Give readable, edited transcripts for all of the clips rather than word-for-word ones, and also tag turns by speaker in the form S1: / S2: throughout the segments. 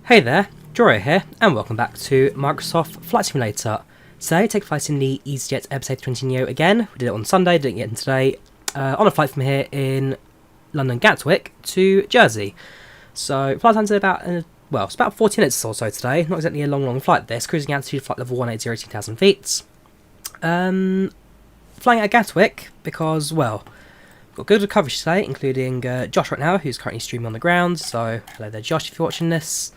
S1: Hey there, Drawyah here, and welcome back to Microsoft Flight Simulator. Today, take flight in the easyJet Airbus A320neo again. We did it on Sunday, didn't get in today, on a flight from here in London Gatwick to Jersey. So, flight time's about, it's about 40 minutes or so today. Not exactly a long flight this. Cruising altitude, flight level 180, 18,000 feet. Flying at Gatwick because, well, got good coverage today, including Josh right now, who's currently streaming on the ground. So, hello there, Josh, if you're watching this.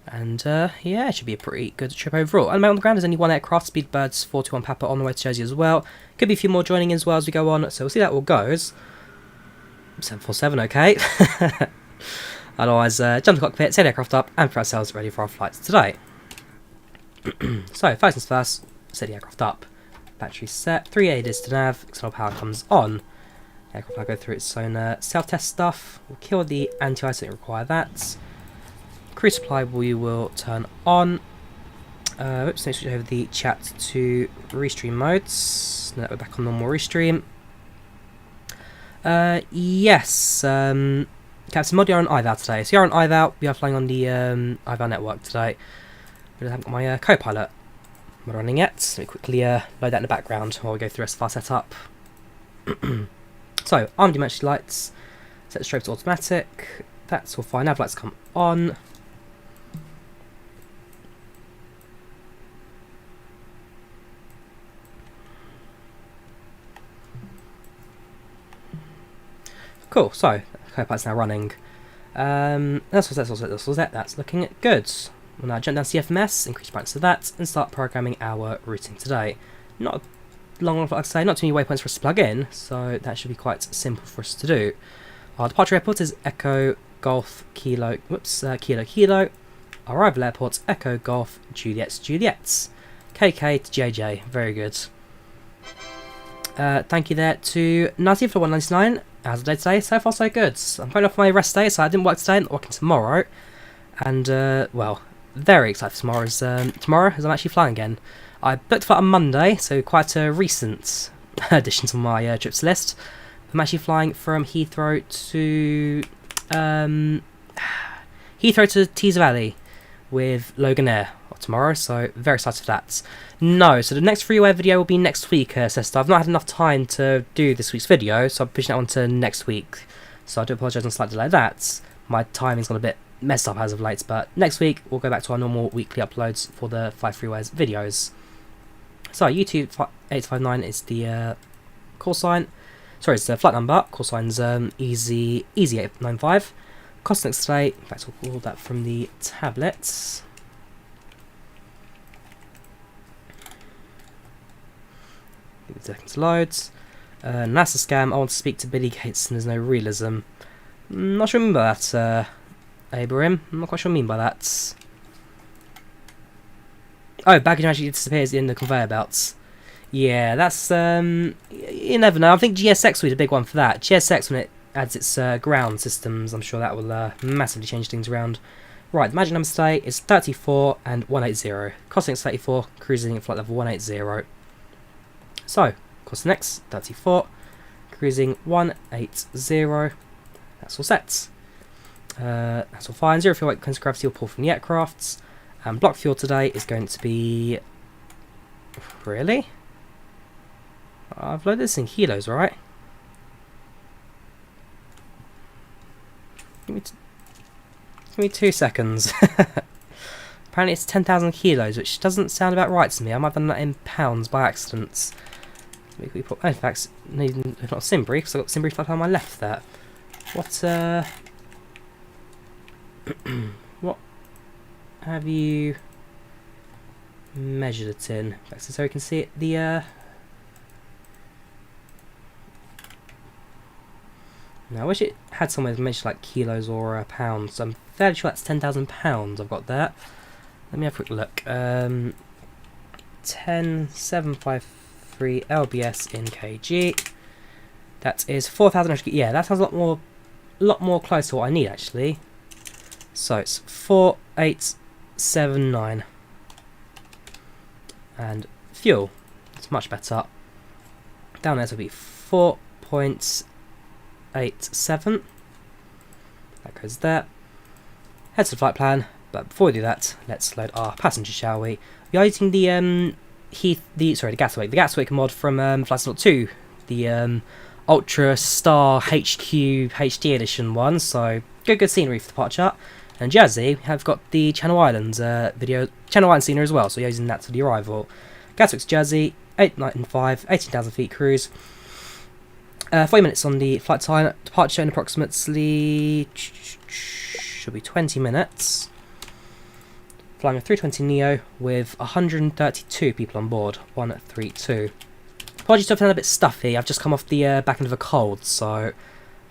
S1: And yeah, it should be a pretty good trip overall. And on the ground, there's only one aircraft, Speedbirds 421 Papa, on the way to Jersey as well. Could be a few more joining in as well as we go on, so we'll see how it all goes. 747, okay. Otherwise, jump to the cockpit, set the aircraft up, and put ourselves ready for our flights today. So, first things first, set the aircraft up. Battery set, 3 ADs to nav, external power comes on. Aircraft will go through its own self-test stuff. We'll kill the anti-ice, don't require that. Cruise supply we will turn on. Oops, let's switch over the chat to restream modes. Now that we're back on normal restream. Yes, Captain Mod, you're on IVAO today. So you're on IVAO, we are flying on the IVAO network today. I haven't got my co-pilot running yet. Let me quickly load that in the background while we go through the rest of our setup. So, armed emergency lights, set the strobe to automatic. That's all fine. Nav lights come on. Cool, so, co-pilot's now running. That's looking good. We'll now jump down CFMS, increase brightness of that, and start programming our routing today. Not a long flight, like I say, not too many waypoints for us to plug in, so that should be quite simple for us to do. Our departure airport is Echo Golf Kilo, Kilo. Arrival airport, Echo Golf Juliet, KK to JJ, very good. Thank you there to 90 for 199. How's the day today? So far so good. I'm going off my rest day, so I didn't work today, I'm not working tomorrow. And, well, very excited for tomorrow as I'm actually flying again. I booked a flight on Monday, so quite a recent addition to my trips list. I'm actually flying from Heathrow to Tees Valley with Logan Air tomorrow, so very excited for that. No, so the next freeware video will be next week, Sesta. I've not had enough time to do this week's video, so I'm pushing it on to next week. So I do apologise on a slight delay like that. My timing's gone a bit messed up as of late, but next week we'll go back to our normal weekly uploads for the 5 freewares videos. So YouTube 859 is the call sign. Sorry, it's the flight number. Call sign's easy895. Cost next today. In fact, we'll call that from the tablets. Give it a second to load. NASA scam. I want to speak to Billy Gates and there's no realism. Not sure I remember that, Abraham. I'm not quite sure what I mean by that. Oh, baggage actually disappears in the conveyor belts. Yeah, that's, you never know. I think GSX will be the big one for that. GSX, when it adds its ground systems, I'm sure that will massively change things around. Right, the magic number today is 34 and 180. Costing 34, cruising at flight level 180. So, cost next, 34, cruising 180. That's all set. That's all fine. 0 fuel weight, constant gravity will pull from the aircrafts. And block fuel today is going to be... Really? I've loaded this in kilos, right? Give me 2 seconds. Apparently it's 10,000 kilos, which doesn't sound about right to me. I might have done that in pounds by accident. We put, in fact, not Simbri, because I've got Simbri flat on my left there. What, what have you measured it in? So we can see it, the, now I wish it had somewhere to measure like kilos or pounds. I'm fairly sure that's 10,000 pounds I've got there. Let me have a quick look. 10,753 lbs in kg. That is 4,000. Yeah, that sounds a lot more close to what I need actually. So it's 4879. And fuel, it's much better. Down there will be 4.87. That goes there. Head to the flight plan. But before we do that, let's load our passenger, shall we? We are using the Gatwick mod from Flight Simulator 2, the Ultra Star HQ HD edition one. So good scenery for departure. And Jersey, we have got the Channel Islands Channel Island scenery as well. So you're using that to the arrival. Gatwick's Jersey, 8 night and 5, 18,000 feet cruise. 40 minutes on the flight time. Departure in approximately should be 20 minutes. Flying a A320neo with 132 people on board. 132. Apologies if I'm a bit stuffy. I've just come off the back end of a cold, so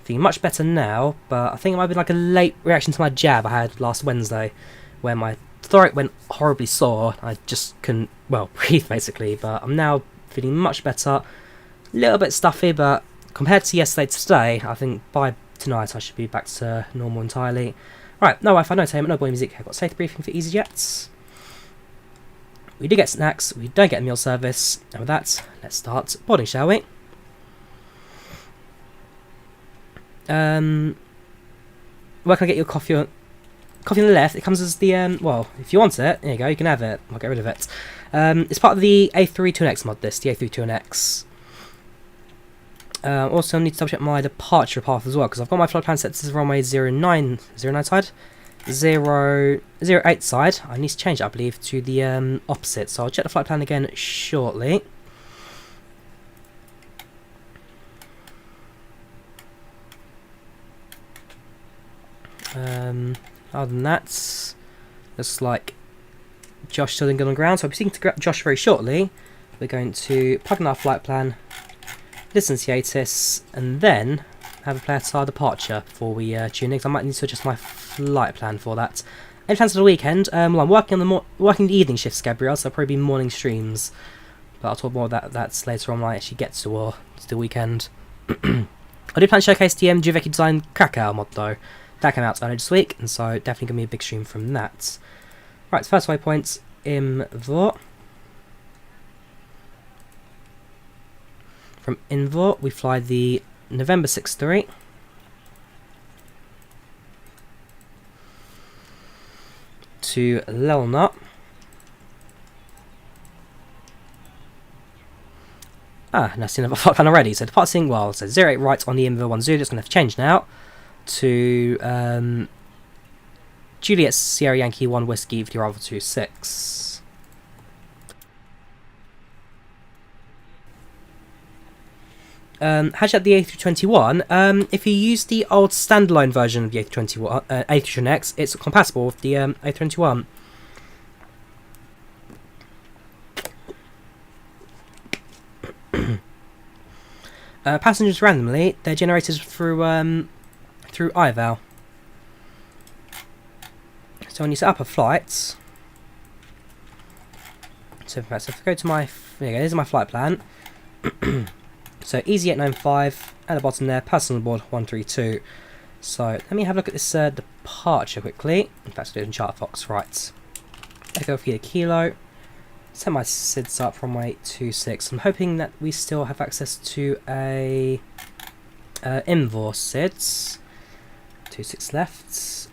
S1: feeling much better now. But I think it might be like a late reaction to my jab I had last Wednesday, where my throat went horribly sore. I just couldn't, well, breathe basically. But I'm now feeling much better. A little bit stuffy, but compared to yesterday to today, I think by tonight I should be back to normal entirely. Right, no Wi-Fi, no entertainment, no boy music. I've got safe briefing for easyJet. We do get snacks, we don't get a meal service. And with that, let's start boarding, shall we? Where can I get your coffee? Coffee on the left. It comes as the well, if you want it, there you go. You can have it. I'll get rid of it. It's part of the A320neo mod. The A320neo. Also, I need to double check my departure path as well, because I've got my flight plan set to the runway 09 side, 08 side. I need to change it, I believe, to the opposite. So I'll check the flight plan again shortly. Other than that, looks like Josh still didn't get on the ground, so I'll be speaking to Josh very shortly. We're going to plug in our flight plan, listen to Hiatus, and then have a play at our departure before we tune in, because I might need to adjust my flight plan for that. Any plans for the weekend? Well, I'm working on the evening shifts, Gabrielle, so I'll probably be morning streams. But I'll talk more about that later on when I actually get to the weekend. I do plan to showcase the Drawyah design Krakow mod though. That came out earlier this week, and so definitely going to be a big stream from that. Right, so first waypoint, Invor. From Invor, we fly the November 63 to Lelna. And I've seen a flight plan already. So departing, well, so 08 right on the Invor 10, it's going to have to change now to Juliet Sierra Yankee 1 Whiskey for the arrival 26. Hashtag the A321. If you use the old standalone version of the A321, A320neo, it's compatible with the A321. Passengers randomly, they're generated through IVAO. So when you set up a flight, so if I go to my, there you go, this is my flight plan. So easyJet95 at the bottom there, personal board 132. So let me have a look at this departure quickly. In fact, I'll do it in Chartfox. Right. Echo for kilo. Set my SIDS up from runway 26. I'm hoping that we still have access to a Invor SIDS. 26 left.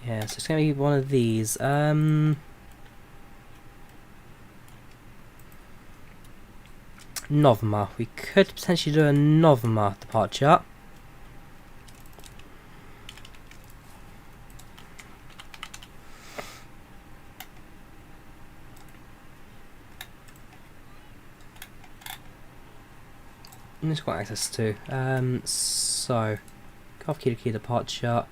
S1: Yeah, so it's going to be one of these. Novma. We could potentially do a Novma departure. And it's got access to. So, off key to key departure.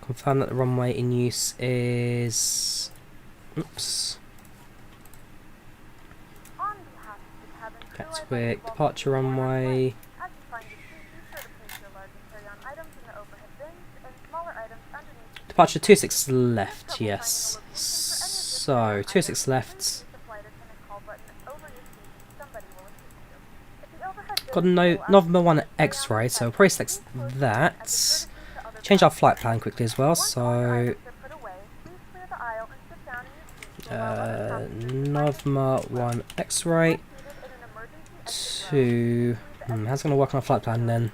S1: Confirm that the runway in use is. Oops. Gatwick, departure runway. Departure 26 left, yes. So, 26 left. Got no November 1 X-ray, so we'll probably select that. Change our flight plan quickly as well, so Novma 1 X-ray to... how's it going to work on a flight plan then?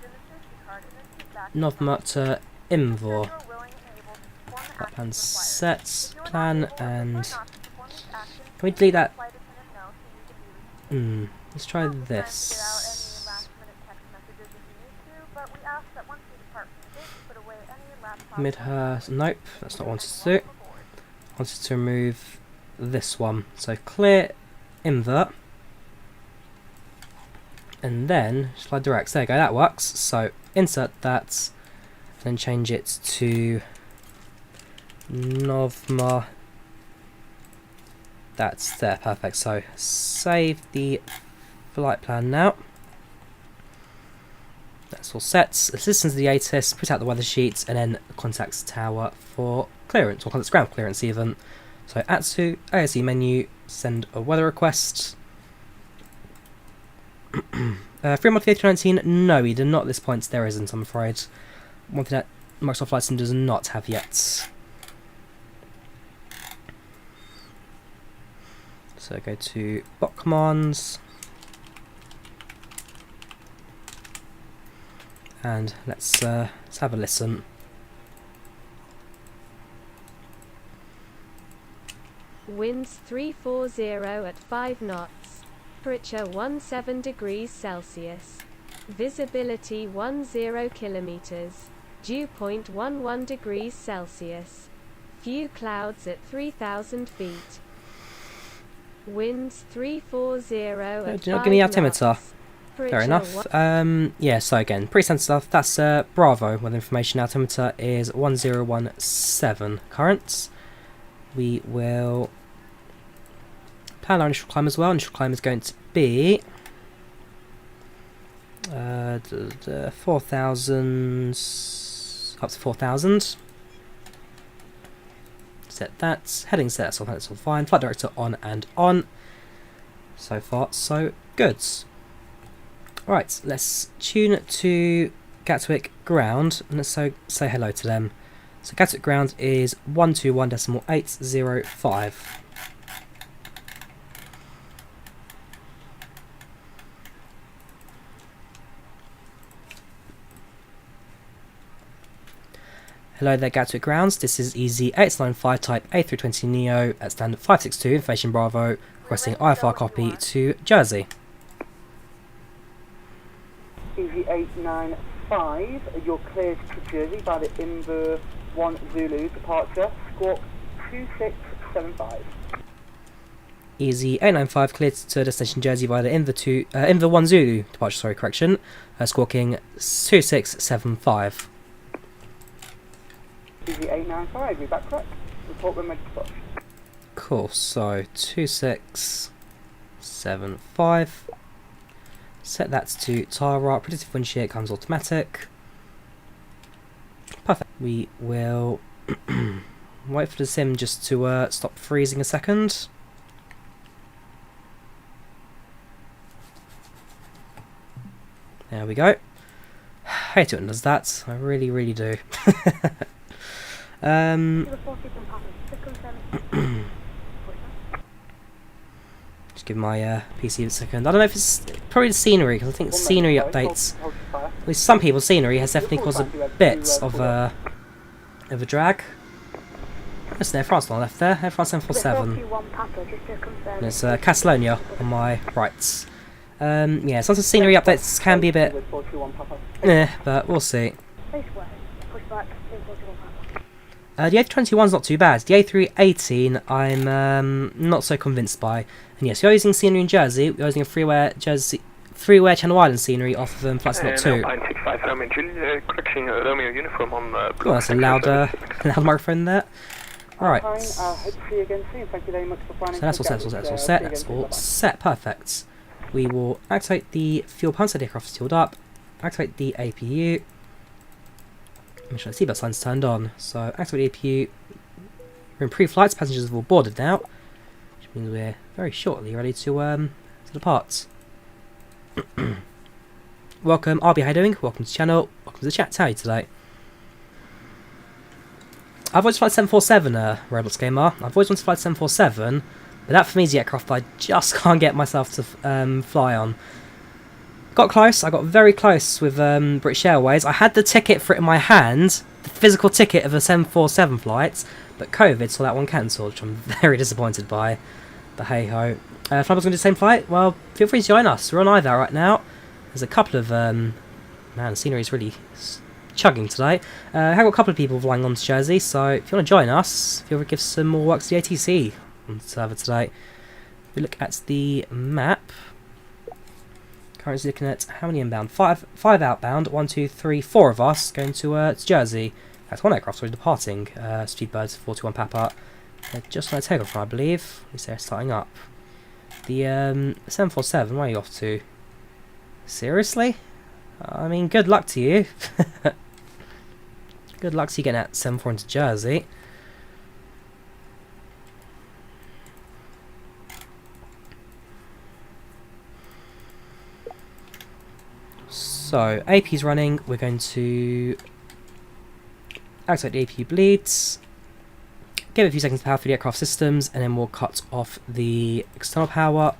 S1: Novma to Invor. Flight plan sets, plan, and... Can we delete that? Let's try this. Midhurst, nope, that's not what I wanted to do. I wanted to remove this one. So clear invert. And then slide direct. There you go, that works. So insert that, then change it to Novma. That's there, perfect. So save the flight plan now. That's all set. Assistance to the ATIS, put out the weather sheets, and then contacts tower for clearance, or contacts ground clearance even. So add to ASE menu, send a weather request. 3 month A319, no, we do not at this point. There isn't, I'm afraid. One thing that Microsoft Flight Sim does not have yet. So go to bot commands. And let's have a listen.
S2: Winds 340 at 5 knots. Temperature 17 degrees Celsius. Visibility 10 kilometers. Dew point 11 degrees Celsius. Few clouds at 3,000 feet. Winds 340 at 5
S1: Do not give me altimeter.
S2: knots.
S1: Fair enough. Yeah, so again, pretty standard stuff. That's Bravo, with information. Altimeter is 1017 currents. We will plan our initial climb as well. Initial climb is going to be 4,000, up to 4,000. Set that. Heading set, so that's all fine. Flight director on and on. So far, so good. Right, let's tune to Gatwick ground and let's say hello to them. So Gatwick ground is 121.805. Hello there Gatwick grounds, this is easyJet type A320neo at stand 562 information Bravo, requesting IFR copy to Jersey.
S3: easyJet you're cleared to Jersey by the Inver 1 Zulu departure, squawk 2675.
S1: easyJet cleared to destination Jersey by the Inver 1 Zulu departure, sorry, correction, squawking 2675.
S3: easyJet you're back correct. Report when ready to push.
S1: Cool, so 2675. Set that to Tara, predictive wind shear comes automatic. Perfect. We will wait for the sim just to stop freezing a second. There we go. I hate it when it does that. I really, really do. Just give my PC a second. I don't know if it's probably the scenery, because I think scenery updates, at least some people's scenery has definitely caused a bit of a drag. Listen there, France on the left there, Air France 747. There's Catalonia on my right. Yeah, sometimes scenery updates can be a bit but we'll see. The A321's not too bad. The A318 I'm not so convinced by. And yes, you're using scenery in Jersey. We're using a freeware Channel Island scenery off of Flight Slot 2. Oh, that's a loud microphone there. Alright. So that's all set. That's all set. Perfect. We will activate the fuel pump so the aircraft is fueled up. Activate the APU. Make sure the seatbelt sign's turned on. So activate the APU. We're in pre-flights. Passengers have all boarded now, which means we're very shortly ready to depart. Welcome, RB. How you doing? Welcome to the channel. Welcome to the chat. How are you today? I've always flight 747, Roblox Gamer. I've always wanted to fly 747, but that for me is the aircraft I just can't get myself to fly on. Got close. I got very close with British Airways. I had the ticket for it in my hand, the physical ticket of a 747 flight, but COVID saw that one cancelled, which I'm very disappointed by. But hey ho. If I was going to do the same flight, well, feel free to join us. We're on IVAO right now. There's a couple of man, the scenery is really chugging today. I've got a couple of people flying on to Jersey, so if you want to join us, feel free to give some more work to the ATC on the server today. If we look at the map, currently looking at how many inbound? Five outbound. 1, 2, 3, 4 of us going to Jersey. That's one aircraft already departing. Speedbirds 41 Papa. They're just on a takeoff, I believe. At least they're starting up. The 747. Where are you off to? Seriously? I mean, good luck to you. Good luck to you getting that 74 into Jersey. So, AP's running. We're going to activate the APU bleeds, give it a few seconds to power through the aircraft systems, and then we'll cut off the external power.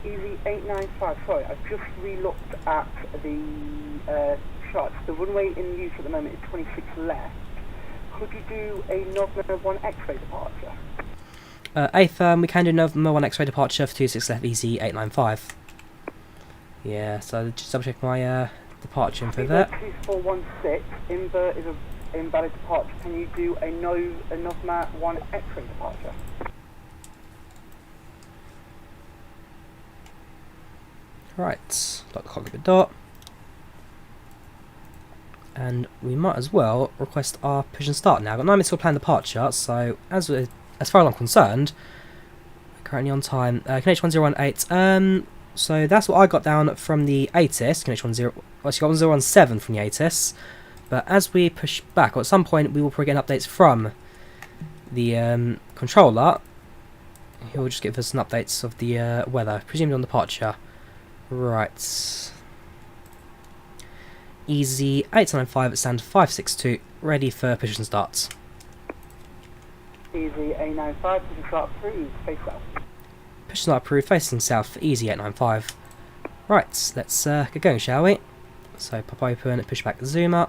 S3: Easy 895, sorry, I've just re-looked at the charts. The runway in use at the moment is 26 left. Could you do a November 1 X-ray departure?
S1: A-firm, we can do November 1 X-ray departure for 26 left, easy 895. Yeah, so just double check my departure info there.
S3: 2416, invert is an invalid departure. Can you do a November 1 X-ray departure?
S1: Right, lock the cockpit door. And we might as well request our push and start now. I've got 9 minutes to plan departure, so as far as I'm concerned, we're currently on time. Connection 1018. So that's what I got down from the ATIS. Connection 10. Well, she got 1017 from the ATIS. But as we push back, or at some point, we will probably get updates from the controller. He will just give us some updates of the weather, presumably on departure. Right. Easy 895 at stand 562, ready for push and start.
S3: Easy 895, push and start approved, face south.
S1: Push and start approved, facing south for easy 895. Right, let's get going, shall we? So pop open, PushbackZoomer.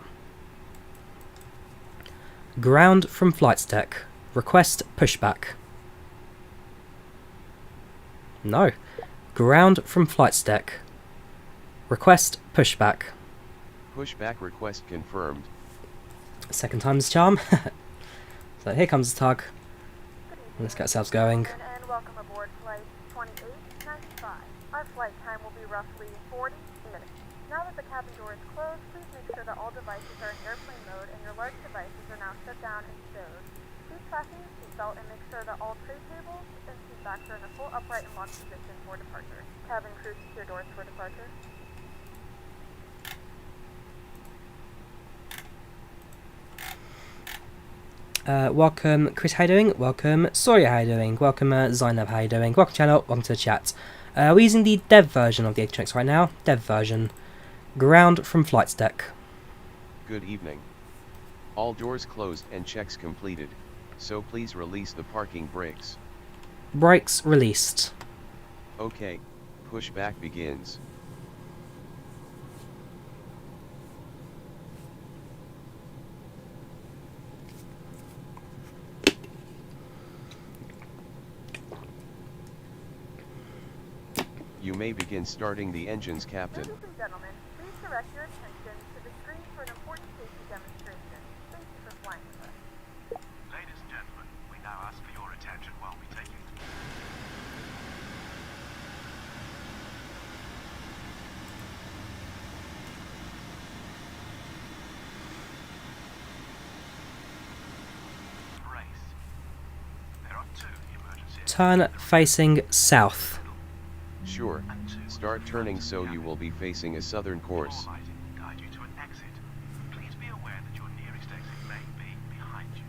S1: Ground from flight deck. Request pushback. No. Ground from flight deck. Request pushback.
S4: Pushback request confirmed.
S1: Second time's charm. So here comes the tug. Let's get ourselves going.
S5: And welcome aboard flight 2895. Our flight time will be roughly 40 minutes. Now that the cabin door is closed, please make sure that all devices are in airplane mode and your large devices are now shut down and stowed. Please fasten your seatbelt and make sure that all tray tables and seat backs are in a full upright and locked position for departure. Cabin crew, secure doors for departure.
S1: Welcome Chris, how you doing? Welcome Sawyer, how you doing? Welcome Zainab, how you doing? Welcome channel, welcome to the chat. We're using the dev version of the A320 right now. Dev version. Ground from flight deck.
S4: Good evening. All doors closed and checks completed, so please release the parking brakes.
S1: Brakes released.
S4: Okay, pushback begins. You may begin starting the engines, Captain.
S5: Ladies and gentlemen, please direct your attention to the screen for an important safety demonstration. Thank you for flying with us.
S6: Ladies and gentlemen, we now ask for your attention while we take you through. Brace. There are 2 emergency
S1: Turn facing south.
S4: Sure. Start turning so you will be facing a southern course.
S6: Guide you to an exit. Please be aware that your nearest exit may be behind you.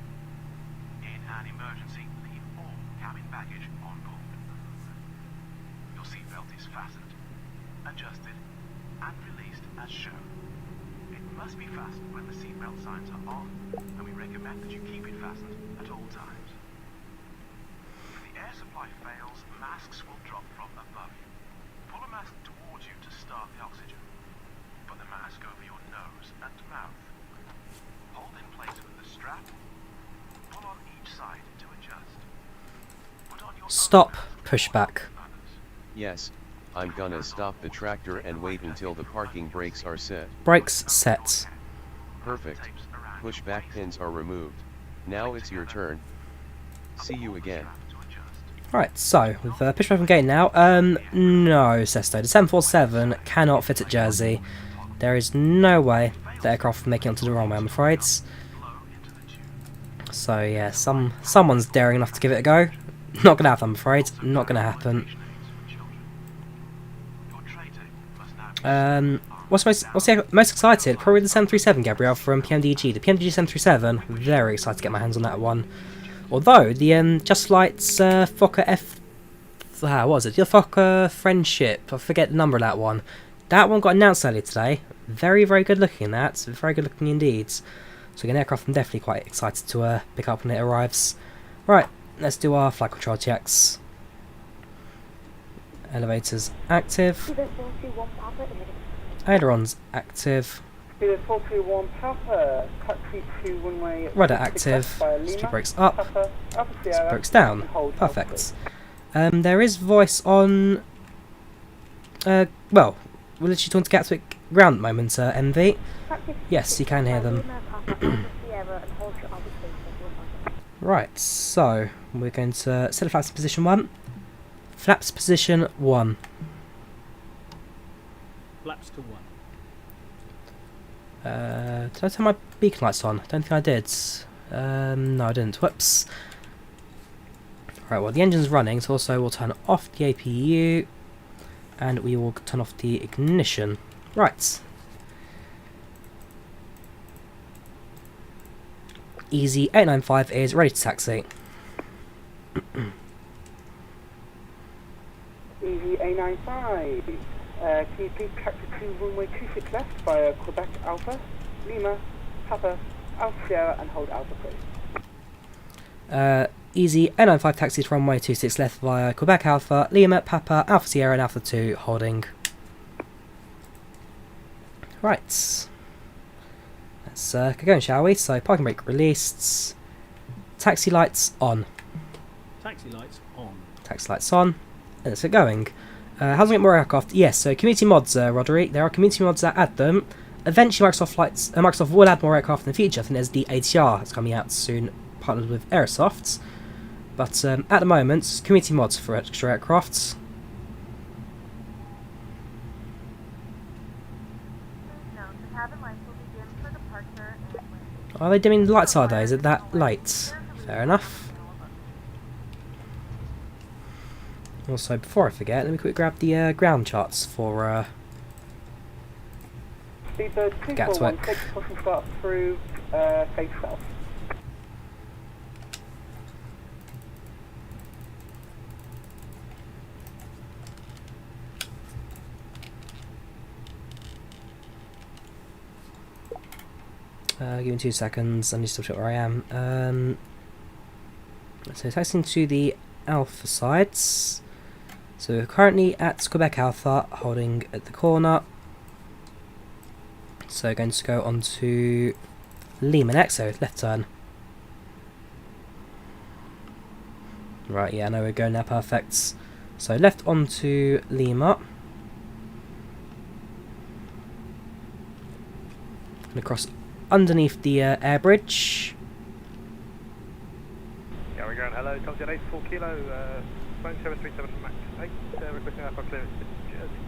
S6: In an emergency, leave all cabin baggage on board. Your seatbelt is fastened, adjusted, and released as shown. It must be fastened when the seatbelt signs are on, and we recommend that you keep it fastened at all times. If the air supply fails, masks will drop from above you. Pull a mask towards you to start the oxygen. Put the mask over your nose and mouth. Hold in place with the strap. Pull on each side to adjust. Put on your
S1: Stop. Pushback.
S4: Yes, I'm gonna stop the tractor and wait until the parking brakes are set.
S1: Brakes set.
S4: Perfect. Pushback pins are removed. Now it's your turn. See you again.
S1: Right, so, with pushback from gate now, no, Sesto, the 747 cannot fit at Jersey. There is no way the aircraft will make it onto the runway, I'm afraid. So yeah, someone's daring enough to give it a go. Not gonna happen, I'm afraid. Not gonna happen. What's most excited? Probably the 737, Gabrielle, from PMDG. The PMDG 737, very excited to get my hands on that one. Although, the Just Flight's Fokker what was it? The Fokker Friendship, I forget the number of that one. That one got announced earlier today. Very, very good looking, that. Very good looking indeed. So, an aircraft I'm definitely quite excited to pick up when it arrives. Right, let's do our flight control checks. Elevators active. Ailerons active.
S3: Speed 421 Papa, taxi to runway.
S1: Rudder active. Speed brakes up. Speed brakes down. Perfect. There is voice on. Well, we're literally talking to Gatwick ground at the moment, MV. Yes, you can hear them. Right, so we're going to set the flaps in position 1. Flaps position 1.
S7: Flaps to 1.
S1: Did I turn my beacon lights on? I don't think I did. No, I didn't. Whoops. Right, well, the engine's running, so also we'll turn off the APU and we will turn off the ignition. Right. Easy 895 is ready to taxi.
S3: Easy A95. Can you please taxi to runway 26 left via Quebec Alpha, Lima, Papa, Alpha Sierra, and hold Alpha please.
S1: Easy A95 taxi to runway 26 left via Quebec Alpha, Lima, Papa, Alpha Sierra, and Alpha 2 holding. Right. Let's get going, shall we? So, parking brake released. Taxi lights on.
S7: Taxi lights on.
S1: Taxi lights on. And let's get going. How do we get more aircraft? Yes, so community mods, Roderick. There are community mods that add them. Eventually, Microsoft will add more aircraft in the future. I think there's the ATR that's coming out soon, partnered with Airsoft. But at the moment, community mods for extra aircraft. Are they dimming the lights, are they? Is it that late? Fair enough. Also, before I forget, let me quickly grab the ground charts for Gatwick.
S3: Start through face south.
S1: Give me 2 seconds, I need to still check where I am. So taxiing to the Alpha sides. So we're currently at Quebec Alpha, holding at the corner. So going to go on to Lima next, so left turn. Right, yeah, I know we're going now, perfect. So left onto Lima. And across underneath the air bridge.
S8: Yeah, we're going hello, Tom 84 kilo, phone 737 Max 8, requesting airport clearance to Jersey.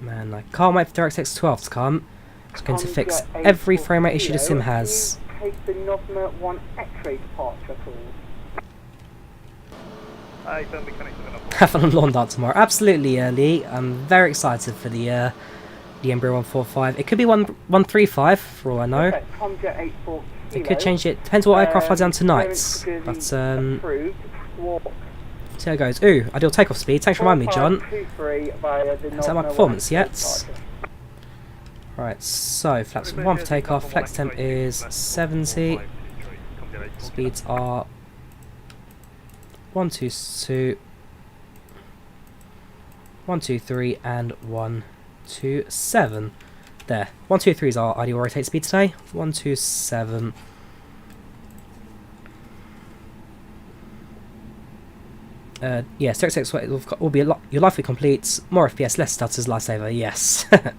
S1: Man, I can't wait for DirectX 12 to come. It's going to fix every frame rate issue the sim has.
S3: Take the November 1 X-ray departure, please.
S8: Don't be connected enough.
S1: Have fun on lawn dance tomorrow. Absolutely, Lee. I'm very excited for the Embraer 145. It could be 135 for all I know.
S3: Okay, Tomjet 84
S1: It could change it. Depends what aircraft flies down tonight. But See how it goes. Ooh, ideal takeoff speed. Thanks for reminding me, John.
S3: 4523 via the
S1: Is that my performance yet? Right, so flaps 1 for takeoff. Flex temp is 70. Speeds are 122, 123, and 127. There. 123 is our ideal rotate speed today. 127. Yeah, 36 will be a lot. Your life will complete. More FPS, less stutters, lifesaver. Yes. I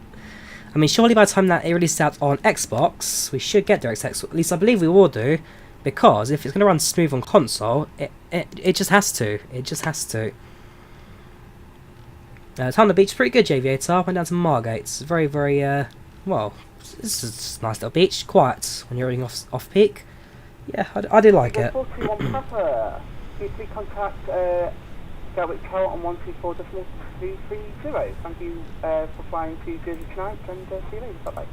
S1: mean, surely by the time that it releases out on Xbox, we should get DirectX. At least I believe we will do, because if it's going to run smooth on console, it just has to. It just has to. Time on the beach is pretty good, Aviator. Went down to Margate. It's very, very, well, this is a nice little beach. Quiet when you're running off peak. Yeah, I do like it.
S3: 41 Papa. Please contact Gatwick Tower on 124.330. Thank you for flying to Jersey tonight, and see you later. Bye-bye.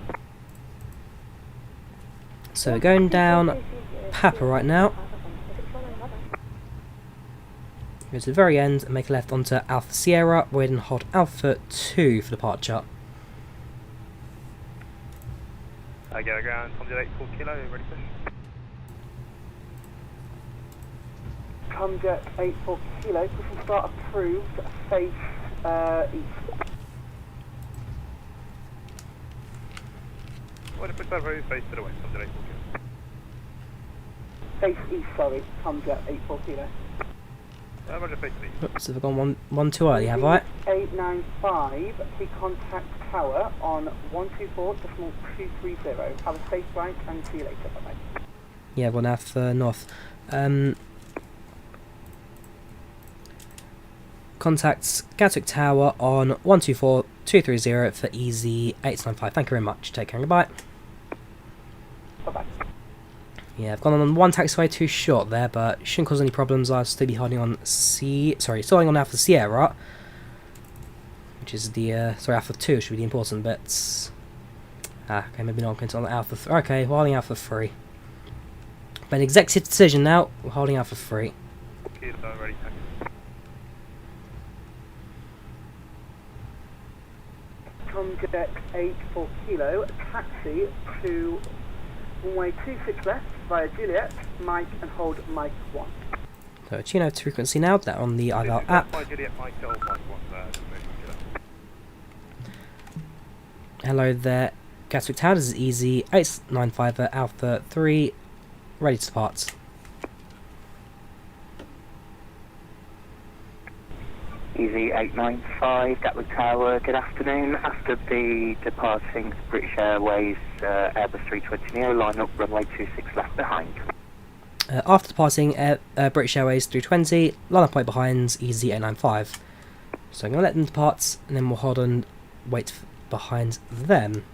S1: So we're going down Papa right now. Go to the very end and make a left onto Alpha Sierra. We're in hold Alpha 2 for departure.
S8: Go ground, Tom Jet 84 kilo, ready push.
S3: Comjet 84 kilo, pushing start approved, face east.
S8: What if we start very face to the west, Tom Jet 84 kilo?
S3: Face east, sorry, Comjet 84 kilo.
S8: Roger, face east.
S1: Oops, have I gone one too early, have I?
S3: 895, please contact Tower on 124.230. Have a safe flight and see you later, bye-bye.
S1: Yeah, I've gone Alpha North. Contacts Gatwick Tower on 124.230 for easy 895. Thank you very much. Take care and goodbye.
S3: Bye-bye.
S1: Yeah, I've gone on one taxiway too short there, but shouldn't cause any problems. I'll still be holding on still on Alpha Sierra, which is the Alpha 2 should be the important bits. Okay, maybe not. I'm going to on Alpha 3. Okay, we're holding Alpha 3. But an executive decision now. We're holding Alpha 3.
S8: Ready,
S3: Comjet 84 kilo, taxi to runway 26 left via Juliet, Mike, and hold Mike 1.
S1: So tune out to frequency now, that on the IVAO app. Hello there, Gatwick Tower, this is easy 895 Alpha 3, ready to depart.
S9: Easy 895, Gatwick Tower, good afternoon. After the departing British Airways Airbus A320neo, line up runway 26 left behind.
S1: After departing British Airways 320, line up right behind easy 895. So I'm going to let them depart, and then we'll hold on, wait behind them.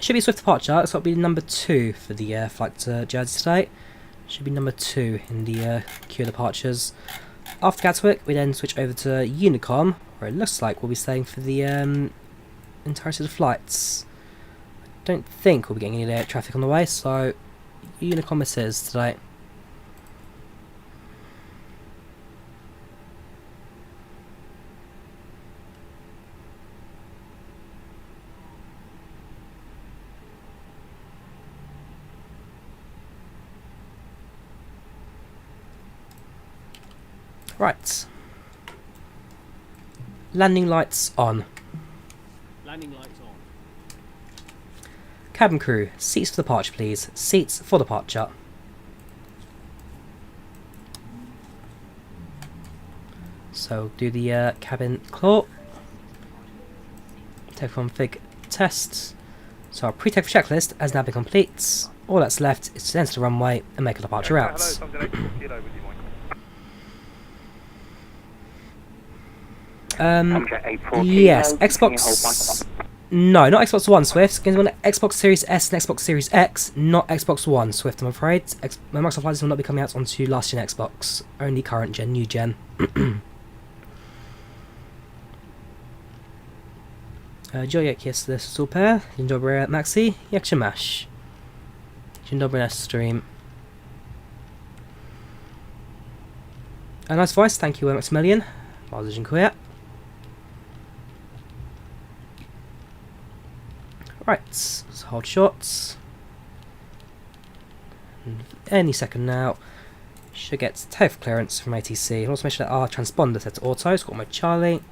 S1: Should be a swift departure, so it'll be number 2 for the flight to Jersey today. Should be number 2 in the queue of departures. After Gatwick, we then switch over to Unicom, where it looks like we'll be staying for the entirety of the flights. I don't think we'll be getting any air traffic on the way, so Unicom it is today. Right. Landing lights on.
S7: Landing lights on.
S1: Cabin crew, seats for departure please. Seats for departure. So do the cabin claw. Takeoff config tests. So our pre-takeoff checklist has now been complete. All that's left is to enter the runway and make a departure route. Yes, Xbox. No, not Xbox One Swift. Going to Xbox Series S and Xbox Series X, not Xbox One Swift. I'm afraid. Microsoft Flight will not be coming out onto last gen Xbox. Only current gen, new gen. Joyek, yes, this is all pair. Dzień dobry, Maxi. Jak się masz? Dzień dobry na stream. A nice voice, thank you, Maximilian. Bardzo dziękuję. Right, let's hold short. And any second now, should get takeoff clearance from ATC. I'll also make sure that our transponder set to auto. It's got my Charlie.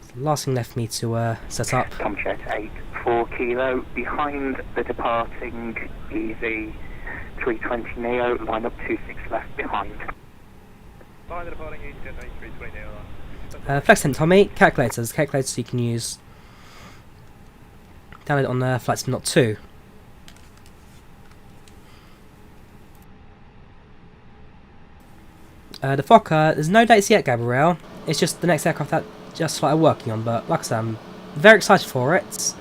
S1: It's the last thing left for me to set up.
S9: Tomjet 84 kilo behind the departing EZ320neo, line up 26 left behind.
S8: Behind the departing easyJet A320neo.
S1: Flex in Tommy, calculators you can use. Download on FlightSim Not 2. The Fokker, there's no dates yet, Gabrielle. It's just the next aircraft that Just Flight are working on, but like I said, I'm very excited for it.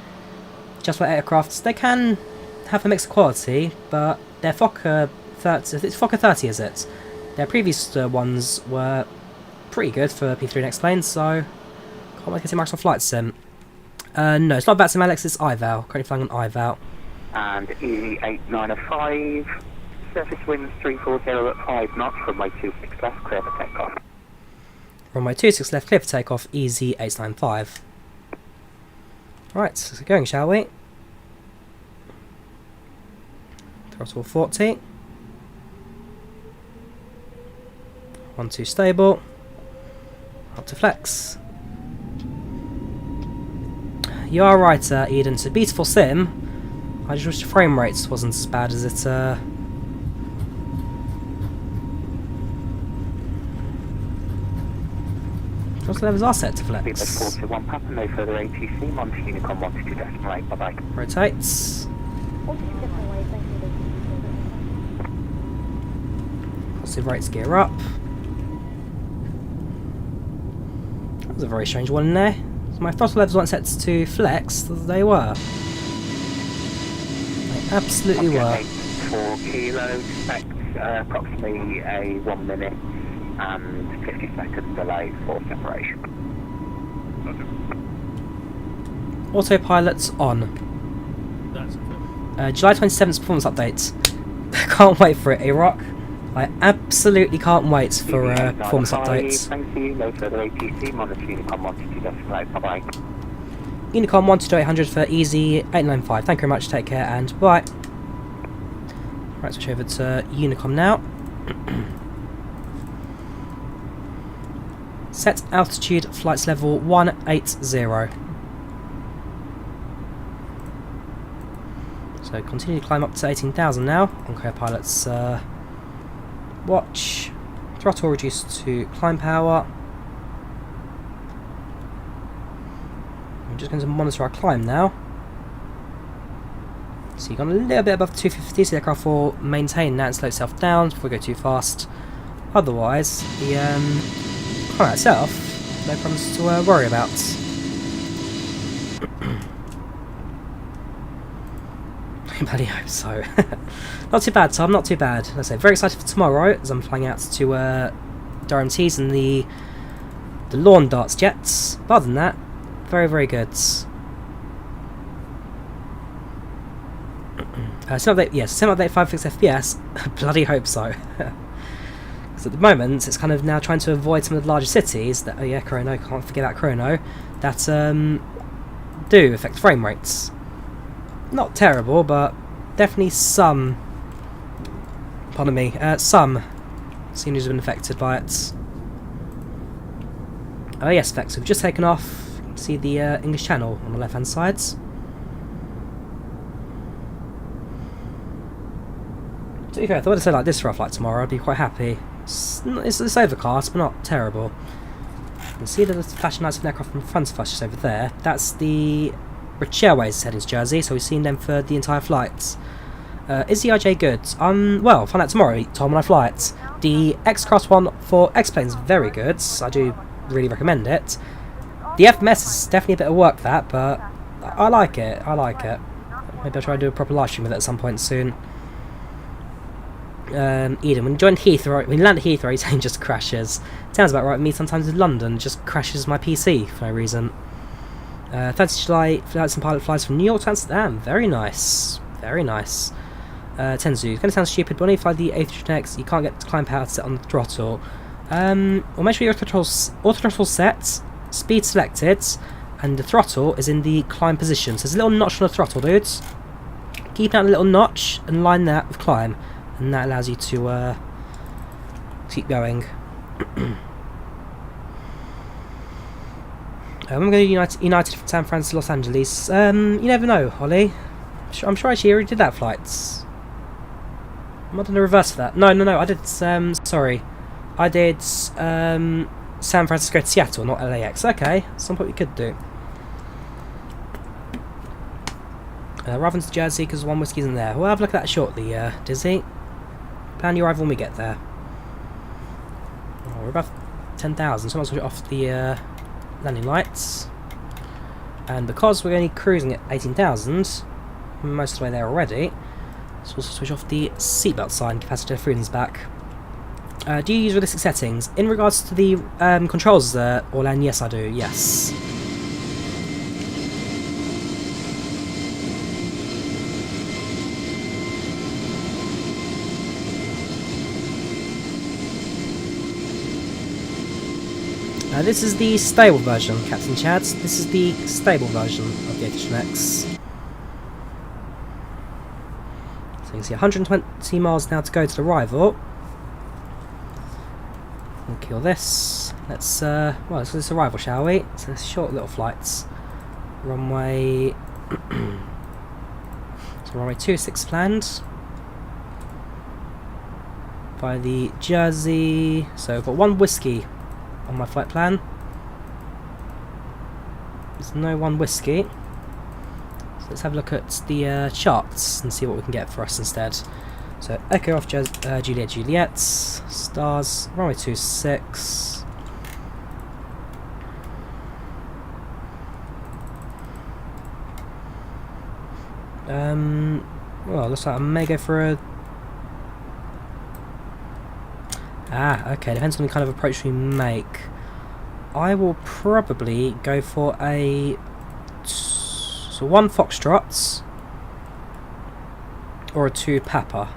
S1: Just Flight aircrafts, they can have a mix of quality, but their Fokker 30, it's Fokker 30 is it? Their previous ones were pretty good for P3 Next planes, so can't wait to see Microsoft Flight Sim. No, it's not VATSIM, Alex, it's IVAO. Currently flying on IVAO.
S9: And EZ895, surface winds 340 at 5 knots, runway 26 left, clear for takeoff.
S1: Runway 26 left, clear for takeoff, EZ895. Right, let's get going, shall we? Throttle 40. 1-2 stable. Up to flex. You are right, Eden. It's a beautiful sim. I just wish the frame rates wasn't as bad as it. Those levels are set to flex.
S9: 421 Papa, no further ATC, Monty Unicom 122.8, bye bye.
S1: Rotates. Positive rates gear up. That was a very strange one in there. So my throttle levels weren't set to flex, they were. They absolutely were.
S9: 4 kilos, expect approximately a 1 minute and 50 seconds delay for separation.
S1: Autopilot's on.
S7: That's
S1: July 27th performance update. Can't wait for it, A-Rock. I absolutely can't wait for performance updates.
S9: Thank you, no further ATC, monitor Unicom 122.8, bye bye.
S1: Unicom 122.800 for EZ895. Thank you very much, take care, and bye. Right, switch over to Unicom now. Set altitude, flights level 180. So continue to climb up to 18,000 now. On co-pilot's watch. Throttle reduced to climb power. I'm just going to monitor our climb now. So you've gone a little bit above 250, so the aircraft will maintain that and slow itself down before we go too fast. Otherwise, the climb itself, no problems to worry about. I bloody hope so. Not too bad, Tom, not too bad. Let's say very excited for tomorrow as I'm flying out to Durham Tees and the Lawn Darts jets. But other than that, very, very good. Sim update, yes, sim update 56 FPS. Bloody hope so. Because at the moment, it's kind of now trying to avoid some of the larger cities that, oh yeah, Chrono, can't forget about Chrono, that do affect frame rates. Not terrible, but definitely some. Pardon me, some seniors have been affected by it. Oh yes, Vex, we've just taken off. See the English Channel on the left-hand side. To be fair, if I were to say like this for a flight tomorrow, I'd be quite happy. It's overcast, but not terrible. You can see the flashing lights of an aircraft in front of us just over there. That's the British Airways heading to Jersey, so we've seen them for the entire flight. Is the IJ good? Well, I'll find out tomorrow, Tom, when I fly it. The X-Class one for X-Plane is very good. I do really recommend it. The FMS is definitely a bit of work, that, but I like it. I like it. Maybe I'll try to do a proper live stream with it at some point soon. Eden, when you joined Heathrow, when you land at Heathrow, your saying just crashes. Sounds about right with me. Sometimes in London, just crashes my PC for no reason. 30th July, flights and pilot flies from New York to Amsterdam. Very nice. Very nice. Tenzu, it's going to sound stupid, but when you fly the A320neo, you can't get to climb power to set on the throttle. Well, make sure your auto throttle set, speed selected, and the throttle is in the climb position. So there's a little notch on the throttle, dudes. Keep out a little notch and line that with climb, and that allows you to keep going. I'm going to United from San Francisco to Los Angeles. You never know, Holly. I'm sure I actually already did that flight. I'm not in the reverse for that. No, I did, sorry. I did San Francisco to Seattle, not LAX. Okay, something we could do. Rather than to Jersey, because one whiskey isn't there. We'll have a look at that shortly, Dizzy. Plan your arrival when we get there. Oh, we're above 10,000, so I might switch off the landing lights. And because we're only cruising at 18,000, most of the way there already, so we'll switch off the seatbelt sign, capacitor freedom's back. Do you use realistic settings? In regards to the controls, Orlan, yes I do, yes. This is the stable version, Captain Chad. This is the stable version of the A320neo. So you can see 120 miles now to go to the arrival. We'll kill this. Let's well, let's do this arrival, shall we? So it's short little flights. Runway so runway 26 planned. By the Jersey. So I've got one whiskey on my flight plan. There's no one whiskey. So let's have a look at the charts and see what we can get for us instead. So Echo off Juliet, stars, runway 26. Well, looks like I may go for a... okay, depends on the kind of approach we make. I will probably go for a... So 1 Foxtrot or a 2 Papa.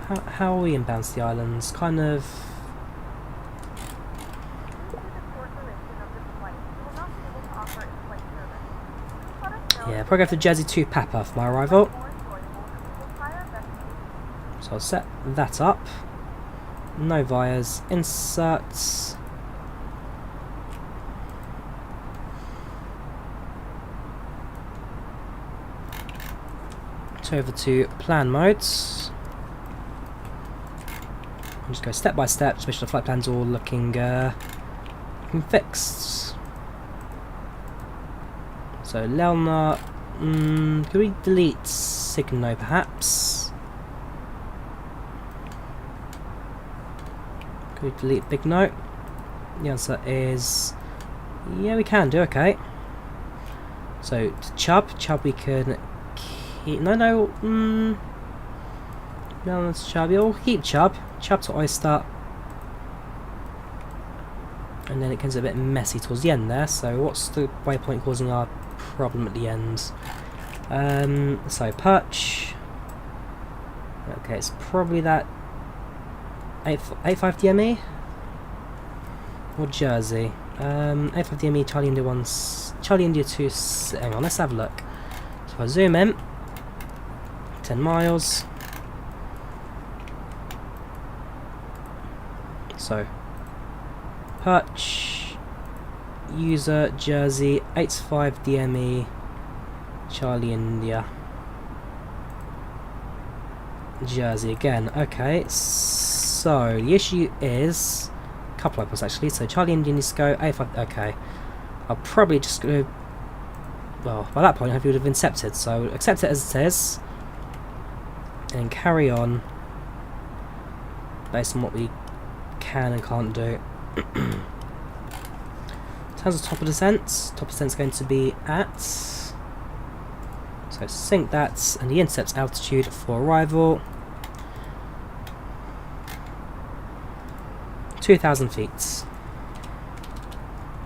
S1: How are we inbound to the islands? Kind of... Yeah, probably go for Jersey 2 Papa for my arrival. So I'll set that up. No wires. Inserts. Over to plan modes. I'll just go step by step, especially the flight plan's all looking fixed. So Lelna, could we delete Signo perhaps? Could we delete Big Note? The answer is yeah, we can do. Okay. So to Chubb we can. No, that's Chubb. We'll keep Chubb to Oyster, and then it gets a bit messy towards the end there. So what's the waypoint causing our problem at the end? So Perch. Okay, it's probably that 85 DME or Jersey. 85 DME, Charlie India 1, Charlie India 2. Hang on, let's have a look. So if I zoom in. 10 miles. So Perch, user Jersey 85 DME, Charlie India, Jersey again. Okay, so the issue is a couple of us actually. So Charlie India needs to go 85. Okay, I'll probably just go. Well, by that point I would have accepted. So accept it as it is. And carry on based on what we can and can't do. In terms of top of descent's going to be at, so sync that, and the intercept altitude for arrival 2,000 feet.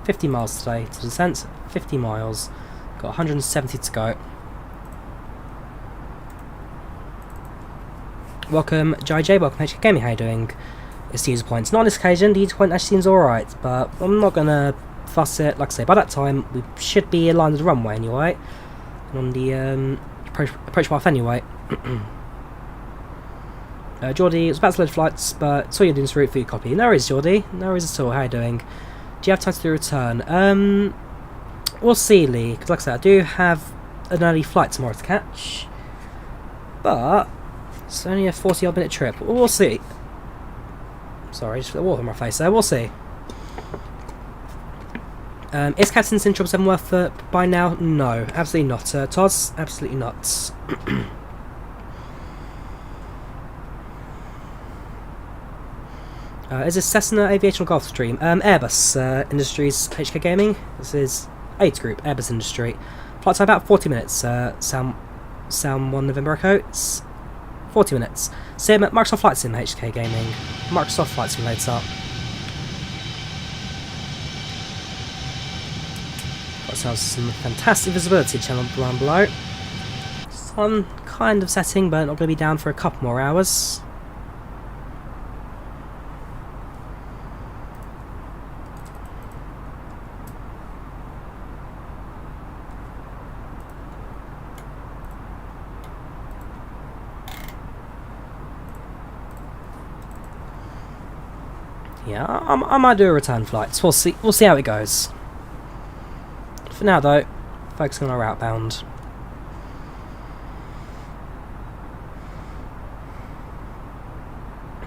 S1: 50 miles today to descent, 50 miles, got 170 to go. Welcome JJ, welcome HK Gaming, how you doing? It's the user point. Not on this occasion, the user point actually seems alright, but I'm not gonna fuss it. Like I say, by that time we should be aligned with the runway anyway. And on the approach path anyway. Geordie, was about to load flights, but saw you doing this route for your copy. No worries, Geordie. No worries at all. How you doing? Do you have time to do a return? We'll see, Lee. Because like I said, I do have an early flight tomorrow to catch. But it's only a 40-odd minute trip. We'll see. Sorry, just put the water on my face there. We'll see. Is Captain Sin 777 worth it by now? No, absolutely not. Toz, absolutely not. Is this Cessna Aviation or Gulfstream? Airbus Industries HK Gaming. This is 8 Group, Airbus Industry. Flight time about 40 minutes. Sound 1 November Echo. It's 40 minutes. Sim at Microsoft Flight Sim HK Gaming. Microsoft Flight Simulator. Got some fantastic visibility channel down below. Sun kind of setting, but not going to be down for a couple more hours. Yeah, I might do a return flight. We'll see how it goes. For now, though, focusing on our outbound.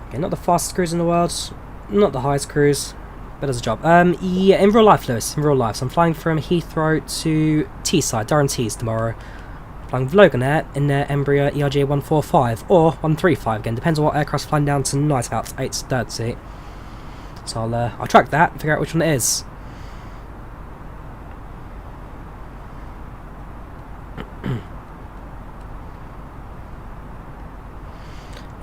S1: Okay, not the fastest cruise in the world, not the highest cruise, but does a job. Yeah, in real life, Lewis, in real life. So I'm flying from Heathrow to Teesside, Durham Tees tomorrow. Flying with Logan Air in their Embraer ERJ 145 or 135 again, depends on what aircraft's flying down tonight about 8:30. So I'll track that and figure out which one it is.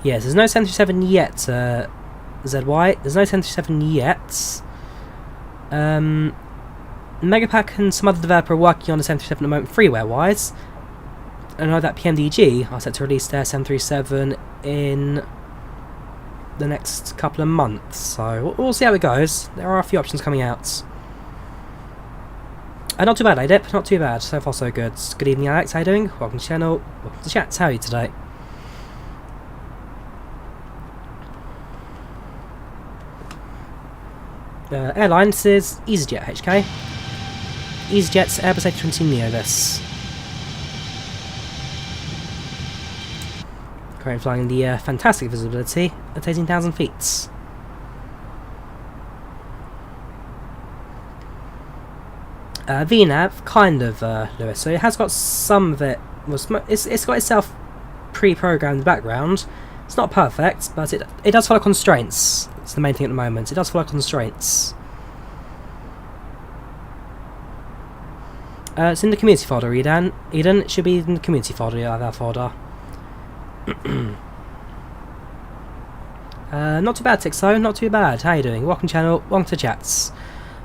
S1: Yes, there's no 737 yet, ZY. There's no 737 yet. Megapack and some other developer are working on a 737 at the moment, freeware-wise. I know that PMDG are set to release their 737 in the next couple of months, so we'll see how it goes. There are a few options coming out. Not too bad, Adip, not too bad. So far so good. Good evening, Alex, how you doing? Welcome to the channel, welcome to the chat. How are you today? Airlines is easyJet HK. easyJet's Airbus A320neo this. Currently flying the fantastic visibility at 18,000 feet. VNAV, kind of, Lewis. So it has got some of it. It's got itself pre-programmed in the background. It's not perfect, but it does follow constraints. It's the main thing at the moment. It does follow constraints. It's in the community folder, Eden. It should be in the community folder, yeah, that folder. Not too bad, Tixo, not too bad. How you doing? Welcome channel, welcome to chats.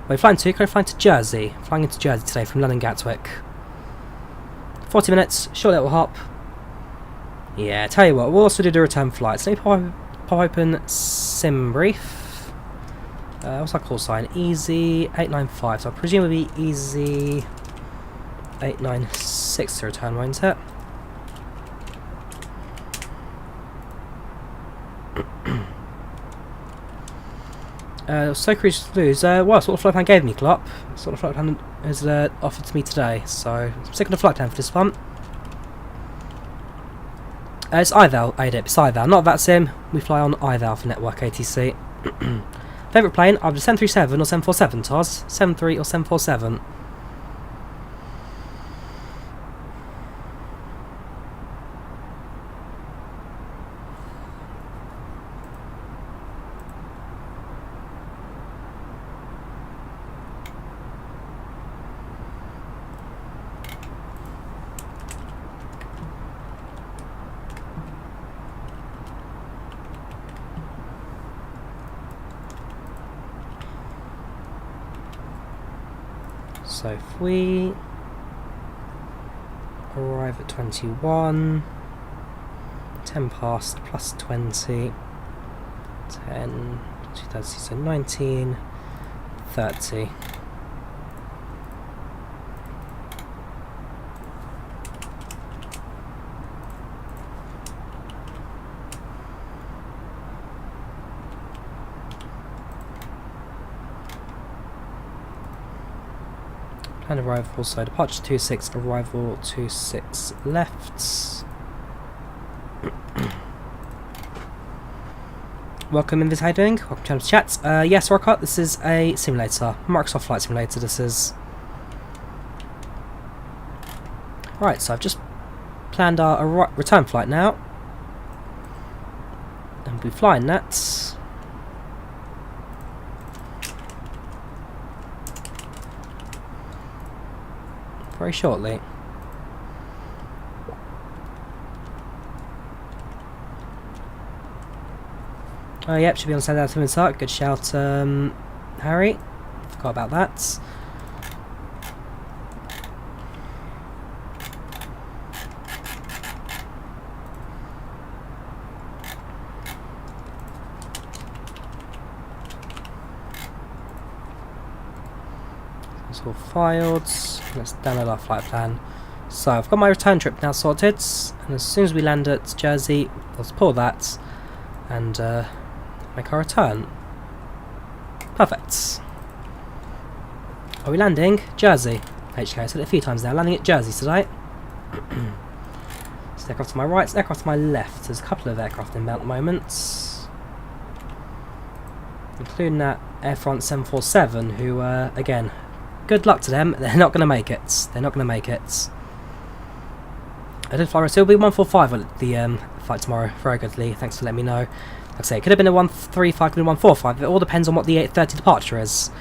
S1: We're flying to, can I fly to Jersey? Flying into Jersey today from London Gatwick. 40 minutes, short little hop. Yeah, tell you what, we'll also do the return flights. Let me pop open sim brief. What's our call sign? Easy 895, so I presume it'll be easy 896 to return, won't it? So Cruise Blues, well, sort of flight plan gave me, Klopp. Sort of flight plan is offered to me today, so I'm sick of the flight plan for this one. It's IVAO, ADIP, it's IVAO, not that sim. We fly on IVAO for network ATC. Favourite plane, either 737 or 747, Toz. 73 or 747. So if we arrive at 21, 10 past plus 20, 10, 230, so 19, 30. Planned arrival, so departure 26, arrival 26 left. Welcome in this, how you doing? Welcome to chat. Yes, Rocket, this is a simulator. Microsoft Flight Simulator, this is. Right, so I've just planned our return flight now. And we'll be flying that. Very shortly. Oh yep, should be on standard to start. Good shout, Harry. Forgot about that. It's all filed. Let's download our flight plan. So I've got my return trip now sorted, and as soon as we land at Jersey, let's pull that and make our return. Perfect. Are we landing? Jersey. HK, I said it a few times now. Landing at Jersey today. So aircraft to my right, aircraft to my left. There's a couple of aircraft inbound at the moment, including that Air France 747, who, again, good luck to them. They're not going to make it. They're not going to make it. I did fly right. It'll be 145 at the flight tomorrow. Very good, Lee. Thanks for letting me know. Like I say, it could have been a 135, could have been 145. It all depends on what the 8:30 departure is.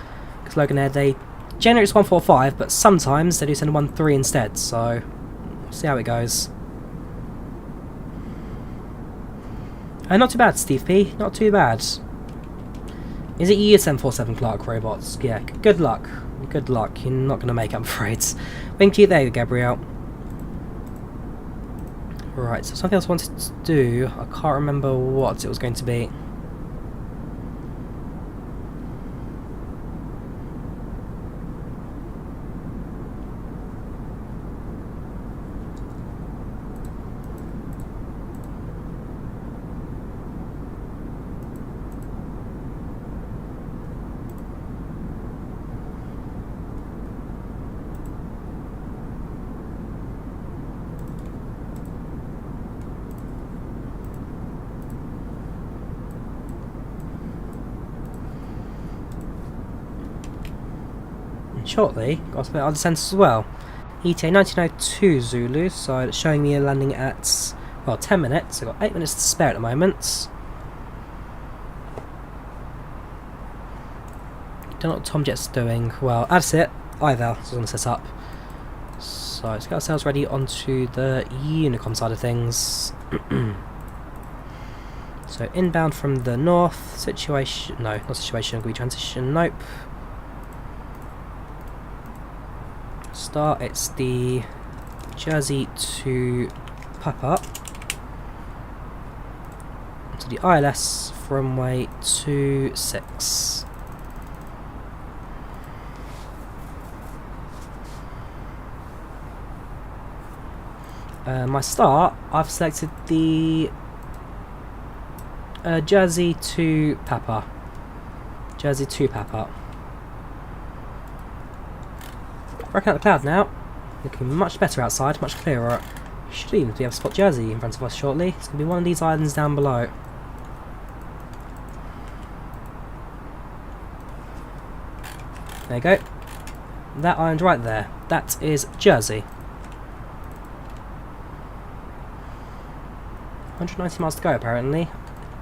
S1: Because Logan Air, they generally it's 145, but sometimes they do send a 13 instead. So we'll see how it goes. Not too bad, Steve P. Not too bad. Is it year 747 Clark robots? Yeah. Good luck. Good luck. You're not going to make it, I'm afraid. Thank you there, Gabrielle. Right, so something else I wanted to do. I can't remember what it was going to be. Shortly, got some other sensors as well. ETA 1902 Zulu, so it's showing me a landing at, well, 10 minutes. I've got 8 minutes to spare at the moment. Don't know what Tomjet's doing. Well, that's it. IVAO is going to set up. So let's get ourselves ready onto the Unicom side of things. So inbound from the north. Situation, no, not situation, going to be transition, nope. Start, it's the Jersey to Papa to the ILS runway 26. My start, I've selected the Jersey to Papa. Jersey to Papa. Working out the cloud now, looking much better outside, much clearer. Should even be able to spot Jersey in front of us shortly. It's going to be one of these islands down below. There you go. That island right there. That is Jersey. 190 miles to go apparently.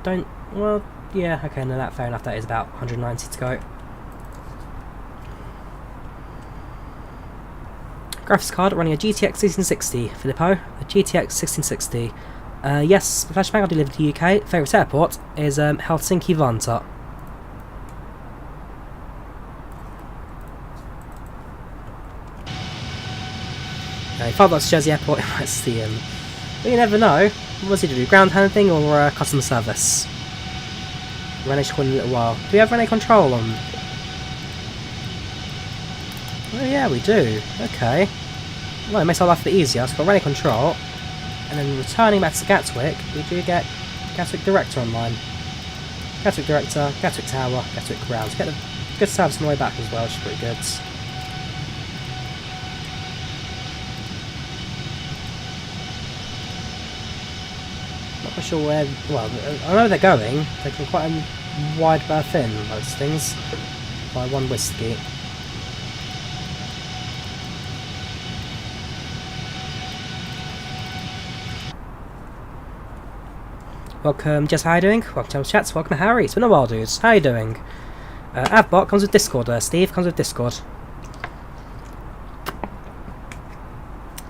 S1: Don't, well, yeah, okay, no, that fair enough. That is about 190 to go. Graphics card running a GTX 1660, Filippo. A GTX 1660. Yes, flashback, I do live in the UK. Favourite airport is Helsinki Vantaa. If I thought that's Jersey Airport, it might see him. But you never know. What was he to do? Ground handling or customer service? Runway should call in a little while. Do we have runway control on? Oh yeah, we do. Okay. Well, it makes our life a bit easier. So we've got runway control, and then returning back to Gatwick, we do get Gatwick Director online. Gatwick Director, Gatwick Tower, Gatwick Ground. Get a good service on the way back as well, which is pretty good. Not quite sure where. Well, I know they're going. They can quite a wide berth in most things by one whiskey. Welcome, Jess, how are you doing? Welcome to chats, welcome Harry, it's been a while dudes, how are you doing? Avbot comes with Discord, Steve comes with Discord.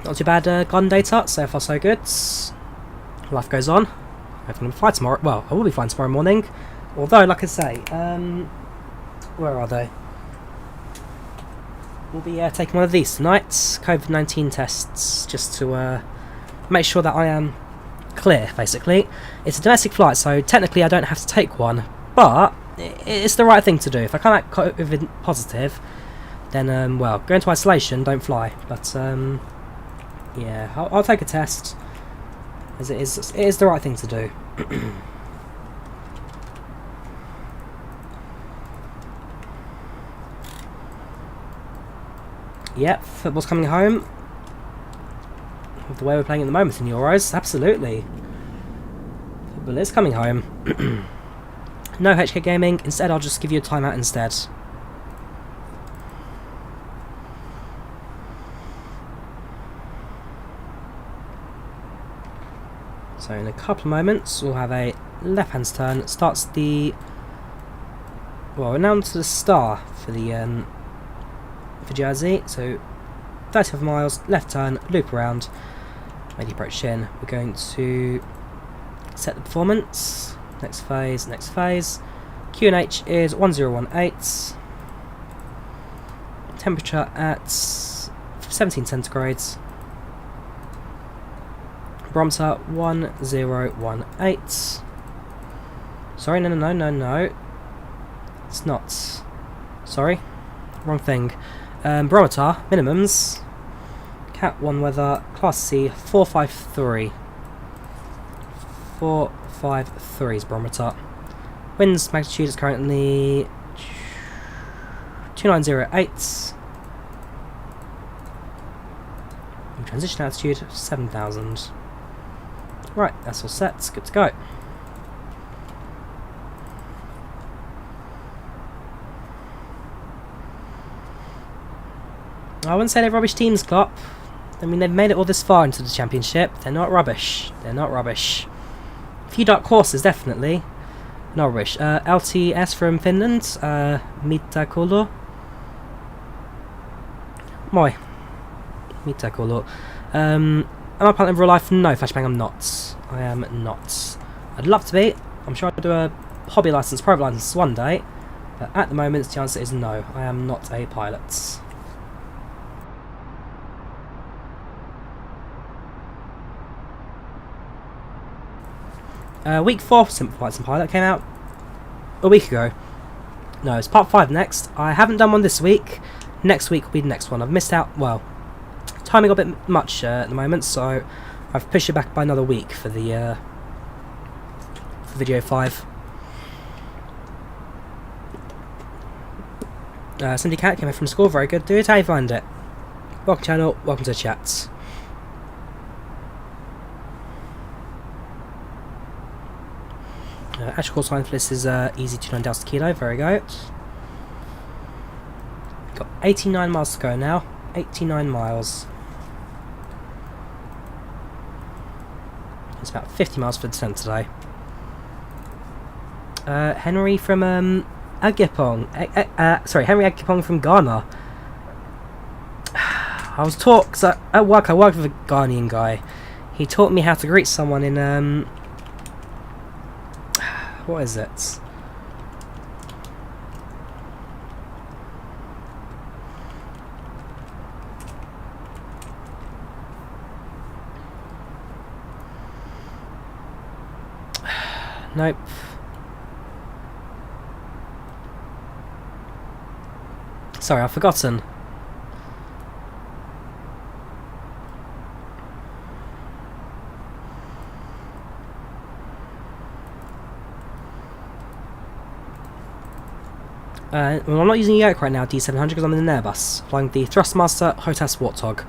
S1: Not too bad garden data, so far so good. Life goes on. I'm going to fly tomorrow, well, I will be flying tomorrow morning. Although, like I say, where are they? We'll be taking one of these tonight, COVID-19 tests, just to make sure that I am clear, basically. It's a domestic flight, so technically I don't have to take one, but it's the right thing to do. If I come out COVID positive, then, well, go into isolation, don't fly. But, yeah, I'll take a test, as it is the right thing to do. Yep, football's coming home. With the way we're playing at the moment in Euros, absolutely. Football is coming home. No HK gaming, instead I'll just give you a timeout instead. So in a couple of moments we'll have a left hand turn. Starts the... well, we're now onto the star for the for Jersey, so 35 miles, left turn, loop around, make the approach in. We're going to set the performance, next phase, QNH is 1018, temperature at 17 centigrades, barometer 1018, sorry, no, it's not, sorry, wrong thing. Barometer, minimums, Cat 1 weather, Class C, 453. 453 is barometer. Winds magnitude is currently 2908. And transition altitude, 7000. Right, that's all set, good to go. I wouldn't say they're rubbish teams, Klopp. I mean, they've made it all this far into the championship. They're not rubbish. They're not rubbish. A few dark horses, definitely. Not rubbish. LTS from Finland. Mitakolo. Moi. Mitakolo. Am I part of real life? No, Flashbang, I'm not. I am not. I'd love to be. I'm sure I'll do a hobby license, private license one day. But at the moment, the answer is no. I am not a pilot. Week 4 for Simple Flights and Pilot came out a week ago. No, it's part 5 next. I haven't done one this week. Next week will be the next one. I've missed out, well, timing got a bit much at the moment, so I've pushed it back by another week for the for video 5. Cindy Cat came in from school, very good dude. How you find it? Welcome channel, welcome to the chat. Actual call sign for this is easy29 Delta Kilo, very good. Got 89 miles to go now, 89 miles. It's about 50 miles for descent today. Henry from Agipong, Henry Agipong from Ghana. I was taught, cause at work I worked with a Ghanaian guy. He taught me how to greet someone in what is it? Nope. Sorry, I've forgotten. Well, I'm not using the yoke right now, D700, because I'm in an Airbus, flying the Thrustmaster Hotas Warthog,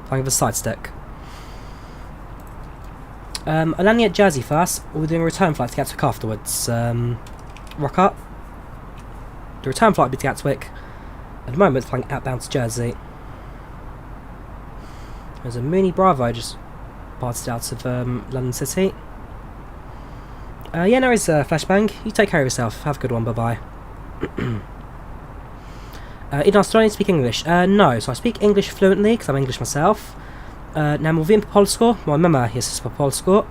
S1: flying with a side stick. I'm landing at Jersey first, or we're doing a return flight to Gatwick afterwards. Rock up. The return flight will be to Gatwick. At the moment, flying outbound to Jersey. There's a Mooney Bravo just parted out of London City. Yeah, no worries, Flashbang. You take care of yourself. Have a good one. Bye-bye. Idnas, do I need to speak English? No, so I speak English fluently because I'm English myself. Na mówiłem po polsku, moja mama jest po polsku.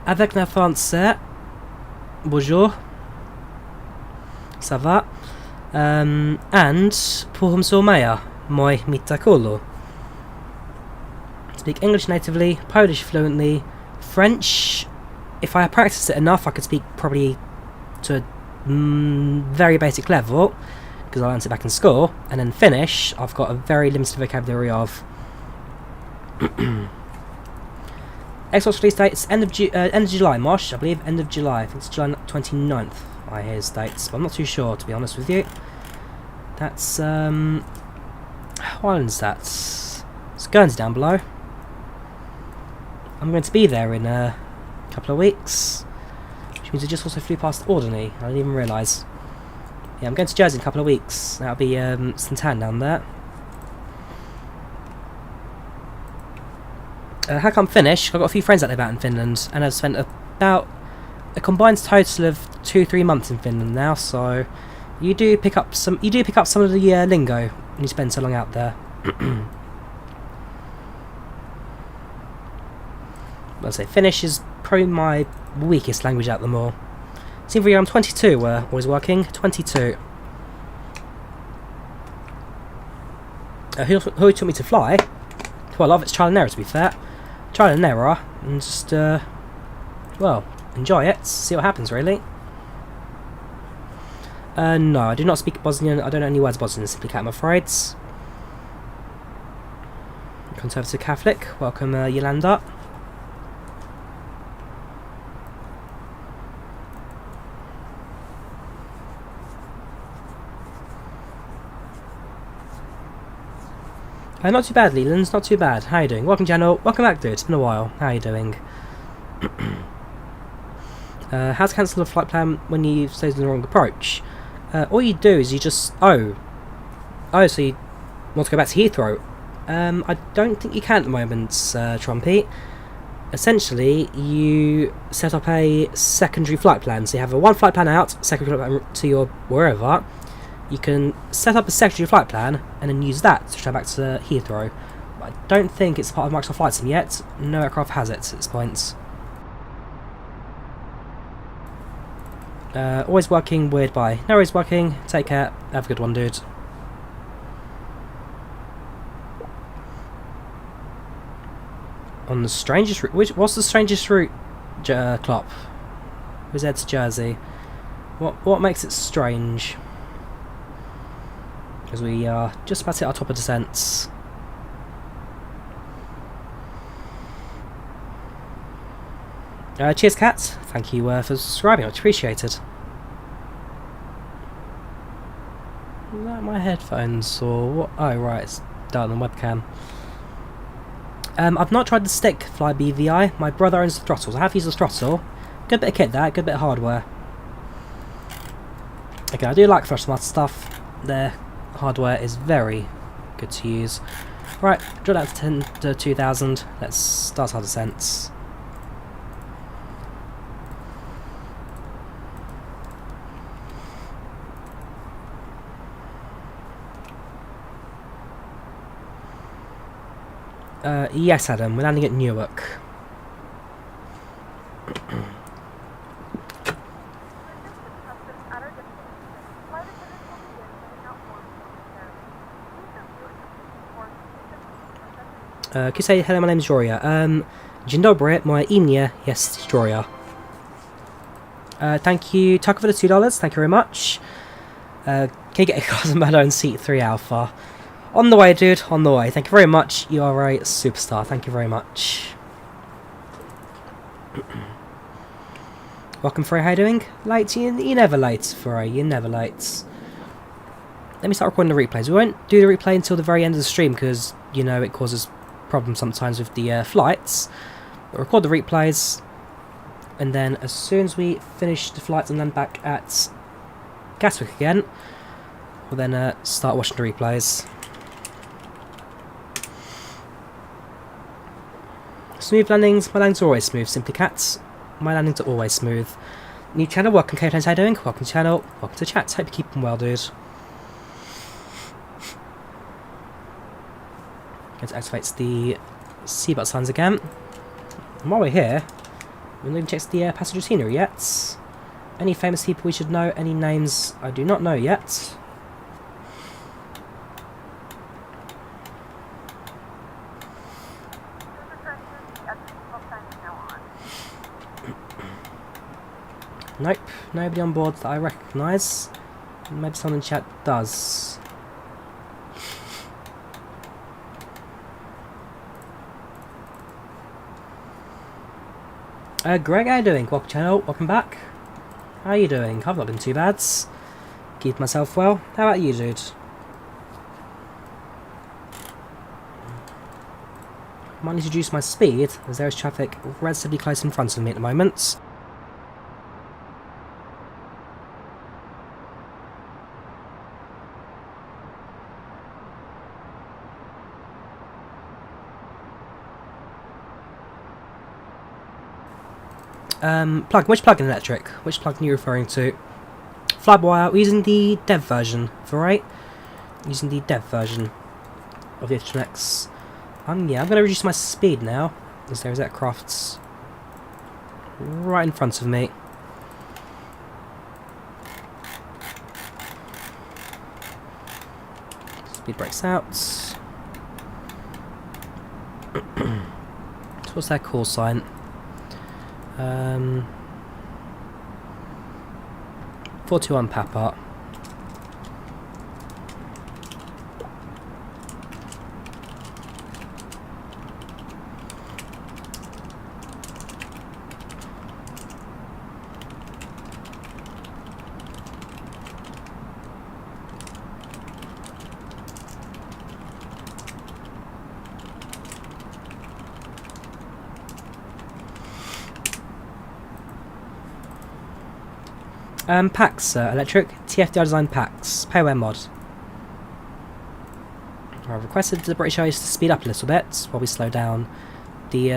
S1: Avec la français, bonjour, ça va? And pour Maya, moi mitakulu. Speak English natively, Polish fluently, French. If I practiced it enough, I could speak probably to a very basic level, because I learned it back in school. And then Finnish, I've got a very limited vocabulary of. Xbox release dates end of July, Mosh, I believe, end of July. I think it's July 29th, I hear his dates, but I'm not too sure, to be honest with you. That's, what island is that? It's Guernsey down below. I'm going to be there in a couple of weeks, which means I just also flew past Alderney. I didn't even realise. Yeah, I'm going to Jersey in a couple of weeks. That'll be Santan down there. How come Finnish? I've got a few friends out there out in Finland, and I've spent about a combined total of 2-3 months in Finland now. So you do pick up some. You do pick up some of the lingo when you spend so long out there. I'd say Finnish is probably my weakest language out of them all. Seems like I'm 22. Always working. 22. Who taught me to fly? Who I love, it's trial and error, to be fair. Trial and error, and just, well, enjoy it, see what happens, really. No, I do not speak Bosnian, I don't know any words Bosnian, simply cat, I'm afraid. Conservative Catholic, welcome, Yolanda. Not too bad, Leland, not too bad. How you doing? Welcome, channel. Welcome back, dude. It's been a while. How you doing? How to cancel a flight plan when you've chosen the wrong approach? All you do is you just... Oh, so you want to go back to Heathrow? I don't think you can at the moment, Trumpy. Essentially, you set up a secondary flight plan. So you have a one flight plan out, secondary flight plan to your wherever. You can set up a secondary flight plan and then use that to travel back to Heathrow. But I don't think it's part of Microsoft Flight Sim yet. No aircraft has it at this point. Always working, weird bye. No worries, working. Take care. Have a good one, dude. On the strangest route... What's the strangest route, Klopp? Wizz Air to Jersey. What makes it strange? Because we are just about to hit our top of descents. Cheers, Kat. Thank you for subscribing. Much appreciated. Is that my headphones or what? Oh, right, it's done on webcam. I've not tried the stick fly BVI. My brother owns the throttles. I have used the throttle. Good bit of kit there, good bit of hardware. Okay, I do like Thrustmaster stuff. Their hardware is very good to use. Right, drill down to 10 to 2000. Let's start our descents. Yes, Adam, we're landing at Newark. Could you say hello, my name's Drawyah. Dzień dobry, moje imię jest Drawyah. Thank you, Tucker, for the $2. Thank you very much. Can you get a Cosmodo and Seat 3 Alpha? On the way, dude. On the way. Thank you very much. You are a superstar. Thank you very much. Welcome, Frey. How you doing? Late? You're never late, Frey. You're never late. Let me start recording the replays. We won't do the replay until the very end of the stream because, you know, it causes problems sometimes with the flights. We'll record the replays, and then as soon as we finish the flights and land back at Gatwick again, we'll then start watching the replays. Smooth landings. My landings are always smooth, Simply Cats. My landings are always smooth. New channel, welcome, K-Tones, how you doing? Welcome to the channel, welcome to chat. Hope you're keeping well, dude. Going to activate the seatbelt signs again. And while we're here, we haven't even checked the passenger scenery yet. Any famous people we should know? Any names I do not know yet? Nope, nobody on board that I recognise. Maybe someone in chat does. Greg, how you doing? Welcome to the channel, welcome back. How are you doing? I've not been too bad. Keep myself well. How about you, dude? I might need to reduce my speed, as there is traffic relatively close in front of me at the moment. Which plugin electric? Which plugin are you referring to? FlyWire, we're using the dev version, alright? Using the dev version of the F2X. Yeah, I'm going to reduce my speed now, as there is aircrafts right in front of me. Speed brakes out. So what's their call sign? 421 Papa. PACX electric, TFDi design PACX, payware mod. I've requested the British Airways to speed up a little bit while we slow down. The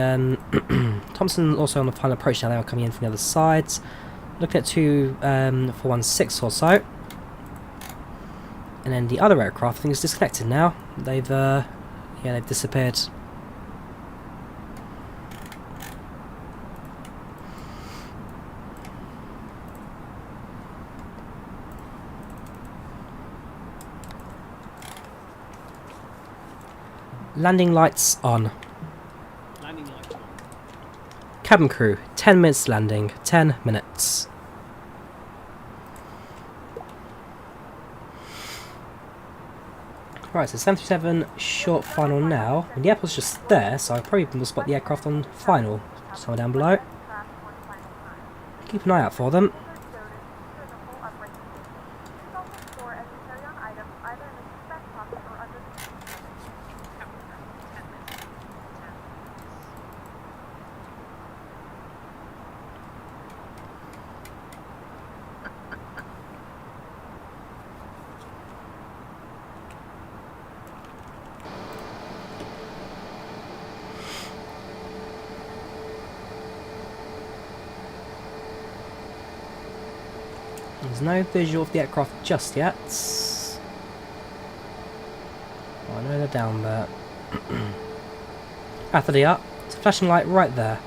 S1: Thompson also on the final approach now, they are coming in from the other side. Looking at 416 or so. And then the other aircraft, I think, is disconnected now. They've they've disappeared. Landing lights on.
S7: Landing lights on.
S1: Cabin crew, 10 minutes landing, 10 minutes. Right, so 737 short final now. And the airport's just there, so I probably will spot the aircraft on final somewhere down below. Keep an eye out for them. There's no visual of the aircraft just yet. Oh, I know they're down there. After they are, it's a flashing light right there.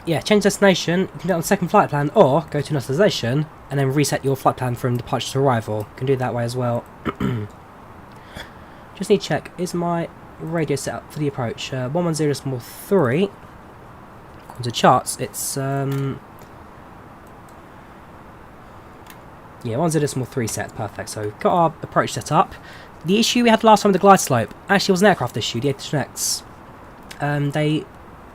S1: yeah, change destination. You can do it on the second flight plan, or go to initialization and then reset your flight plan from departure to arrival. You can do it that way as well. Just need to check, is my radio set up for the approach? 110.3. According to charts, it's yeah, 1.0.3 set, perfect. So we've got our approach set up. The issue we had last time with the glide slope actually was an aircraft issue, the A320neo. They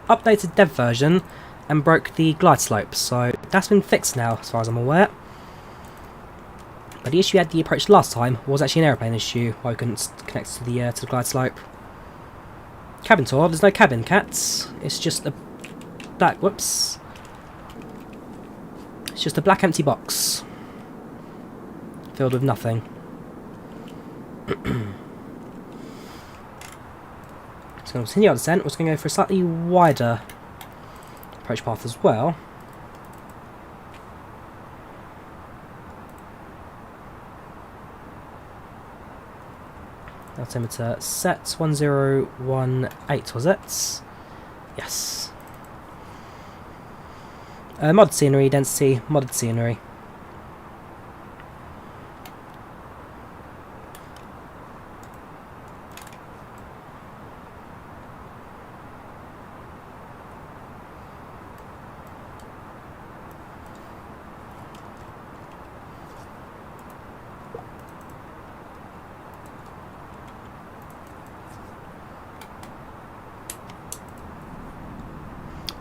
S1: updated dev version and broke the glide slope, so that's been fixed now as far as I'm aware. But the issue we had the approach last time was actually an airplane issue, why we couldn't connect to the glide slope. Cabin tour, there's no cabin, cats. It's just a black, whoops. It's just a black empty box. Filled with nothing. So we're going to continue our descent. We're going to go for a slightly wider approach path as well. Altimeter set 1018, was it? Yes. Modded scenery, density, modded scenery.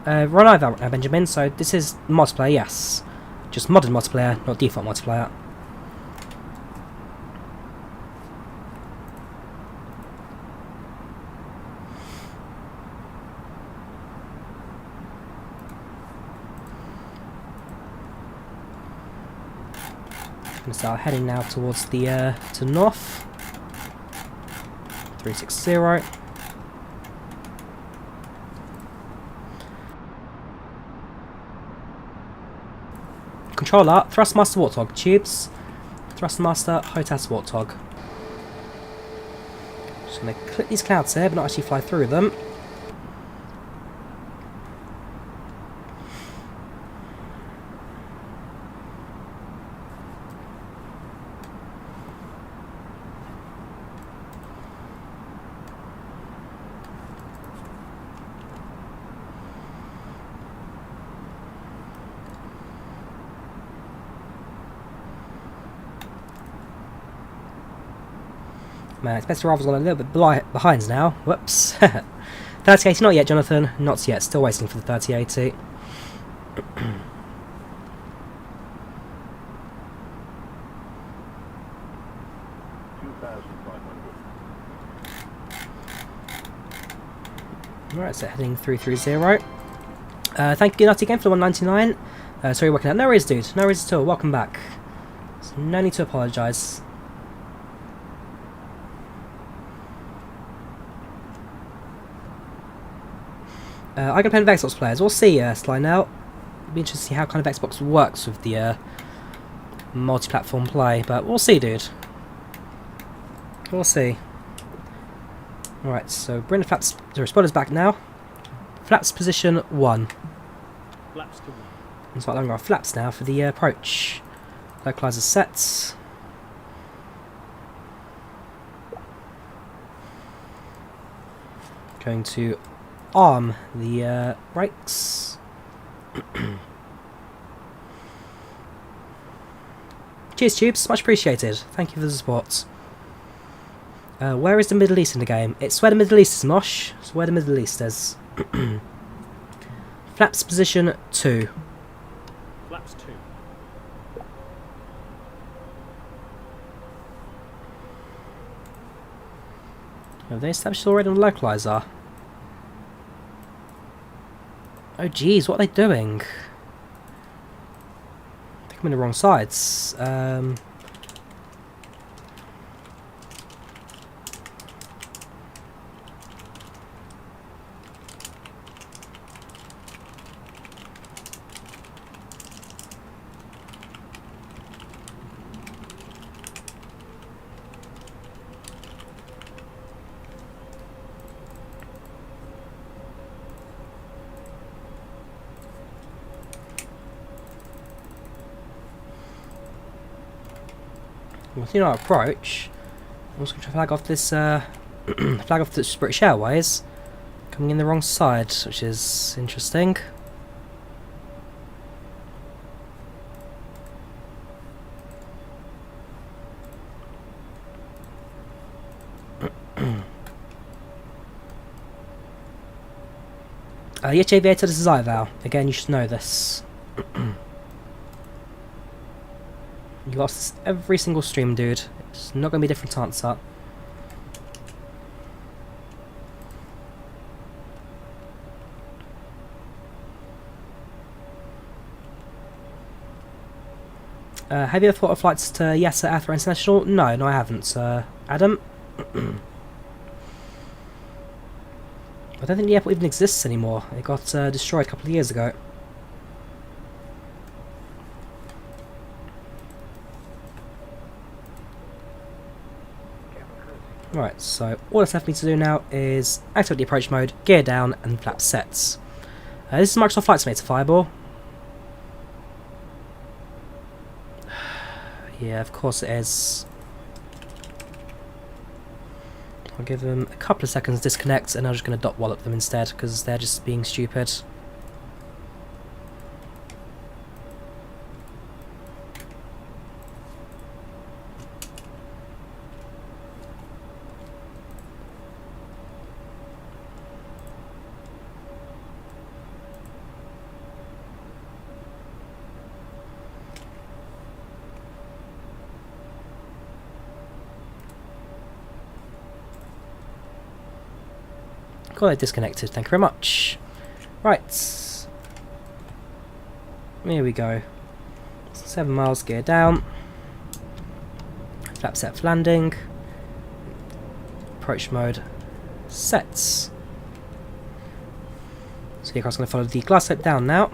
S1: Run IVAO, Benjamin, so this is multiplayer, yes. Just modded multiplayer, not default multiplayer. Gonna start heading now towards the to north. 360. Controller, Thrustmaster Warthog, tubes, Thrustmaster HOTAS Warthog. Just going to clip these clouds here, but not actually fly through them. Man, expected arrival's gone a little bit behind now. Whoops. 3080 not yet, Jonathan. Not yet. Still waiting for the 3080. Alright, so heading 330. Thank you, Nutty, again for the 199. Sorry, working out. No worries, dude. No worries at all. Welcome back. So no need to apologise. I can play with Xbox players. We'll see, Sly, now. It'll be interesting to see how kind of Xbox works with the multi-platform play, but we'll see, dude. We'll see. Alright, so bring the flaps. The spoiler's back now. Flaps position 1.
S7: Flaps to 1.
S1: It's like longer flaps now for the approach. Localizer sets. Going to arm the brakes. Cheers, tubes, much appreciated. Thank you for the support. Where is the Middle East in the game? It's where the Middle East is, Mosh. It's where the Middle East is. Flaps position 2.
S7: Flaps 2.
S1: Have they established already on the localizer? Oh geez, what are they doing? I think I'm in the wrong sides. With our approach, I'm just going to flag off this flag off this British Airways coming in the wrong side, which is interesting. Yes, Aviator, this is IVAO. Again, you should know this. You lost this every single stream, dude. It's not going to be a different answer. Have you ever thought of flights to Yasser Athra International? No, I haven't, Adam. I don't think the airport even exists anymore. It got destroyed a couple of years ago. Right, so all that's left for me to do now is activate the approach mode, gear down, and flap sets. This is Microsoft Flight Simulator Fireball. Yeah, of course it is. I'll give them a couple of seconds to disconnect, and I'm just going to dot wallop them instead because they're just being stupid. Got it disconnected, thank you very much. Right. Here we go. 7 miles, gear down. Flap set for landing. Approach mode sets. So the aircraft's going to follow the glass slope down now.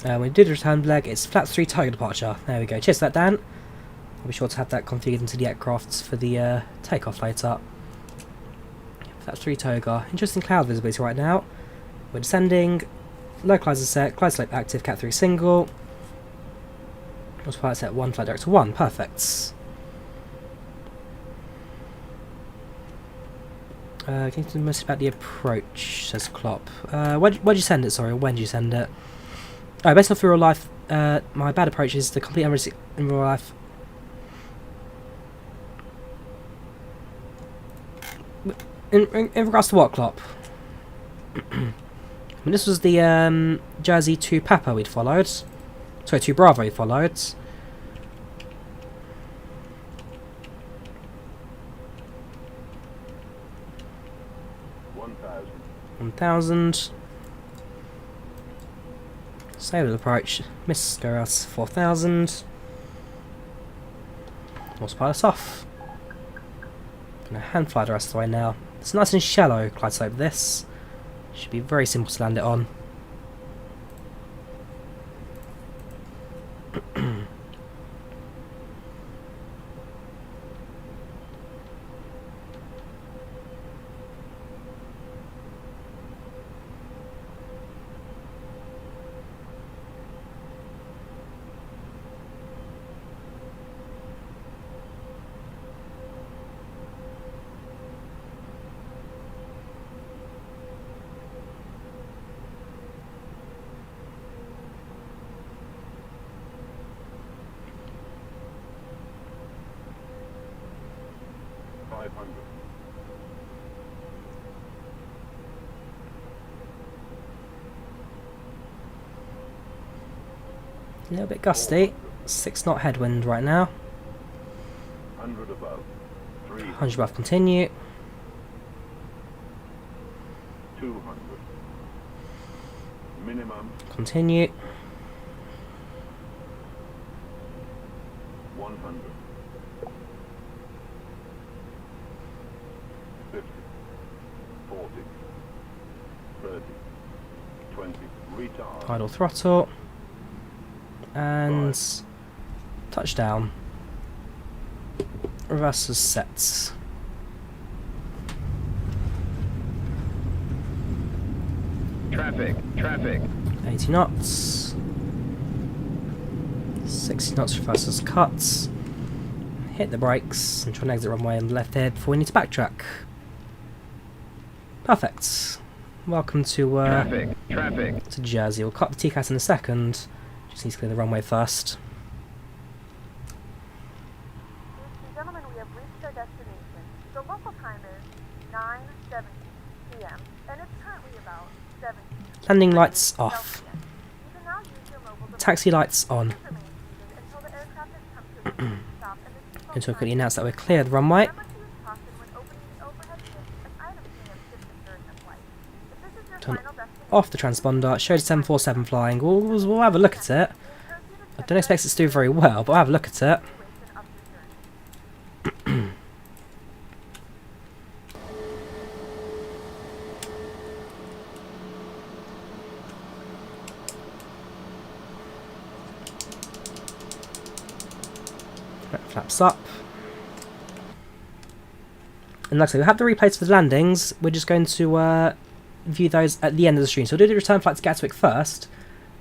S1: When we do the return leg, it's flat 3 Tiger departure. There we go. Cheers for that, Dan. I'll be sure to have that configured into the aircraft for the takeoff later. Flat 3 Tiger. Interesting cloud visibility right now. We're descending. Localizer set. Glide slope active. Cat 3 single. Autopilot set 1. Flight director 1. Perfect. Can you tell me most about the approach? Says Klopp. Where'd you send it? Sorry, when did you send it? Oh, based off real life, my bad approach is the complete unrealistic in real life. In regards to what, Klopp? I mean, this was the Jersey 2 Papa we'd followed. Sorry, 2 Bravo we followed. One thousand. Sailor approach, miss go out 4,000. Autopilot off. Gonna hand fly the rest of the way now. It's nice and shallow, glide slope this. Should be very simple to land it on. A little bit gusty. 6 knot headwind right now. 100 above. 100 above, continue.
S10: 200. Minimum.
S1: Continue.
S10: 100. 50. 40. 30. 20. Retard.
S1: Idle throttle. And touchdown. Reverses sets.
S10: Traffic.
S1: 80 knots. 60 knots for fastest cuts. Hit the brakes and try and exit runway on the left here before we need to backtrack. Perfect. Welcome to to Jersey. We'll cut the TCAS in a second. Just need to clear the runway first.
S5: Ladies and gentlemen, we have reached our destination. The local time is 9:70 p.m. and it's currently about 70.
S1: Landing lights off.
S5: You can now use your mobile device
S1: Taxi lights on.
S5: to remain seated until the aircraft has come to a complete stop and the seatbelt
S1: Until we quickly
S5: sign.
S1: announce that we're clear of the runway.
S5: Remember to use caution when opening the overhead bin as items may have shifted during the flight. If this is your
S1: Turn
S5: final destination,
S1: off the transponder. Shows 747 flying. We'll have a look at it. I don't expect it to do very well, but I'll have a look at it.
S5: duration of your journey.
S1: Right, flaps up. And like I said, we have the replays for the landings. We're just going to view those at the end of the stream. So we'll do the return flight to Gatwick first.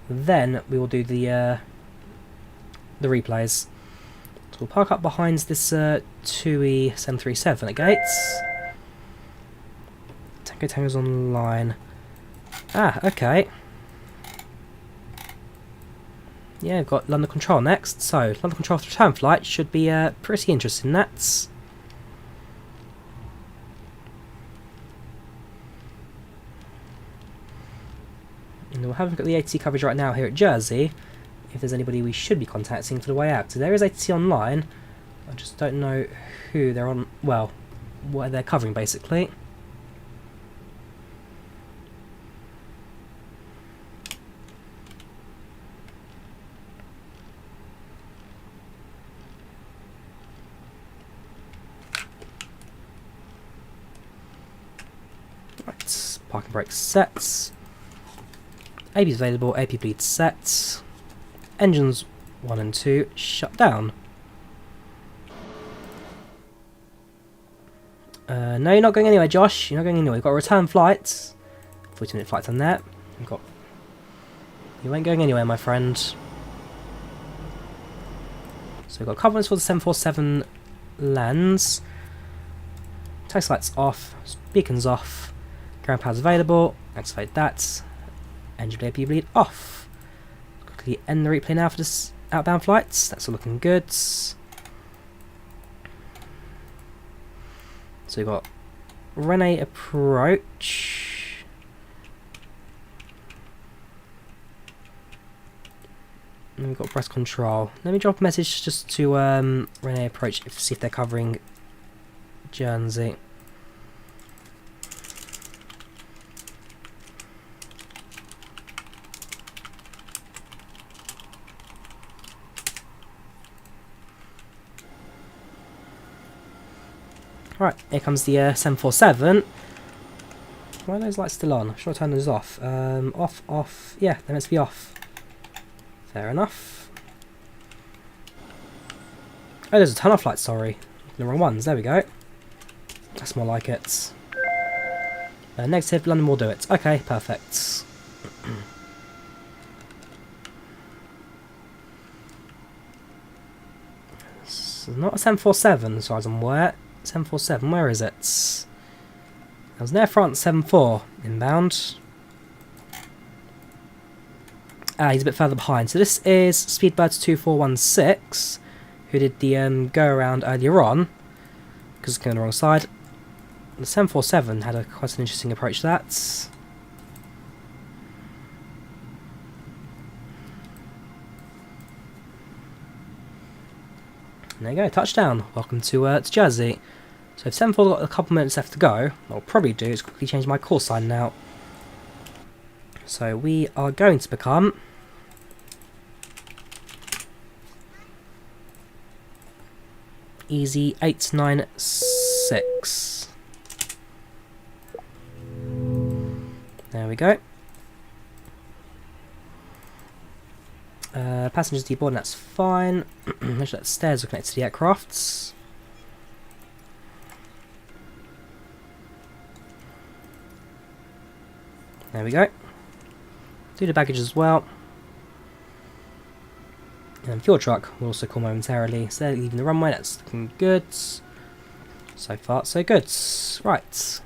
S1: Then we will do the replays. So we'll park up behind this TUI 737 at gates. Tango's online. Ah, okay. Yeah, we've got London Control next. So London Control's return flight should be pretty interesting. That's and we'll have a look at the ATC coverage right now here at Jersey, if there's anybody we should be contacting for the way out. So there is ATC online, I just don't know who they're on, well, what they're covering basically. Right, parking brakes set. AB's available, AP bleed set. Engines 1 and 2 shut down. No, you're not going anywhere, Josh. You're not going anywhere. We've got a return flight. 40-minute flight on that. You ain't going anywhere, my friend. So we've got confidence for the 747 lands. Taxi lights off. Beacons off. Ground power's available. Activate that. Engine AP bleed off. Quickly end the replay now for this outbound flights. That's all looking good. So we've got Rene approach. And we've got breast control. Let me drop a message just to Rene approach, see if they're covering Jersey. Right, here comes the 747. Why are those lights still on? I'm sure I turned those off. Off. Yeah, they're meant to be off. Fair enough. Oh, there's a ton of lights, sorry. The wrong ones, there we go. That's more like it. Negative, London will do it. Okay, perfect. It's not a 747 as far as I'm aware. 747, where is it? That was an Air France 74 inbound. Ah, he's a bit further behind. So this is Speedbirds 2416, who did the go around earlier on, because it's going the wrong side. The 747 had quite an interesting approach to that. There you go, touchdown. Welcome to Jersey. So if 74 got a couple minutes left to go, what I'll probably do is quickly change my call sign now. So we are going to become Easy 896. There we go. Passengers deboard, and that's fine. Make sure that stairs are connected to the aircrafts. There we go. Do the baggage as well. And fuel truck will also call momentarily. So they're leaving the runway, that's looking good. So far, so good. Right.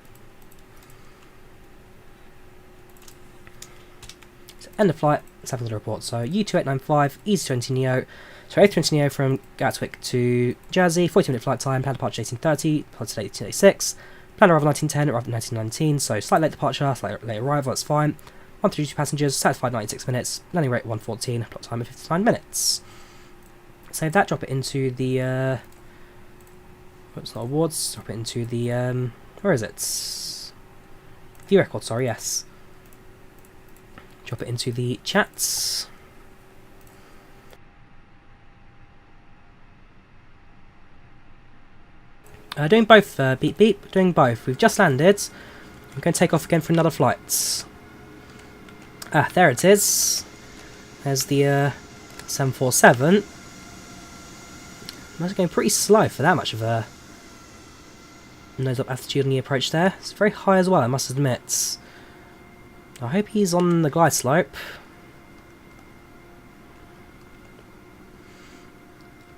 S1: So end of flight, let's have a little report. So U2895, easyJet so A320neo from Gatwick to Jersey, 40-minute flight time, planned departure 18:30, departed 18:86. Planned arrival 19:10, arrived at 19:19, so slight late departure, slight late arrival, that's fine. 132 passengers, satisfied 96 minutes, landing rate 114, plot time of 59 minutes. Save that, drop it into the, what's the awards? Drop it into the, where is it? View record, sorry, yes. Drop it into the chats. Doing both, beep beep, doing both. We've just landed. I'm going to take off again for another flight. Ah, there it is. There's the 747. That's going pretty slow for that much of a nose-up attitude on the approach there. It's very high as well, I must admit. I hope he's on the glide slope.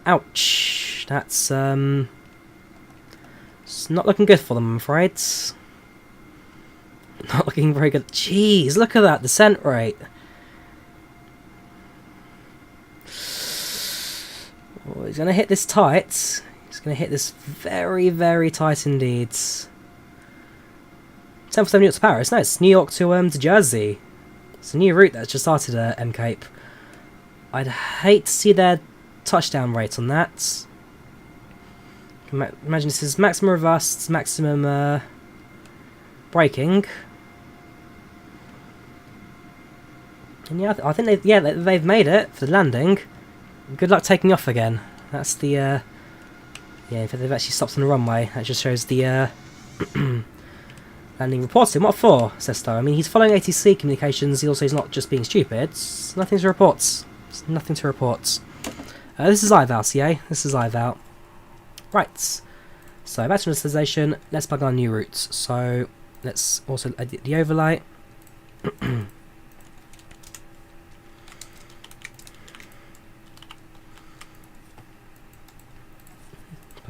S1: Ouch. That's, it's not looking good for them, I'm afraid. Not looking very good. Jeez, look at that descent rate. Oh, he's going to hit this tight. He's going to hit this very, very tight indeed. 1047 New York to Paris. No, it's New York to Jersey. It's a new route that's just started at M Cape. I'd hate to see their touchdown rate on that. Imagine this is maximum reverse, maximum braking. And yeah, I think they've made it for the landing. Good luck taking off again. That's the yeah, they've actually stopped on the runway. That just shows the landing reported. What for? Says Stowe. I mean, he's following ATC communications. He also is not just being stupid. It's nothing to report. It's nothing to report. This is IVAO, CA. This is IVAO. Right. So back to initialization. Let's plug our new routes. So let's also edit the overlay. Put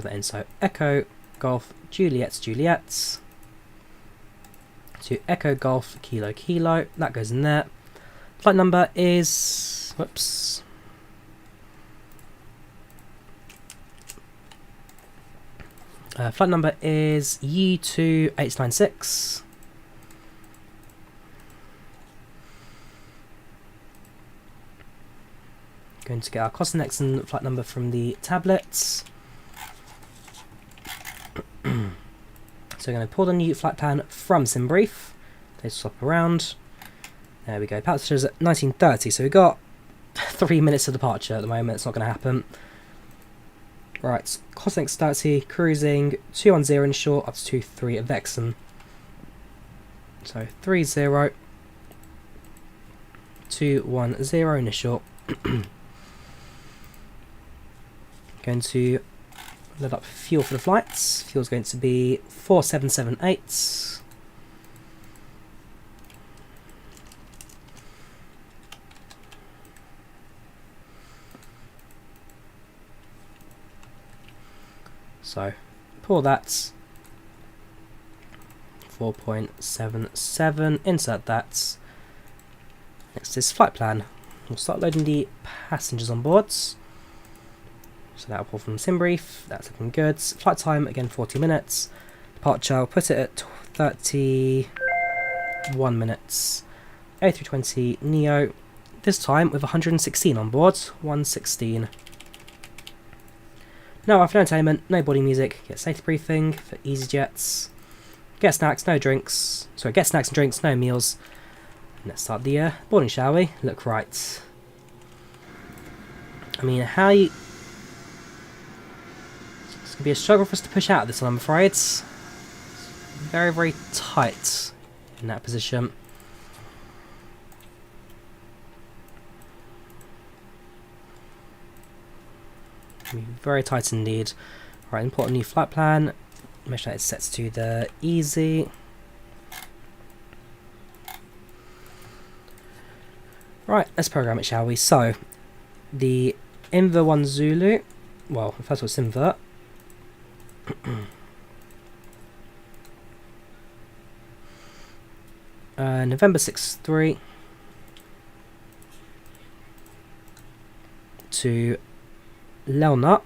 S1: that in. So Echo Golf Juliet's to Echo Golf Kilo Kilo. That goes in there. Flight number is whoops. Flight number is U2896. Going to get our cost index and flight number from the tablets. So we're going to pull the new flight plan from SimBrief. They swap around. There we go. Passengers at 19:30. So we've got 3 minutes of departure at the moment. It's not going to happen. Right, cost index 30, cruising 210 in short up to 23 at Vexen. So 30, 210 initial. Going to load up fuel for the flights. Fuel's going to be 4778. So pour that 4.77, insert that. Next is flight plan. We'll start loading the passengers on board. So that'll pull from SimBrief, that's looking good. Flight time, again 40 minutes. Departure, I'll put it at 31 minutes. A320neo, this time with 116 on board, 116. No after entertainment, no boarding music, get safety briefing for easyJets. Get snacks, no drinks. Sorry, get snacks and drinks, no meals. And let's start the boarding, shall we? Look right. I mean, how you... It's going to be a struggle for us to push out of this one, I'm afraid. It's very, very tight in that position. Very tight indeed. Right, import a new flight plan. Make sure it sets to the easy. Right, let's program it, shall we? So, the Inver 1 Zulu, well, first of all, it's invert. November 6-3 to Lelnut.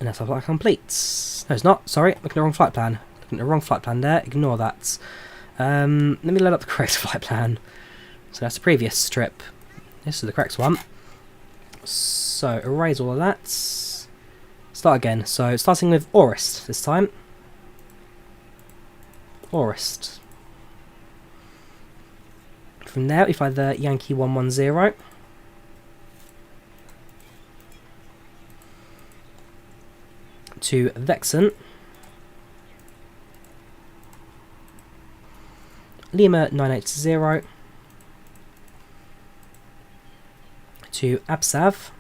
S1: And that's how flight completes. No, it's not. Sorry, looking at the wrong flight plan. Looking at the wrong flight plan there. Ignore that. Let me load up the correct flight plan. So that's the previous strip. This is the correct one. So erase all of that. Start again. So starting with Orist this time. Orist. From there, we fly the Yankee 110. To Vexen, Lima 980 to Absav,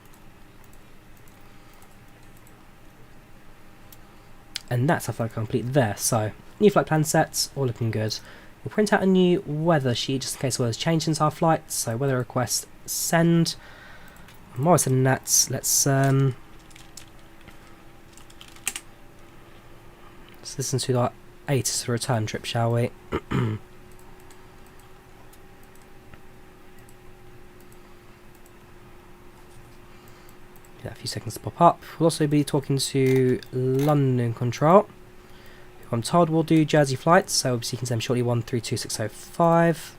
S1: and that's how far complete there. So new flight plan sets, all looking good. We'll print out a new weather sheet just in case weather's changed since our flight. So weather request send. More than that, let's listen to our 8 return trip, shall we? Get a few seconds to pop up. We'll also be talking to London Control, who I'm told will do Jersey flights, so we'll be speaking to them shortly. 132605.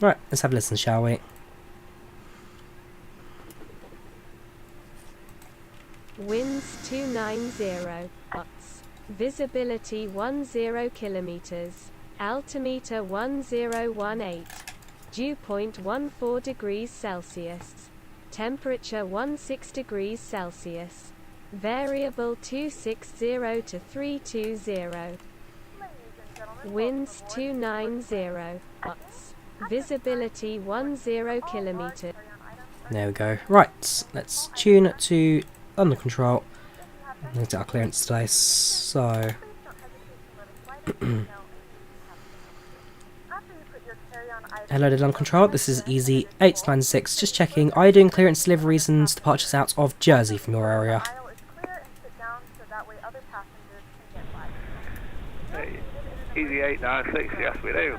S1: Right, let's have a listen, shall we?
S2: Winds 290 knots. Visibility 10 kilometers. Altimeter 1018. Dew point 14 degrees Celsius. Temperature 16 degrees Celsius. Variable 260 to 320. Winds 290 knots. Visibility 10 kilometers.
S1: There we go. Right, let's tune to London Control. Let's get our clearance today. So, hello to London Control. This is Easy896. Just checking. Are you doing clearance deliveries and departures out of Jersey from your area?
S8: Easy896, yes we do.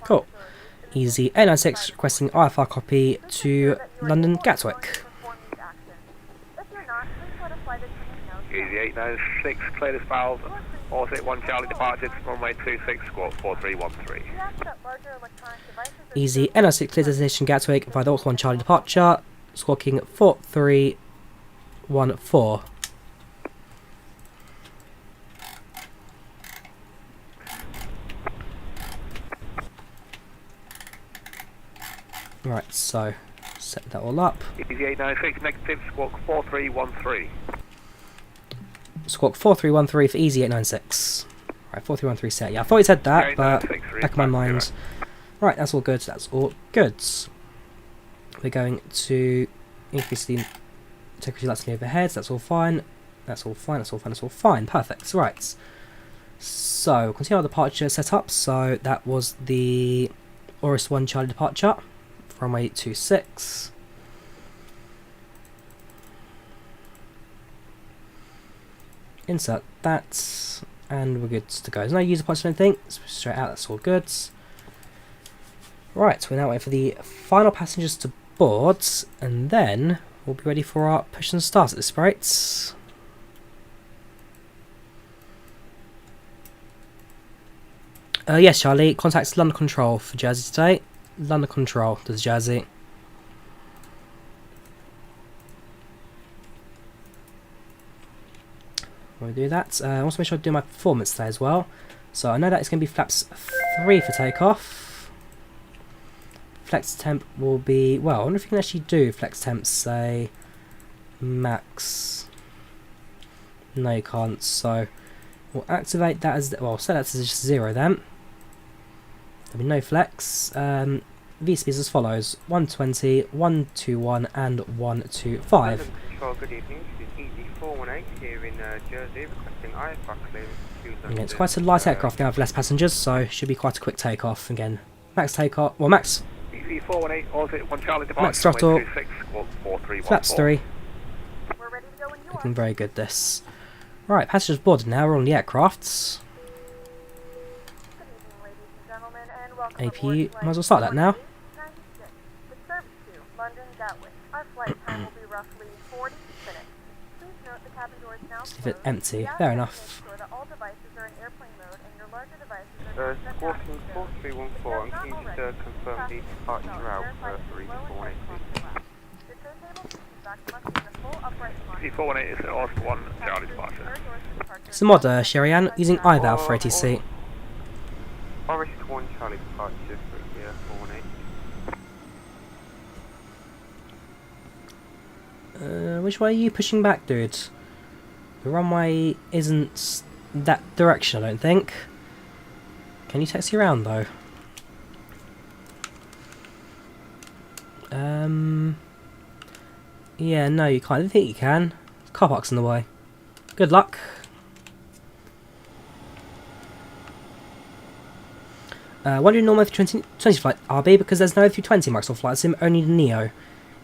S1: Cool. Easy896 requesting IFR copy to London Gatwick.
S8: Easy896, clear this valve. 461 Charlie departed, runway 26, squawk 4313.
S1: Easy896 clear destination Gatwick via the 1 Charlie departure, squawking 4314. Right, so set that all up.
S8: Easy896, negative, squawk 4313.
S1: Squawk 4313 for Easy896. Right, 4313 set. Yeah, I thought it said that, but back in my mind. Right, that's all good. That's all good. We're going to increase the integrity lights on the overheads. That's all fine. That's all fine. That's all fine. That's all fine. Perfect. Right. So, continue our departure setup. So, that was the Orist 1 Charlie departure. Runway 26. Insert that, and we're good to go. There's no user points or anything. Straight out, that's all good. Right, we're now waiting for the final passengers to board, and then we'll be ready for our push and start at this rate. Yes, Charlie, contact London Control for Jersey today. London Control does Jersey. When we do that, I want to make sure I do my performance today as well. So I know that it's going to be flaps 3 for takeoff. Flex temp will be, well, I wonder if you can actually do flex temp, say, max. No, you can't. So We'll activate that as, well, set that to just 0 then. There'll be no flex. VSP is as follows: 120, 121, and 125.
S11: Control, good evening. This is Easy418 here in Jersey, requesting IFAO clearance.
S1: And it's quite a light aircraft now with less passengers, so should be quite a quick takeoff. Again, max takeoff. Well, max.
S8: Easy418, Orbit 1 Charlie departure.
S1: Max throttle.
S8: 4314.
S1: Flaps 3.
S5: We're ready to go when you are.
S1: Looking very good. This. Right, passengers boarded now. We're on the aircrafts.
S5: Good evening, ladies and gentlemen, and welcome
S1: APU.
S5: aboard
S1: Might as well start that now.
S5: 9896. With service to London Gatwick. Our flight time will be roughly 40 minutes. Please note the cabin door is now
S1: See if it's
S5: closed.
S1: empty.
S5: We ask
S1: Fair
S5: that you
S1: enough.
S5: make sure that all devices are in airplane mode and your larger devices are in
S11: Squawking 4314, I'm keen to confirm the departure route for Easy418, please.
S5: The tray table feedback must be in a full upright posture.
S8: Easy418 is Orbit 1 Charlie departure.
S1: It's a mod, Sherry-Ann, using IVAO for ATC.
S11: Orange 1 Charlie departure for Easy418.
S1: Which way are you pushing back, dude? The runway isn't that direction, I don't think. Can you taxi around, though? Yeah, no, you can't. I don't think you can. Car park's in the way. Good luck. Wondering normal 320 flight RB because there's no 320 Microsoft Flight Sim, only the Neo.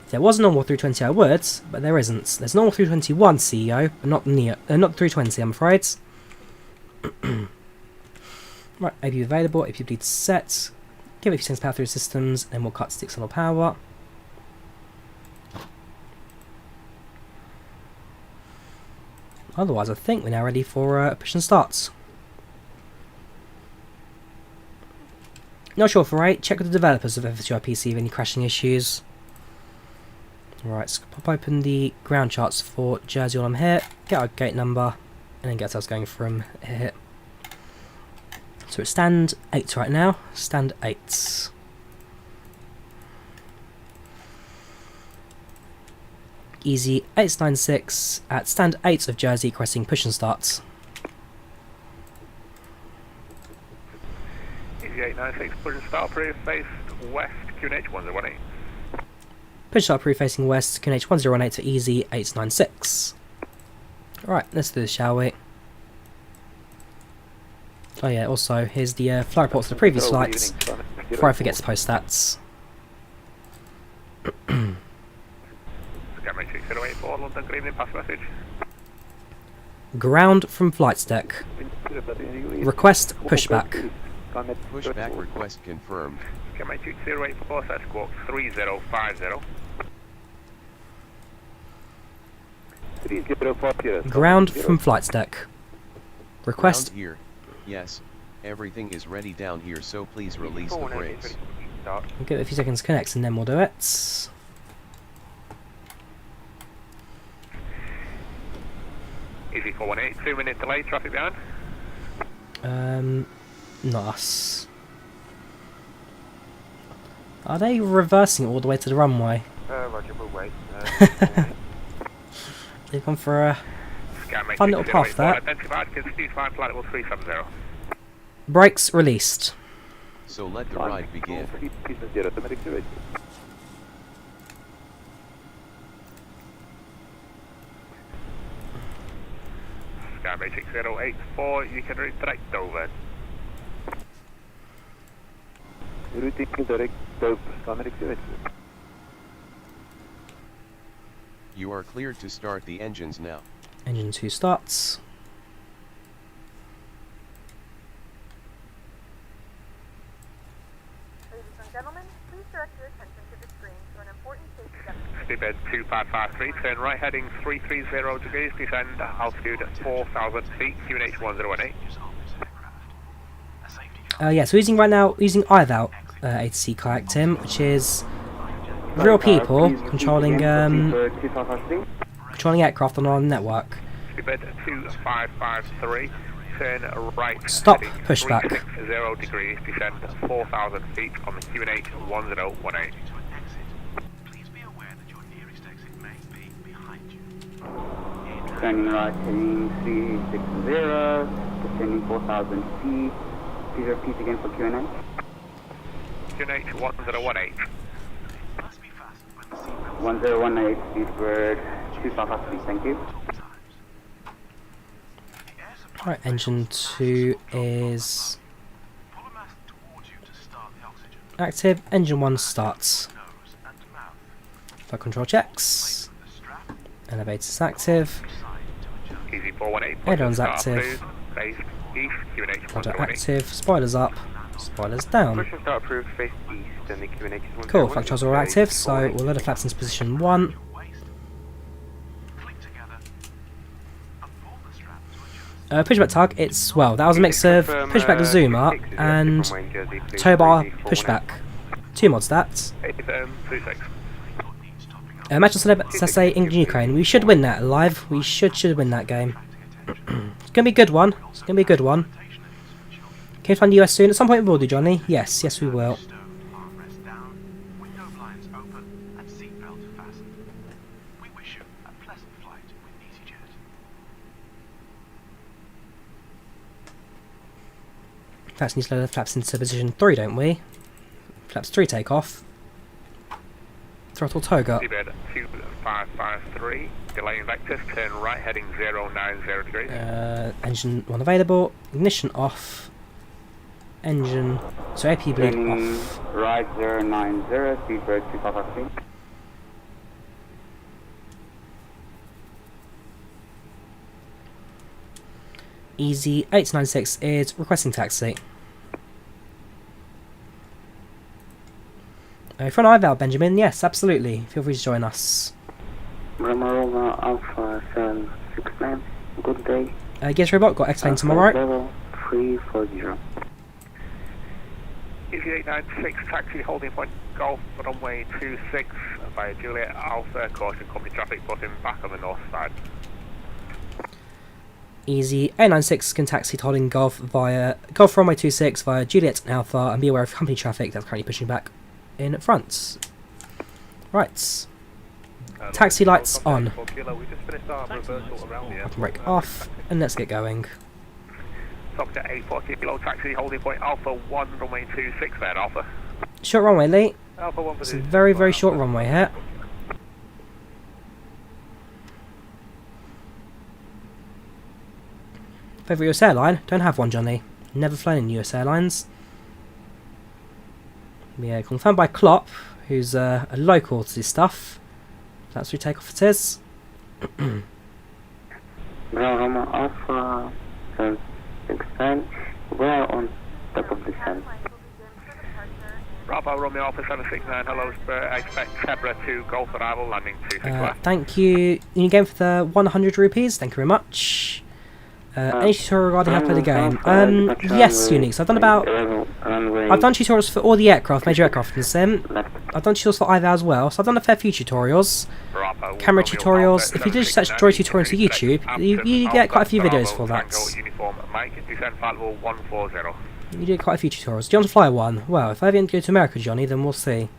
S1: If there was a normal 320 I would, but there isn't. There's normal 321 CEO, but not the Neo, not the 320 I'm afraid. Right, APU available, APU bleed set. Give it a few seconds power through systems, and we'll cut to external power. Otherwise, I think we're now ready for push and starts. Not sure for 8. Check with the developers of F2I PC if any crashing issues. Right, let's pop open the ground charts for Jersey while I'm here. Get our gate number, and then get ourselves going from here. So it's stand 8 right now. Stand 8. Easy 896 at stand 8 of Jersey, requesting push and starts.
S8: Easy 896, push and start approved, faced west, QNH 1018.
S1: Push start approved facing west, QNH 1018 to easy 896. Alright, let's do this, shall we? Oh yeah, also, here's the flight reports for the previous flights, before I forget to post stats.
S8: Scanmate 6084, London, good evening, pass message.
S1: Ground from flight deck. Request pushback.
S4: Pushback request confirmed.
S8: Scanmate 6084, set squawk 3050.
S1: Ground from flight deck. Request.
S4: Ground here. Yes, everything is ready down here, so please release the brakes.
S1: We'll give it a few seconds to connect and then we'll do it.
S8: Easy 418, 2 minute delay, traffic behind.
S1: Not us. Are they reversing all the way to the runway?
S11: Roger, we'll wait.
S1: They've gone for a fun little path there.
S8: Identified, continue flight level 370.
S1: Brakes released.
S4: So let the ride begin.
S8: Skymate 6084, you can redirect over.
S4: You are cleared to start the engines now.
S1: Engine 2 starts.
S5: Ladies and gentlemen, please direct your attention to the screen for an important safety demonstration.
S8: Bed 2553, turn right heading 330 degrees, descend altitude 4,000 feet, QNH 1018.
S1: Yeah, so we're using IVAO ATC kayak Tim, which is real people controlling aircraft on our network.
S8: Bed 2553, turn right.
S1: Stop pushback.
S8: 0 degrees, descend 4,000 feet on the QNH 1018.
S6: Please be aware that your nearest exit may be behind you.
S9: Turning right heading 360. descending 4,000 feet. Please repeat again for QNH.
S8: QNH 1018.
S9: 1018, speedbird 2553, thank you.
S1: Right, engine 2 is active, engine 1 starts. Flight control checks. Elevator's active.
S8: Easy 418.
S1: Ailerons active.
S8: Base east, QNH
S1: Rudder active. Spoilers up. Spoilers down.
S11: Push and start approved, face east, and the QNH is 101.
S1: Cool, flight controls are all active, so we'll load the flaps into position 1. Pushback tug, it's, well, that was a mix of PushbackZoomer and Towbar Pushback. 2 mod stats. Match on Sase England Ukraine. We should win that live. We should win that game. It's gonna be a good one. It's gonna be a good one. Can you find the US soon? At some point we will do, Johnny. Yes, yes we will. Flaps need to load the flaps into position 3, don't we? Flaps 3 take off. Throttle toga.
S8: Seabed 2553, delaying vectors, turn right heading 090 degrees.
S1: Engine 1 available, ignition off. Engine, so AP bleed off.
S9: Right 090, speedbird 2553.
S1: Easy 896 is requesting taxi. For an IVAO, Benjamin, yes, absolutely. Feel free to join us.
S9: Roma Alpha 769, good day.
S1: Yes, Robot, got X-Plane tomorrow.
S9: Level 340.
S8: Easy 896, taxi holding point Golf, runway 26 via Juliet Alpha, caution company traffic button back on the north side.
S1: Easy 896 can taxi to holding Golf runway 26 via Juliet Alpha and be aware of company traffic that's currently pushing back in front. Right. Taxi lights on. Brake off and let's get going.
S8: Doctor 840 kilo taxi holding point Alpha 1 runway 26 there, Alpha.
S1: Short runway, Lee.
S8: Alpha 1
S1: It's a very, very short runway here. Favourite US airline? Don't have one, Johnny. Never flown in US Airlines. Yeah, confirmed by Klopp, who's a local to this stuff. That's where takeoff it is.
S9: Roma Alpha 769, we're on top of the sun.
S8: Bravo Romeo Alpha 769, hello, I expect Zebra to Golf arrival, landing 26 left.
S1: Thank you. You game for the 100 rupees, thank you very much. Any tutorial regarding how to play the game? Yes, Unix. I've done tutorials for all the aircraft, major aircraft in the sim. I've done tutorials for IVAO as well, so I've done a fair few tutorials. Camera tutorials. If you do search Droid tutorials to YouTube, you get quite a few videos for that. You do quite a few tutorials. Do you want to fly one? Well, if I ever go to America, Johnny, then we'll see.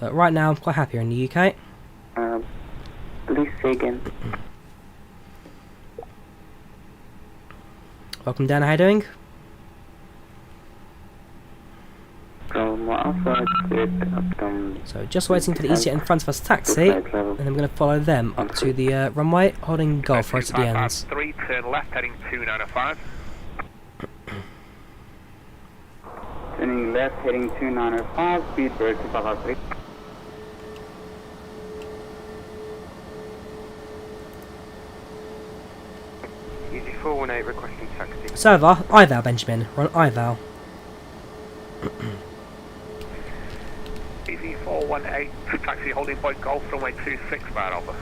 S1: But right now, I'm quite happy here in the UK.
S9: Please say again.
S1: Welcome, Dan. How are you doing? So just waiting for the easyJet in front of us taxi, and then we're going to follow them up to the runway, holding Golf right at the end.
S8: 3, turn left, heading 2905.
S9: Turning left, heading 2905, speedbird 2553.
S11: Easy 418 requesting taxi.
S1: Server, IVAO, Benjamin. We're on IVAO.
S8: Easy 418, taxi holding point Golf, runway 26 via Alpha.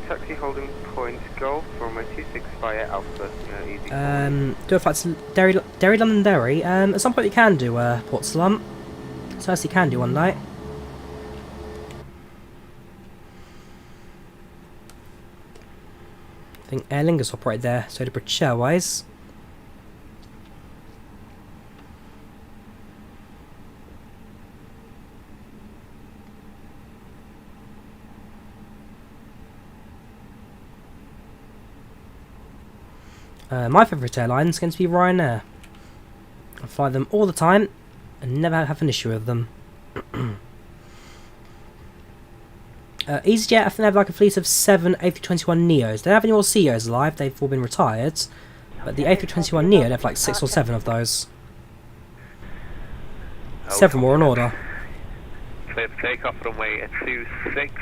S11: Taxi holding point Golf, runway 26 via Alpha. Easy.
S1: Do a flight to Derry, London Derry. At some point you can do Port Salam. So as you can do one night. I think Aer Lingus operate there, so do British Airways. My favourite airline is going to be Ryanair. I fly them all the time and never have an issue with them. easyJet, I think they have like a fleet of 7 A321neos. They don't have any more CEOs alive, they've all been retired. But the A321neo, they have like 6 or 7 of those. 7 more on order.
S8: Clear for takeoff, runway at 26,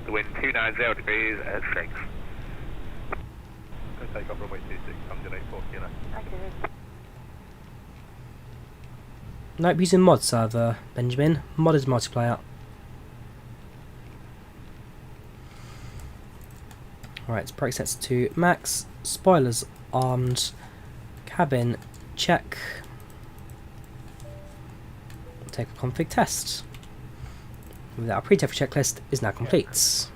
S8: the wind 290 degrees at 6.
S10: Take off runway 26, 184 kilo.
S1: Nope, using mod server, Benjamin. Modded multiplayer. Right, brake sets to max, spoilers armed, cabin check. Take a config test. Our pre-takeoff checklist is now complete.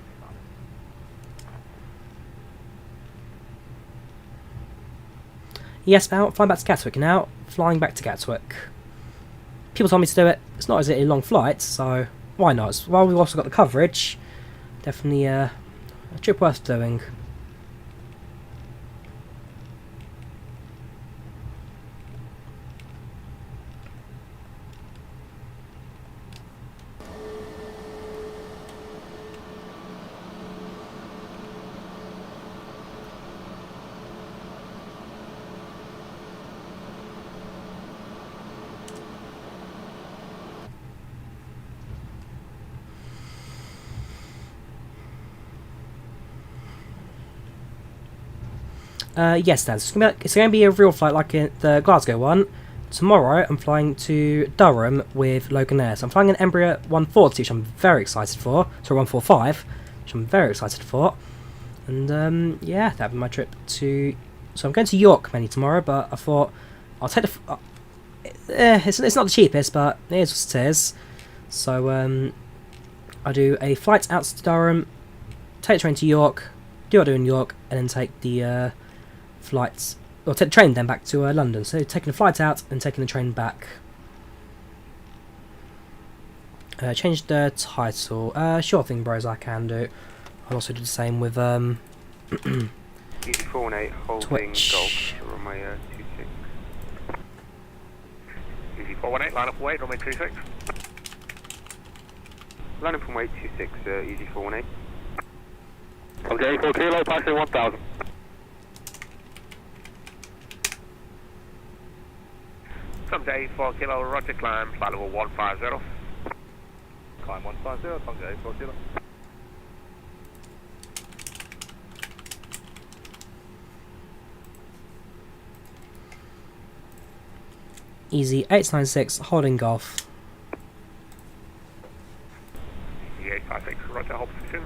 S1: Yes, now flying back to Gatwick now. Flying back to Gatwick. People told me to do it. It's not exactly a long flight, so why not? Well, we've also got the coverage. Definitely a trip worth doing. Yes, Dan. It's going to be a real flight like the Glasgow one. Tomorrow, I'm flying to Durham with Logan Air. So I'm flying an Embraer 140, which I'm very excited for. Sorry, 145, which I'm very excited for. And yeah, that'll be my trip to. So I'm going to York mainly tomorrow, but I thought I'll take the. It's not the cheapest, but it is what it is. So I do a flight out to Durham, take the train to York, do what I do in York, and then take the flights, or take the train then back to London. So taking the flight out and taking the train back. Change the title. Sure thing, bros, I can do. I'll also do the same with
S11: easy 418 holding
S1: Twitch.
S11: golf, runway 26.
S8: Easy 418, line up away, runway 26.
S11: Line up from weight 26, easy 418.
S8: Okay, 4 kilo, passing 1000. Come to 84 kilo, roger, climb, flight level 150.
S10: Climb 150, come to 84 kilo.
S1: Easy 896 holding golf.
S8: Easy 856, roger, hold position.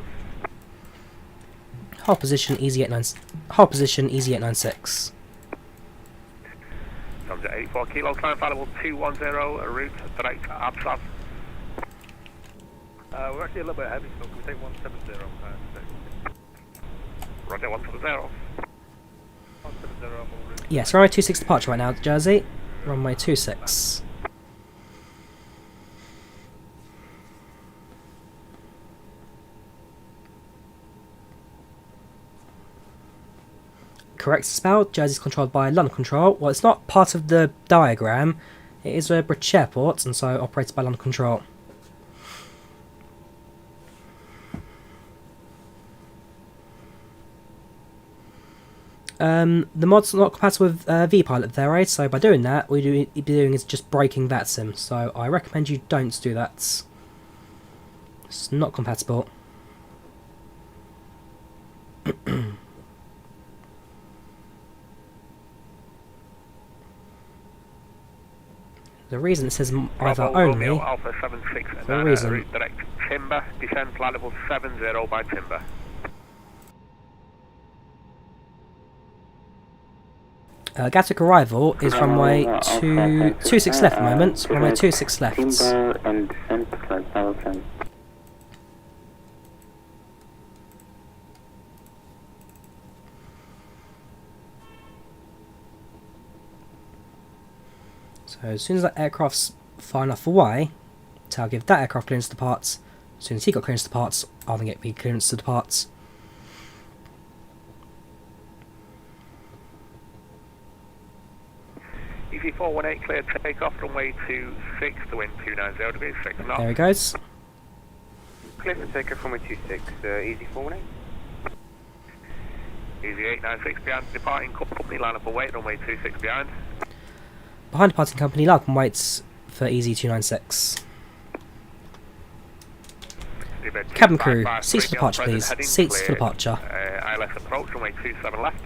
S1: Hold position easy 896. Hold position easy 896.
S8: Comes at 84 kilo, climb flight level 210, route direct absaf.
S10: We're actually a little bit heavy, so can we take 170?
S8: Roger, 170.
S10: 170 on route.
S1: Yes, runway 26 departure right now, Jersey. Runway 26. Correct spell, Jersey's controlled by London Control. Well, it's not part of the diagram. It is a British airport, and so operated by London Control. The mod's not compatible with vPilot there, right? So by doing that, what you'd be doing is just breaking that sim. So I recommend you don't do that. It's not compatible. The reason it says either only,
S8: Alpha 76,
S1: for a reason.
S8: Route direct timber, descend flight level 70 by timber.
S1: Gatwick arrival is runway 26 left at the moment. Runway 26 left.
S9: Timber and descent to flight level 10.
S1: So as soon as that aircraft's far enough away, I'll give that aircraft clearance to departs. As soon as he got clearance to departs, I'll then get me clearance to departs.
S8: Easy 418, clear takeoff, runway 26, the wind 290 degrees, 6 knots.
S1: There he goes.
S11: Clear for takeoff, runway 26, easy 418.
S8: Easy 896 behind, departing company, line up and wait, runway 26 behind.
S1: Behind departing company, line up and waits for easy 296. Cabin crew, seats for departure please. Seats for departure.
S8: ILS approach, runway 27 left.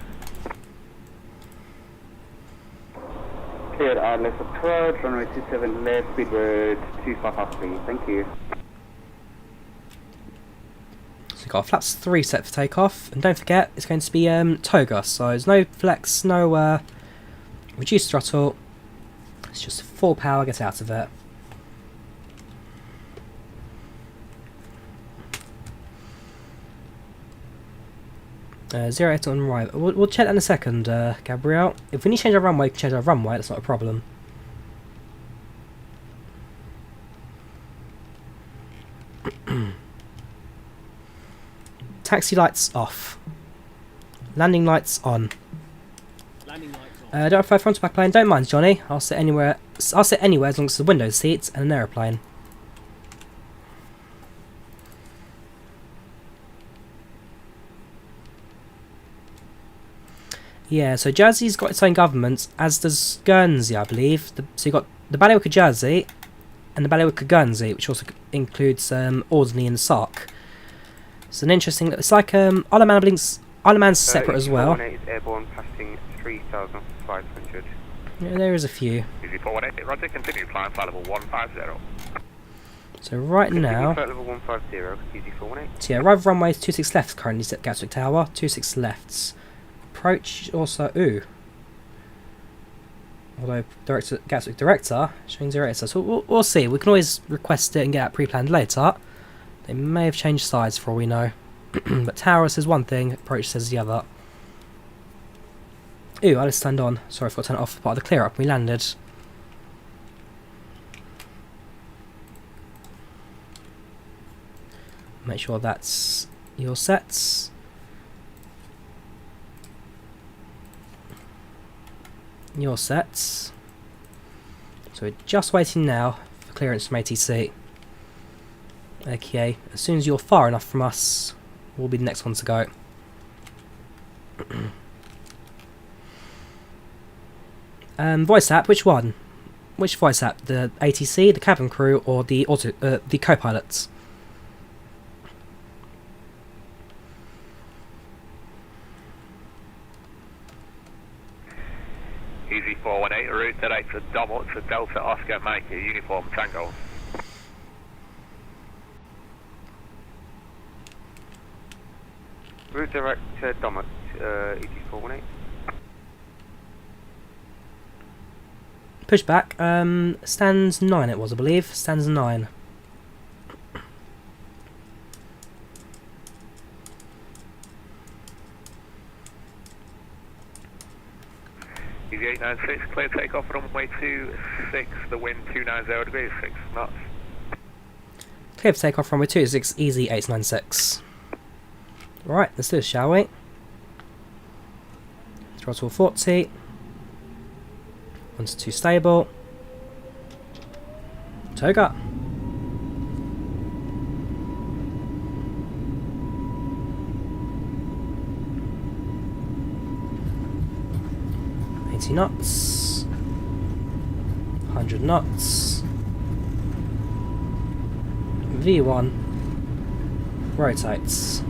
S9: Cleared ILS approach, runway 27 left, speedbird 255 please, thank you.
S1: So we've got flaps 3 set for takeoff, and don't forget it's going to be toga, so there's no flex, no reduced throttle, it's just full power, get out of it. Zero 8 on right. We'll check that in a second, Gabrielle. If we need to change our runway, we can change our runway, that's not a problem. Taxi lights off. Landing lights on.
S7: Landing lights on.
S1: Don't fly front or back plane, don't mind Johnny. I'll sit anywhere as long as it's a window seat and an aeroplane. Yeah, so Jersey's got its own government, as does Guernsey, I believe. So you've got the Bailiwick of Jersey and the Bailiwick of Guernsey, which also includes Alderney and Sark. It's an interesting... It's like Isle of Man's separate as well.
S11: Airborne passing 3,500.
S1: Yeah, there is a few.
S8: Easy 418, roger, continue, climb flight level 150.
S1: So right now...
S11: Flight level 150, easy 418.
S1: So yeah, arrival runway 26 left currently set Gatwick Tower, 26 lefts. Approach also, ooh. Although Gatwick Director showing 08, so we'll see. We can always request it and get that pre-planned later. They may have changed sides for all we know. But Tower says one thing, approach says the other. Ooh, I just stand on. Sorry, I forgot to turn it off part of the clear up when we landed. Make sure that's your sets. Your sets. So we're just waiting now for clearance from ATC. Okay, as soon as you're far enough from us, we'll be the next one to go. Voice app, which one? Which voice app? The ATC, the cabin crew, or the co-pilots?
S8: Easy 418, route today to Domot to Delta Oscar Mike, uniform Tango.
S11: Route direct to Domot, easy 418.
S1: Pushback, stands 9 it was, I believe. Stands 9.
S8: Easy 896, clear takeoff runway 26, the wind 290 degrees, 6 knots.
S1: Clear for takeoff runway 26, easy 896. Right, let's do this, shall we? Throttle 40. 1 to 2 stable. Toga. Knots, 100 knots, V1, rotates.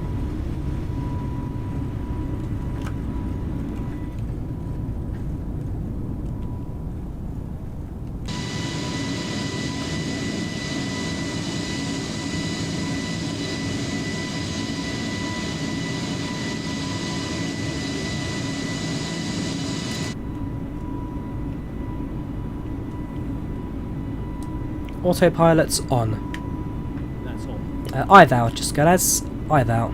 S1: Autopilot's on.
S7: That's on.
S1: IVAO, just go as IVAO.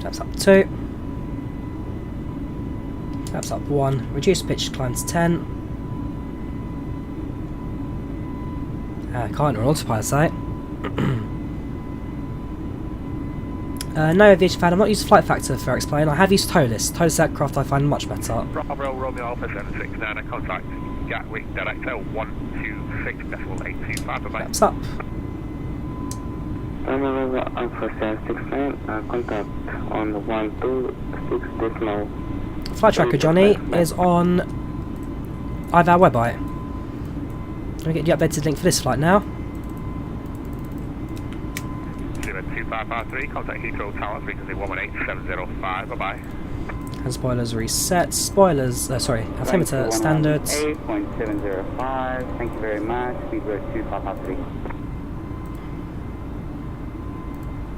S1: Flaps up 2. Flaps up 1. Reduce pitch climb to 10. Can't run autopilot site. No aviation fan, I'm not using Flight Factor for explain. I have used TOLIS. TOLIS aircraft I find much better.
S8: Bravo Romeo Alpha 769, contact Gatwick Director 126.825. Bye-bye.
S1: What's up?
S9: Romeo Alpha 769, contact on 126.9.
S1: Flight tracker Johnny is on IVAO website. Let me get the updated link for this flight now.
S8: 2553, contact Heathrow Tower, frequency 118.705, bye-bye.
S1: And spoilers reset. Spoilers, sorry, altimeter standards.
S9: 8.705, thank you very much. Speedbird 2553.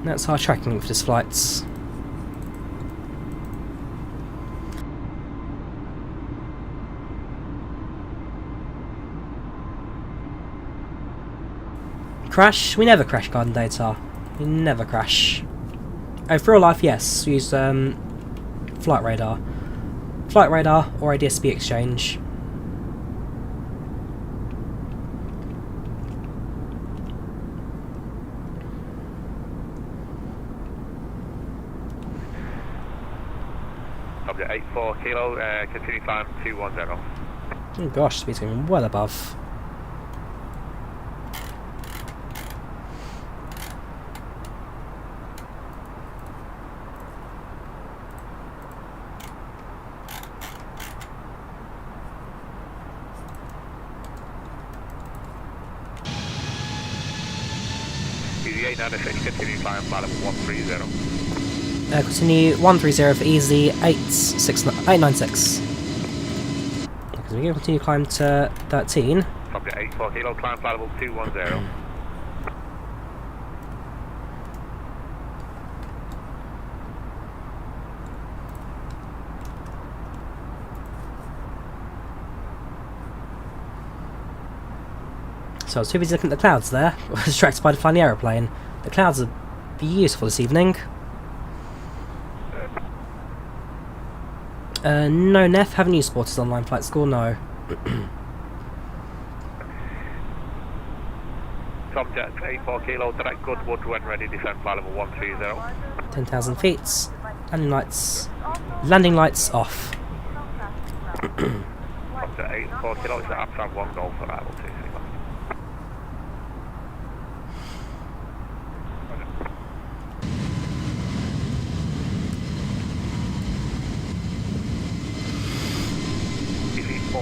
S1: That's our tracking link for this flight. Crash? We never crash garden data. We never crash. Oh, for real life, yes. We use flight radar. Flight radar or a DSB exchange.
S8: Object 84 kilo, continue climb 210.
S1: Oh gosh, speed's going well above.
S8: Continue climb flight level 130.
S1: Continue 130 for easy 896. Because we're going to continue climb to 13.
S8: Object 84 kilo, climb flight level 210.
S1: So I was too busy looking at the clouds there. I was distracted by the flying aeroplane. The clouds are beautiful this evening. No, Neff, haven't you spotted online flight school? No.
S8: Subject 84 kilo, direct Goodwood when ready, descend flight level 130.
S1: 10,000 feet. Landing lights off.
S8: Subject 84 kilo, it's Amsterdam 1 Golf for level 2.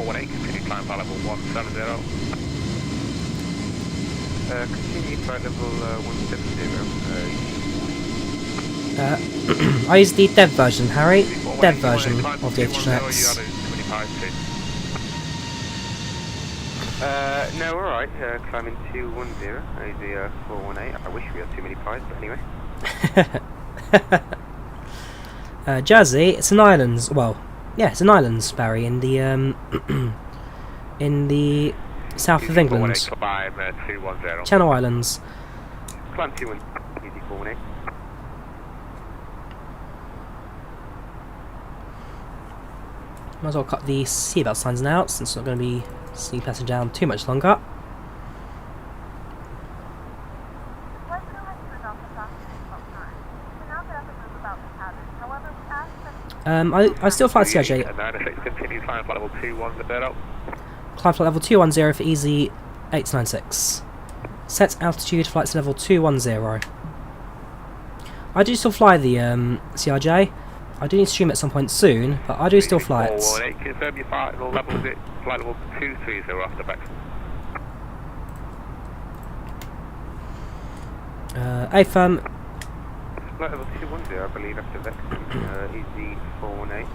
S8: Continue climb flight level 170.
S11: Continue flight level 170.
S1: I use the dev version, Harry. Dev version of the A320neo.
S11: No, alright, climbing 210, easy 418. I wish we had too many pies, but anyway.
S1: Jersey, it's an islands. Well, yeah, it's an islands, Barry, in the south of England. Channel Islands.
S11: Climb 210, easy 418.
S1: Might as well cut the seatbelt signs now, since it's not going to be seeing passage down too much longer. I still fly CIJ.
S8: Continue climb flight level 210.
S1: Climb flight level 210 for easy 896. Set altitude flights level 210. I do still fly the CRJ. I do need to stream at some point soon, but I do still fly it.
S8: Confirm your final level, is it flight level 230 after back?
S1: AFIRM.
S11: Flight level 210, I believe, after Vex. Easy 418.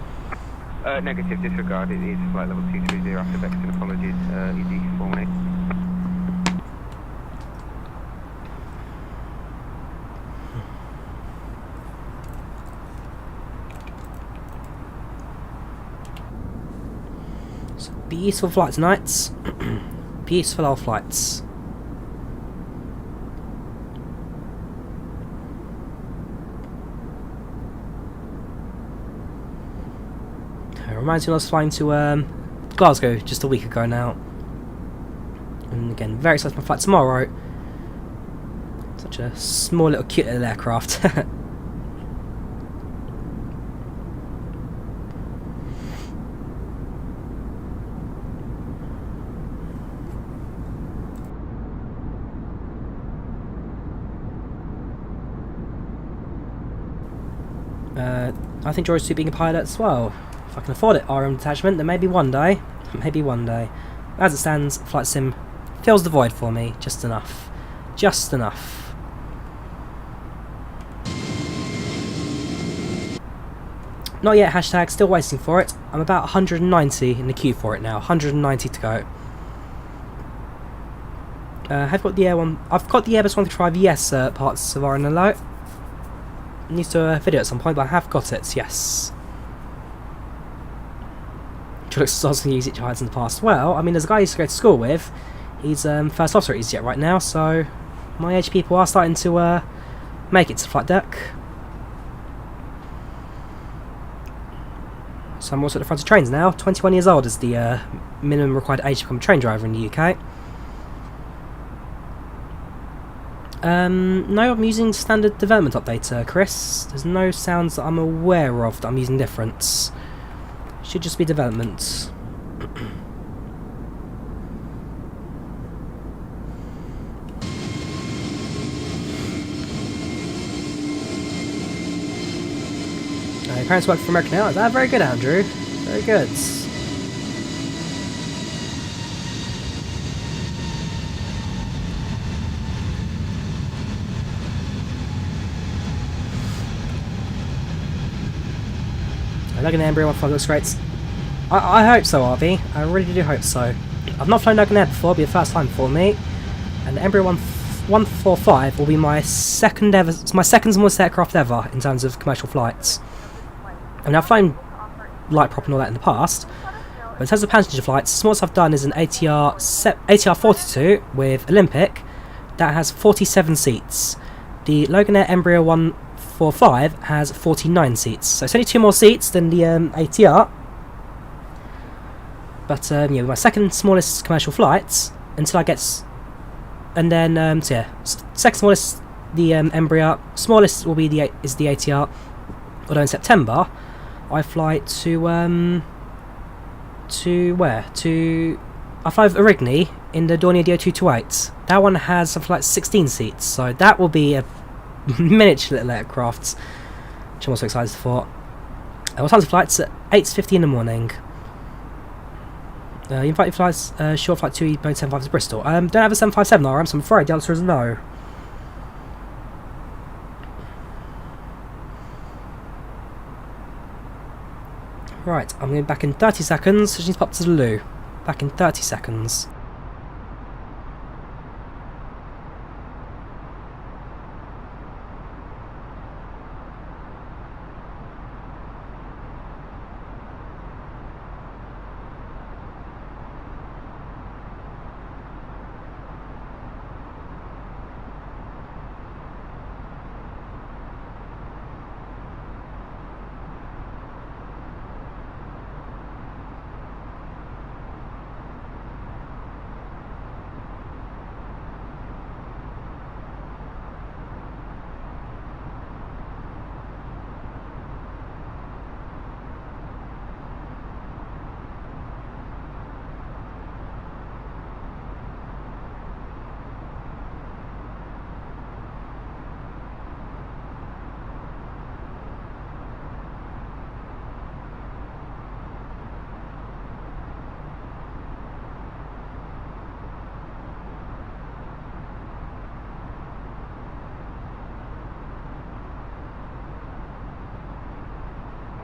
S11: Negative, disregard, it is flight level 230 after Vex, and apologies, easy 418.
S1: Beautiful flight tonight. Beautiful old flights. It reminds me when I was flying to Glasgow just a week ago now. And again, very excited for my flight tomorrow. Such a small little cute little aircraft. I think George to being a pilot as well. If I can afford it, RM detachment, then maybe one day. Maybe one day. As it stands, Flight Sim fills the void for me, just enough. Just enough. Not yet, hashtag, still waiting for it. I'm about 190 in the queue for it now, 190 to go. I've got the I've got the Airbus A320neo parts of RNLO. Needs to video at some point, but I have got it, yes. Which looks as easy to hide in the past. Well, I mean, there's a guy I used to go to school with. He's first officer at easyJet right now, so my age people are starting to make it to the flight deck. So I'm also at the front of trains now. 21 years old is the minimum required age to become a train driver in the UK. No, I'm using standard development update, Chris. There's no sounds that I'm aware of that I'm using different. Should just be development. Your parents work for American Airlines. Ah, very good, Andrew. Very good. Logan Embryo 15 looks great. I hope so, RV. I really do hope so. I've not flown Logan Air before, it'll be the first time for me. And the Embryo 145 will be my second smallest aircraft ever in terms of commercial flights. I mean, I've flown light prop and all that in the past, but in terms of passenger flights, the smallest I've done is an ATR 42 with Olympic that has 47 seats. The Logan Air Embryo 145 has 49 seats, so it's only 2 more seats than the ATR. But yeah, my second smallest commercial flights until I get, and then so yeah, second smallest the Embryo, smallest will be the ATR. Although in September I fly to where? I fly with Origny in the Drawyah DO228. That one has something like 16 seats, so that will be a miniature little aircraft, which I'm also excited for. What time's the flights? At 8:50 in the morning. You invite flights, short flight 2 Boeing 757 to Bristol. Don't have a 757 RM, so I'm afraid the answer is no. Right, I'm going back in 30 seconds, so just need to pop to the loo. Back in 30 seconds.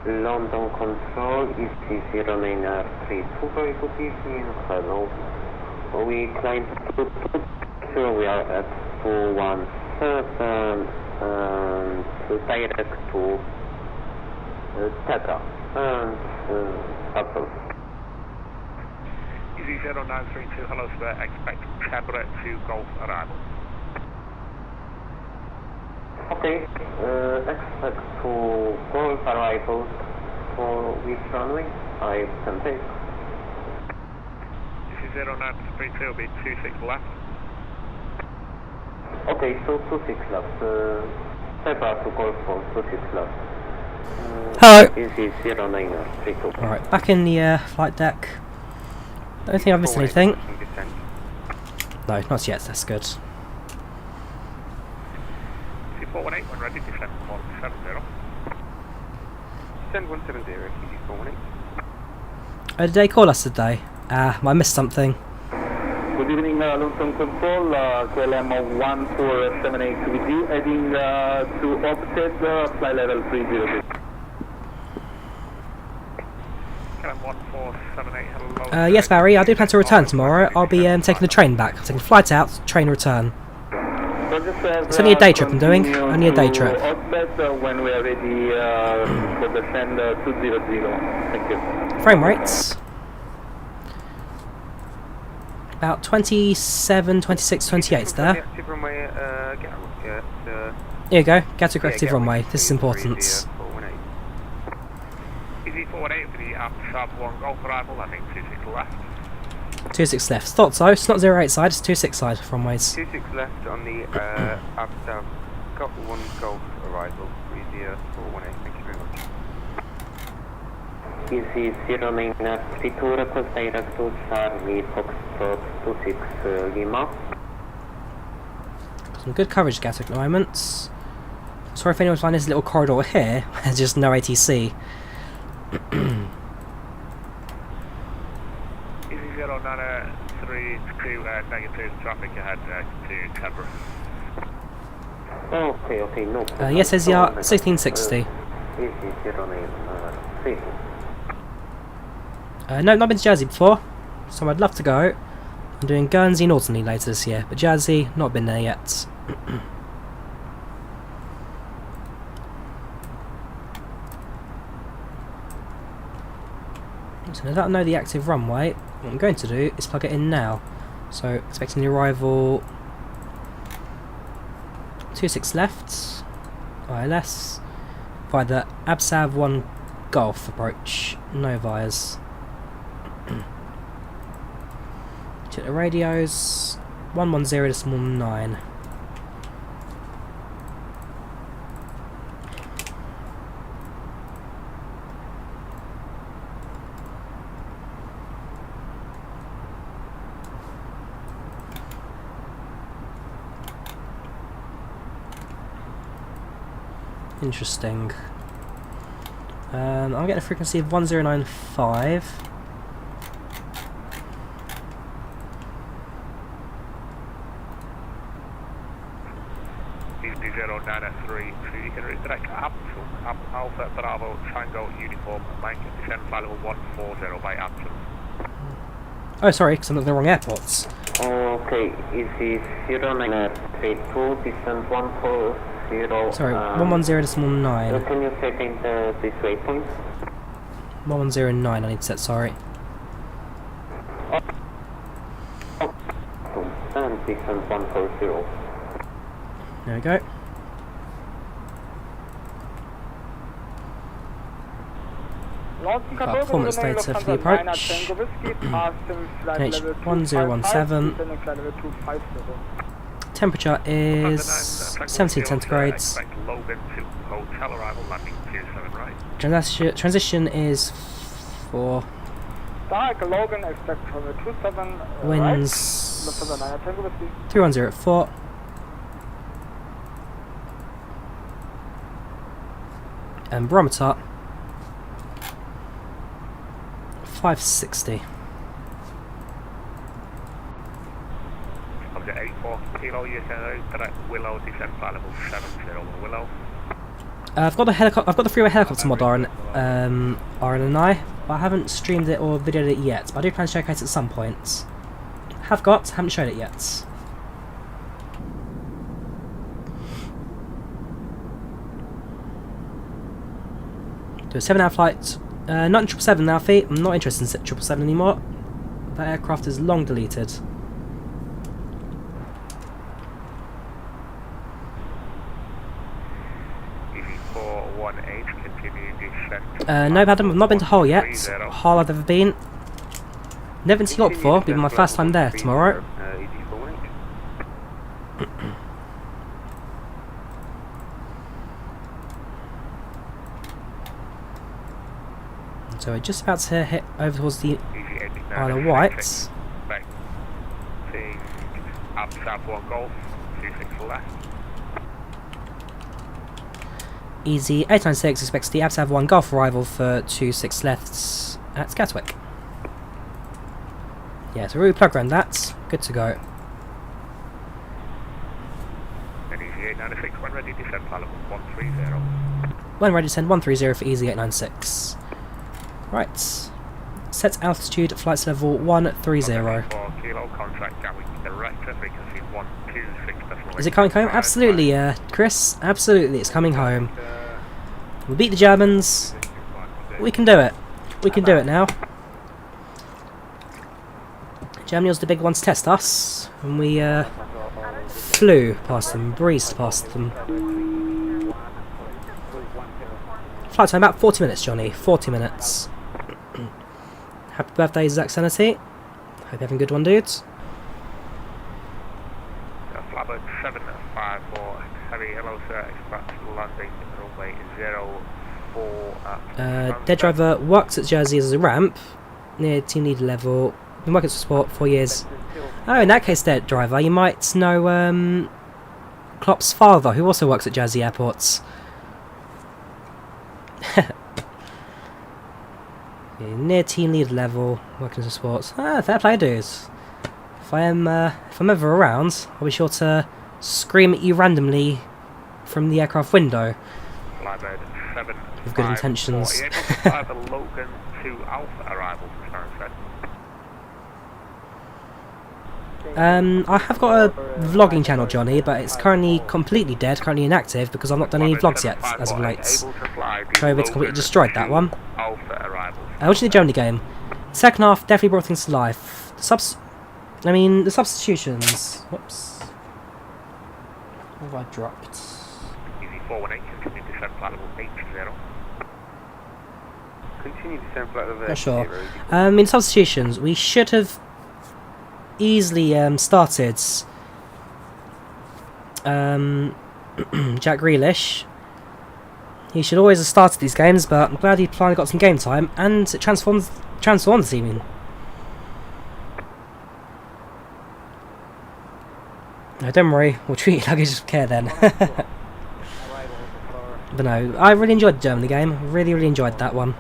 S9: London Control, EC0932, very good evening, hello. We climb to we are at 417 and direct to Takeoff and approach.
S8: EC0932, hello sir, expect Cabra to Golf arrival.
S9: Okay, expect to Golf arrival for which runway I can take.
S8: EC0932 will be 26 left.
S9: Okay, so 26 left. Zebra to Golf for 26 left.
S1: Hello!
S9: EC0932.
S1: Alright, back in the flight deck. I don't think I've missed anything. No, not yet, that's good.
S8: 418 when ready, descent 170.
S11: Send 170, easy 418.
S1: Did they call us today? I missed something.
S12: Good evening, London Control, KLM 1478 QVG, heading to offset, fly level 300.
S8: KLM 1478, hello.
S1: Yes, Barry, I do plan to return tomorrow. I'll be taking the train back. I'm taking a flight out, train return. It's only a day trip I'm doing, only a day trip.
S12: When we are ready for the send 200. Thank you.
S1: Frame rates. About 27, 26, 28 there. Here you go, Gatwick active runway. This is important.
S8: Easy 418 for the Sharp 1 Golf arrival, landing 26 left.
S1: 26 left. Thought so. It's not 08 side, it's 26 side runways.
S11: 26 left on the Absav Golf 1 Golf arrival, 418. Thank you very much.
S9: Easy 0932, request direct to Charlie Foxtrot 26 Lima.
S1: Some good coverage Gatwick at the moment. Sorry if anyone's finding this little corridor here, there's just no ATC.
S8: Easy 0932, negative traffic ahead to Canberra.
S9: Okay, no.
S1: Yes, there's your 1660.
S9: Easy 0932.
S1: No, not been to Jersey before, so I'd love to go. I'm doing Guernsey and Alderney later this year, but Jersey, not been there yet. So now that I know the active runway, what I'm going to do is plug it in now. So expecting the arrival 26 left, ILS, via the Absav 1 Golf approach, no vires. Check the radios, 110.9. Interesting. I'm getting a frequency of 1095.
S8: Easy 0993, you can redirect Alpha Bravo Tango Uniform, Mike, descend flight level 140 by absence.
S1: Oh, sorry, because I'm at the wrong airports.
S9: Okay, easy 0932, descend 140.
S1: Sorry, 110.9.
S9: Can you set in this waypoint?
S1: 110.9 I need to set, sorry.
S9: And descend 140.
S1: There we go. About 4 minutes later for the approach. NH1017. Temperature is 17 centigrades. Transition is for winds 310 at 4. And barometer 560.
S8: Object 84 kilo, direct Willow, descend flight level 70 Willow.
S1: I've got the freeway helicopter mod on RNNI, but I haven't streamed it or videoed it yet. But I do plan to showcase it at some points. Haven't showed it yet. Do a 7-hour flight. Not in 777 now, Alfie. I'm not interested in 777 anymore. That aircraft is long deleted. No, Adam, I've not been to Hull yet. Hull I've never been. Never been to York before, it'll be my first time there tomorrow. So we're just about to hit over towards the Isle of Wight. Easy 896 expects the to have 1 Gulf arrival for 26 left at Gatwick. Yeah, so we plug around that. Good to go.
S8: And Easy 896, when ready, descend flight level 130.
S1: When ready, descend 130 for Easy 896. Right. Set altitude, flights level 130.
S8: For kilo contract Gatwick director, frequency 126.
S1: Is it coming home? Absolutely, Chris. Absolutely, it's coming home. We beat the Germans. We can do it. We can do it now. Germany was the big one to test us, and we flew past them, breezed past them. Flight time about 40 minutes, Johnny. 40 minutes. Happy birthday, Zach Sanity. Hope you're having a good one, dudes.
S8: Flatbird 754, heavy hello sir, expect landing runway 04 at...
S1: Dead driver works at Jersey as a ramp, near team leader level. Been working for sport 4 years. Oh, in that case, dead driver, you might know Klopp's father, who also works at Jersey airports. Yeah, near team leader level, working as sports. Ah, fair play, dudes. If I'm ever around, I'll be sure to scream at you randomly from the aircraft window. With good intentions. I have got a vlogging channel, Johnny, but it's currently completely dead, currently inactive, because I've not done any vlogs yet, as of late. COVID's completely destroyed that one. Which is the Germany game. Second half definitely brought things to life. The substitutions. Whoops. What have I dropped?
S8: Easy 418, continue to descend flight level 80.
S11: Continue to descend flight level 80.
S1: Not sure. In substitutions, we should have easily started Jack Grealish. He should always have started these games, but I'm glad he finally got some game time, and it transforms the team. No, don't worry, we'll treat your luggage with care then. But no, I really enjoyed the Germany game. Really enjoyed that one.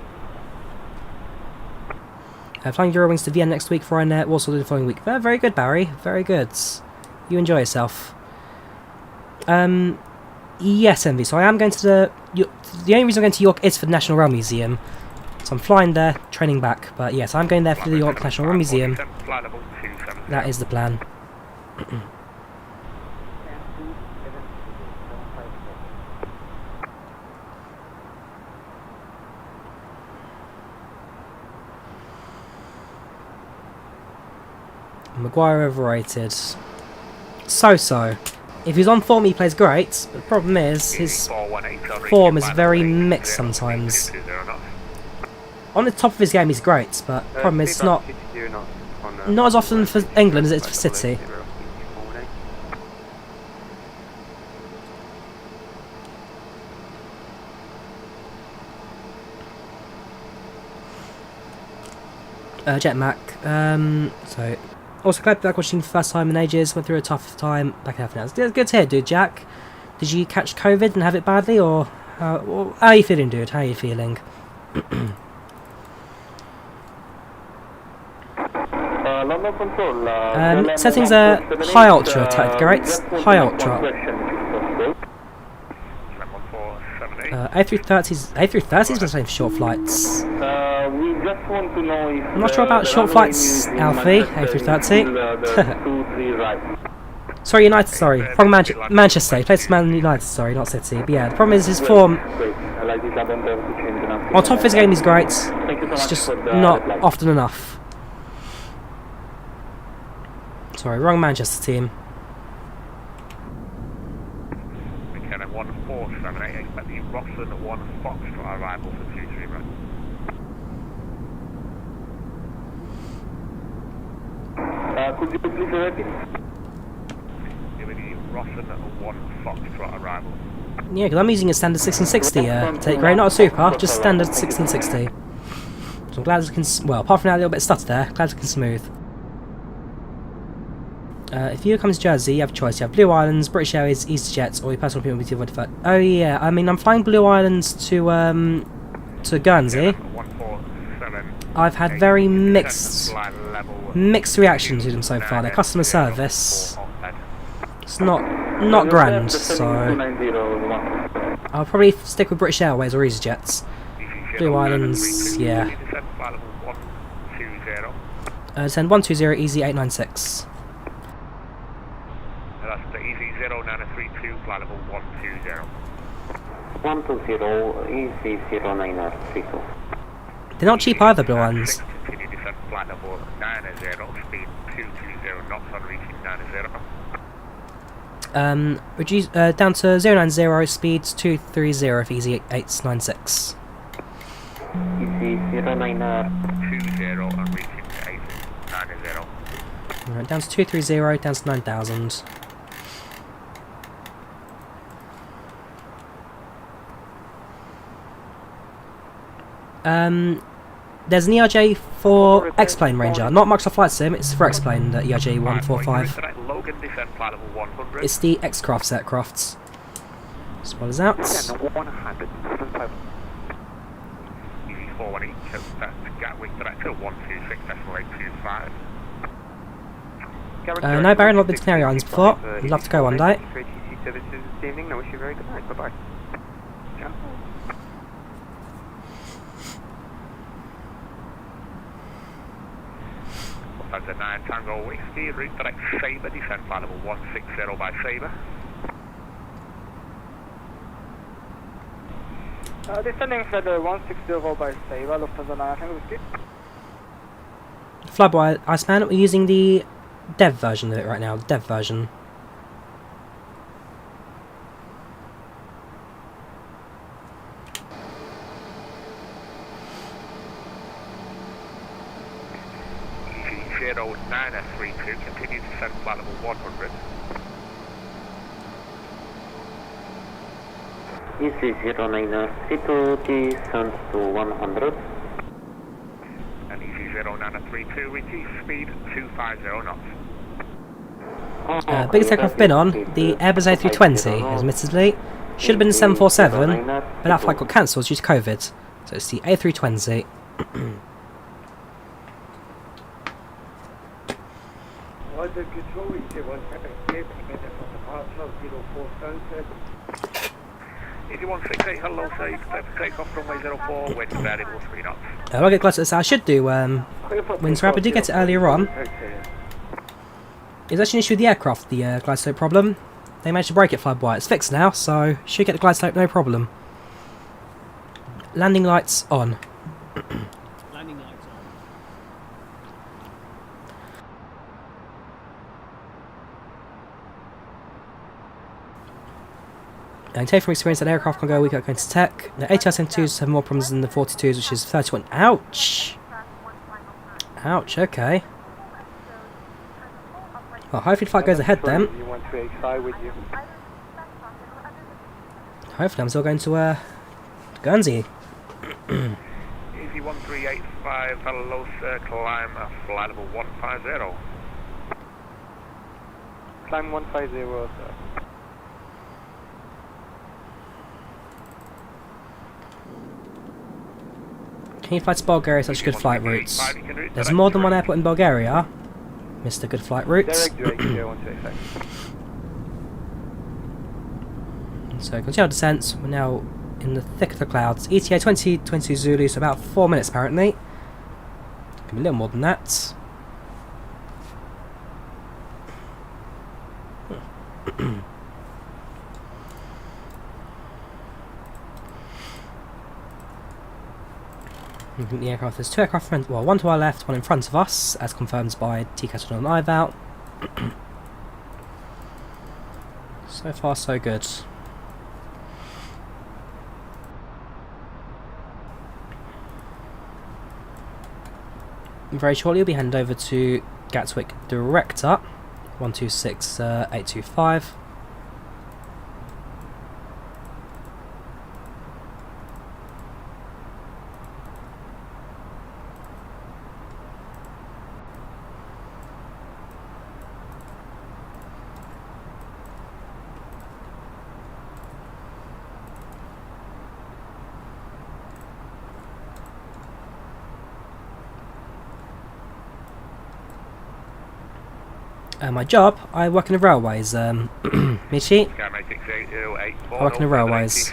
S1: Flying Eurowings to Vienna next week for Ryanair, Warsaw the following week. Very good, Barry. Very good. You enjoy yourself. Yes, Envy. So I am going to the only reason I'm going to York is for the National Rail Museum. So I'm flying there, training back. But yes, I'm going there for the York National Rail Museum. That is the plan. Maguire overrated. So. If he's on form, he plays great, but the problem is his form is very mixed sometimes. On the top of his game, he's great, but the problem is it's not as often for England as it is for City. Jetmac. So. Also, glad back watching for the first time in ages. Went through a tough time back in half an hour. It's good to hear, dude. Jack, did you catch COVID and have it badly, or how are you feeling, dude? How are you feeling?
S12: London Control.
S1: Settings are high ultra, right? High ultra. A330s been saying for short flights.
S12: We just want to know if
S1: I'm not sure about short flights, Alfie. A330. Sorry, United. Sorry, wrong Manchester. He plays for Man United. Sorry, not City. But yeah, the problem is his form. On top of his game, he's great. It's just not often enough. Sorry, wrong Manchester team.
S8: McKenna 1478, expect the Roxon 1 Foxtrot arrival for 23 right.
S12: Could you please repeat?
S8: Giving the Roxon 1 Foxtrot arrival.
S1: Yeah, because I'm using a standard 1660 take rate, not a super, just standard 1660. So I'm glad it can, well, apart from that little bit of stutter there, glad it can smooth. If you come to Jersey, you have a choice. You have Blue Islands, British Airways, easyJet, or your personal appointment with your Vodafone. Oh yeah, I mean I'm flying Blue Islands to Guernsey. I've had very mixed reactions to them so far. Their customer service, it's not grand, so I'll probably stick with British Airways or easyJet. Blue Islands, yeah. Send 120 easy 896.
S8: That's the easy 0932, flight level 120.
S9: 120, easy 0932.
S1: They're not cheap either, Blue Islands.
S8: Continue descent flight level 90, speed 220 knots on reaching 90.
S1: Reduce down to 090, speeds 230 for easy 896.
S9: Easy
S8: 0920 on reaching 890.
S1: Right, down to 230, down to 9000. There's an ERJ for X-Plane Ranger, not Microsoft Flight Sim, it's for X-Plane, the ERJ 145. It's the X-Crafts aircrafts. Spoilers out.
S8: Easy 418, that's Gatwick, director 126.825.
S1: No, Baron, not been to Canary Islands before. I'd love to go one day.
S8: Bye-bye. That's a 9 Tango Whiskey, route direct Sabre, descent flight level 160 by Sabre.
S3: Descending flight level 160 by Sabre, Lufthansa 9 Tango Whiskey.
S1: Flyby Iceman, we're using the dev version of it right now, the dev version.
S8: Easy 0932, continue descent flight level 100.
S9: Easy 0932, descent to 100.
S8: And easy 0932, reduce speed 250 knots.
S1: Biggest aircraft I've been on, the Airbus A320, admittedly. Should have been the 747, but that flight got cancelled due to COVID. So it's the A320.
S8: Easy 168, hello sir, you can takeoff runway 04, wind variable 3 knots.
S1: I'll get close to this. I should do winds wrap. I did get it earlier on. It's actually an issue with the aircraft, the glide slope problem. They managed to break it Flyby. It's fixed now, so should get the glide slope no problem. Landing lights on.
S7: Landing lights on.
S1: And take from experience that aircraft can go weaker going to tech. The ATR 72s have more problems than the 42s, which is 31. Ouch! Ouch, okay. Well, hopefully the flight goes ahead then. Hopefully I'm still going to Guernsey.
S8: Easy 1385, hello sir, climb flight level 150.
S3: Climb 150, sir.
S1: Can you fly to Bulgaria? Such good flight routes. There's more than one airport in Bulgaria. Mr. Good Flight Routes. So continue our descent. We're now in the thick of the clouds. ETA 2020 Zulu, so about 4 minutes apparently. Could be a little more than that. The aircraft, there's two aircraft, well, one to our left, one in front of us, as confirmed by TCAT and IVAO. So far, so good. Very shortly, we'll be handed over to Gatwick Director, 126825. My job, I work in the railways. Michi, I work in the railways.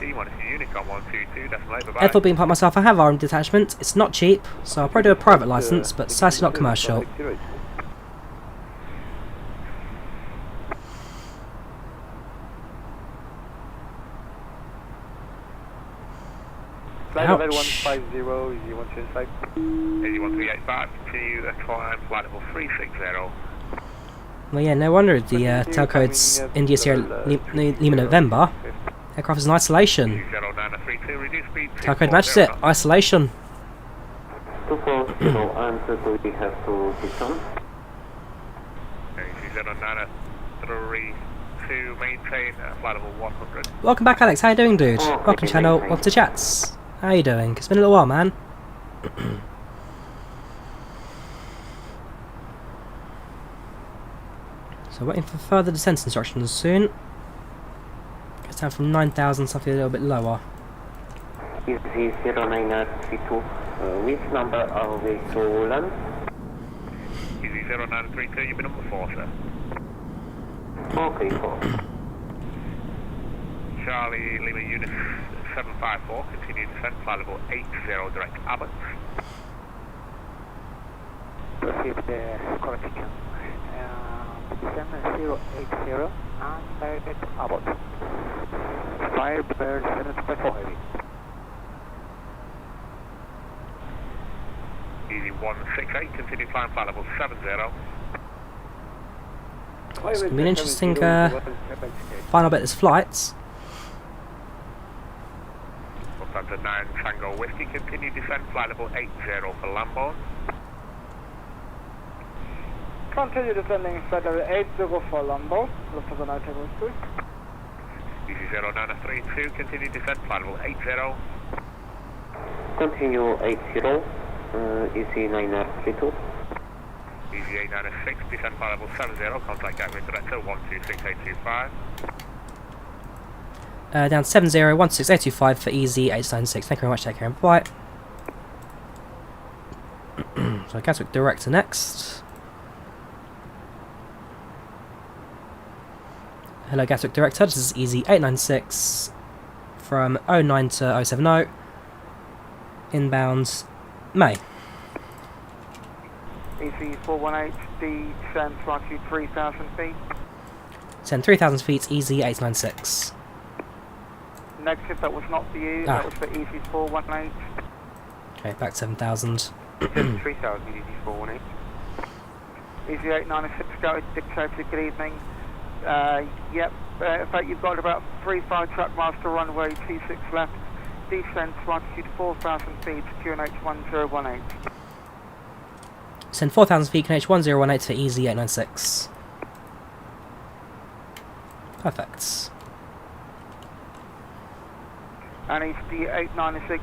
S1: I thought being part of myself, I have R&D detachment. It's not cheap, so I'll probably do a private license, but certainly not commercial.
S10: Flight level 150, easy 125.
S8: Easy 1385, continue the climb, flight level 360.
S1: Well, yeah, no wonder the tail code's India Sierra Lima November. Aircraft is in isolation. Tail code matches it. Isolation.
S9: 240 answer, do we have to descend?
S8: Easy 0932, maintain flight level 100.
S1: Welcome back, Alex. How you doing, dude? Welcome to the channel. Welcome to chats. How you doing? It's been a little while, man. So waiting for further descent instructions soon. Gets down from 9,000, something a little bit lower.
S9: Easy 0932, which number are we to land?
S8: Easy 0932, you've been number 4, sir.
S9: Okay, 4.
S8: Charlie Lima Unit 754, continue descent, flight level 80, direct Abbott.
S13: Proceed correction. Descend 080 and direct Abbott. Firebird 754 heavy.
S8: Easy 168, continue climb, flight level 70.
S1: It's going to be an interesting final bit of this flight.
S8: Lufthansa 9 Tango Whiskey, continue descent, flight level 80 for Lamborn.
S3: Continue descending, flight level 80 for Lambo, Lufthansa 9 Tango Whiskey.
S8: Easy 0932, continue descent, flight level 80.
S9: Continue 80, easy 932.
S8: Easy 896, descent flight level 70, contact Gatwick Director 126825.
S1: Down 7016825 for easy 896. Thank you very much, take care and bye. So Gatwick Director next. Hello Gatwick Director, this is easy 896 from 09 to 070. Inbound May.
S3: EC 418, descend to altitude 3,000 feet.
S1: Descend 3,000 feet, easy 896.
S3: Negative, that was not for you, that was for EC 418.
S1: Okay, back 7,000.
S11: 3,000, easy 418.
S3: Easy 896, go dictator, good evening. Yep, in fact you've got about 35 track miles to runway 26 left. Descend to altitude 4,000 feet, QNH 1018.
S1: Send 4,000 feet, QNH 1018 for easy 896. Perfect.
S3: And ECD 896,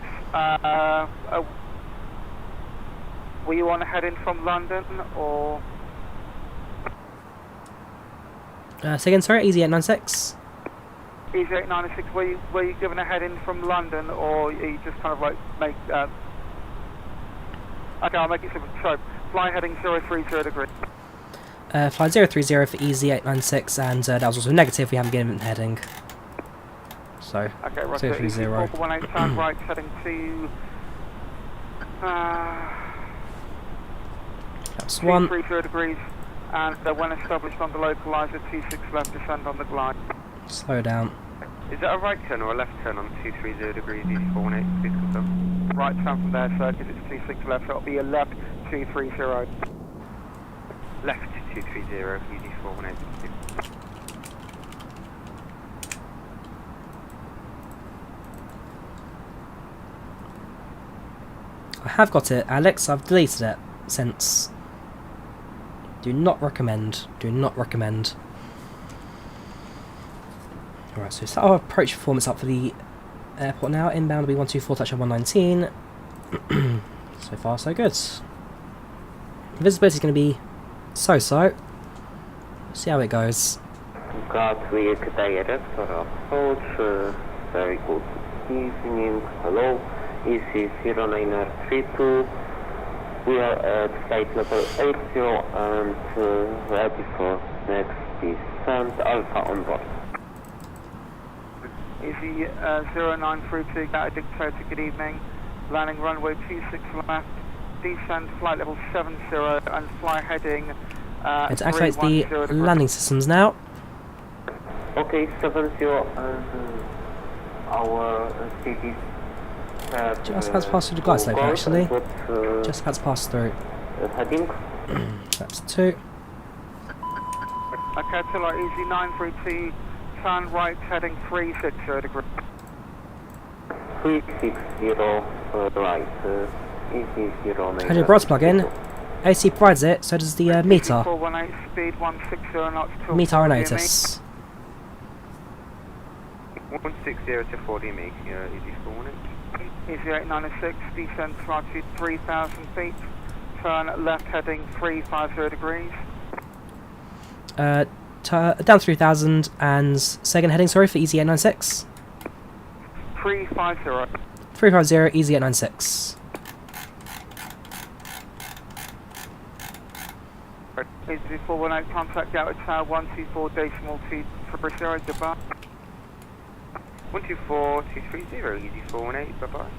S3: were you on a head in from London or?
S1: Say again, sorry, easy 896.
S3: Easy 896, were you given a head in from London or are you just kind of like make, okay, I'll make it simple. So, fly heading 030 degrees.
S1: Fly 030 for easy 896 and that was also negative, we haven't given heading. So,
S3: okay, right,
S1: 030.
S3: 418 turn right, heading to
S1: that's 1.
S3: 30 degrees, and when established on the localizer, 26 left, descend on the glide.
S1: Slow down.
S11: Is that a right turn or a left turn on 230 degrees, easy 418, please confirm?
S3: Right turn from there, sir, because it's 26 left, so it'll be a left 230.
S11: Left 230, easy 418, please.
S1: I have got it, Alex. I've deleted it since. Do not recommend. Do not recommend. Alright, so set our approach performance up for the airport now. Inbound will be 124, touch on 119. So far, so good. Visibility is going to be so-so. See how it goes.
S9: Gatwick Tower approach, very good evening, hello, EC 0932, we are at flight level 80 and ready for Next descent, Alpha on board.
S13: Easy 0932 Gatwick Tower, good evening. Landing runway 26 left, descend flight level 70 and fly heading
S1: Let's activate the landing systems now.
S9: Okay, 70 and our cities have...
S1: Just about to pass through the glide slope actually. Just about to pass through.
S9: Heading.
S1: That's 2.
S13: Okay, till our easy 932, turn right heading 360 degrees.
S9: 360 right, easy 09.
S1: Had your bronze plug in. AC provides it, so does the meter.
S13: 418, speed 160 knots till
S1: Meter
S13: 40
S1: notice.
S11: 160 to 40 me, easy 418.
S13: Easy 8906, descend to altitude 3,000 feet, turn left heading 350 degrees.
S1: Down 3,000 and second heading, sorry, for easy 896.
S13: 350.
S1: 350, easy 896.
S13: Easy 418, contact Gatwick Tower 124.230, goodbye.
S11: 124.230, easy 418, bye bye.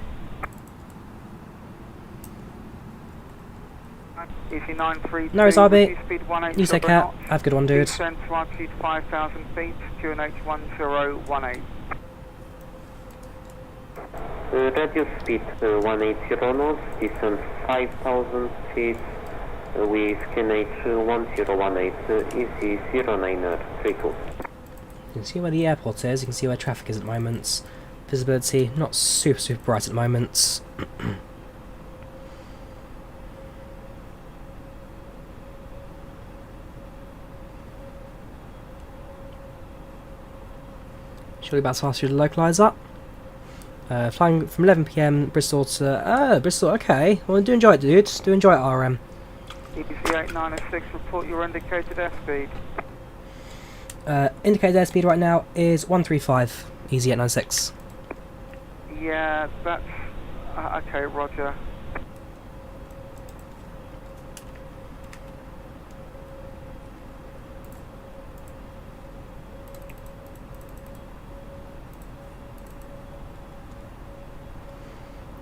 S13: Easy 932,
S1: No worries, RB.
S13: speed 180
S1: You take care. Have a good one, dude.
S13: Descend to altitude 5,000 feet, QNH 1018.
S9: Radio speed 180 knots, distance 5,000 feet with QNH 1018, easy 0932.
S1: You can see where the airport is, you can see where traffic is at the moment. Visibility not super bright at the moment. Surely about to pass through the localizer. Flying from 11 PM Bristol to Bristol. Okay, well, do enjoy it, dude. Do enjoy it, RM.
S13: EBC 8906, report your indicated airspeed.
S1: Indicated airspeed right now is 135. Easy 896.
S13: Yeah, that's okay. Roger.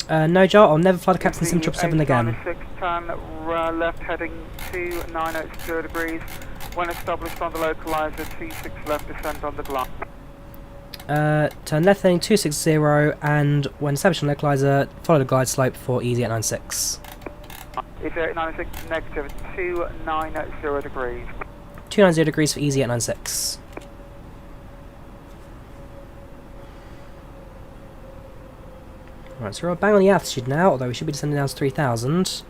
S1: No, Joe, I'll never fly the Captain Sim 777 again.
S13: Turn left heading 2980 degrees. When established on the localizer, 26 left, descend on the glide.
S1: Turn left heading 260, and when established on the localizer, follow the glide slope for easy 896.
S13: Easy 896, negative 290 degrees.
S1: 290 degrees for easy 896. Right, so we're bang on the altitude now, although we should be descending down to 3,000.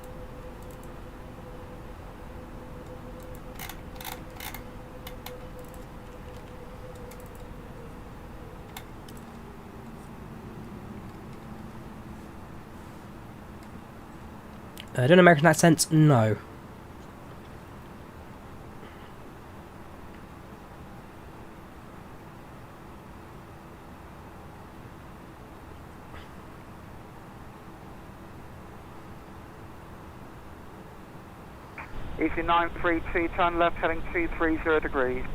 S1: Do an American accent? No.
S13: Easy 932, turn left heading 230 degrees.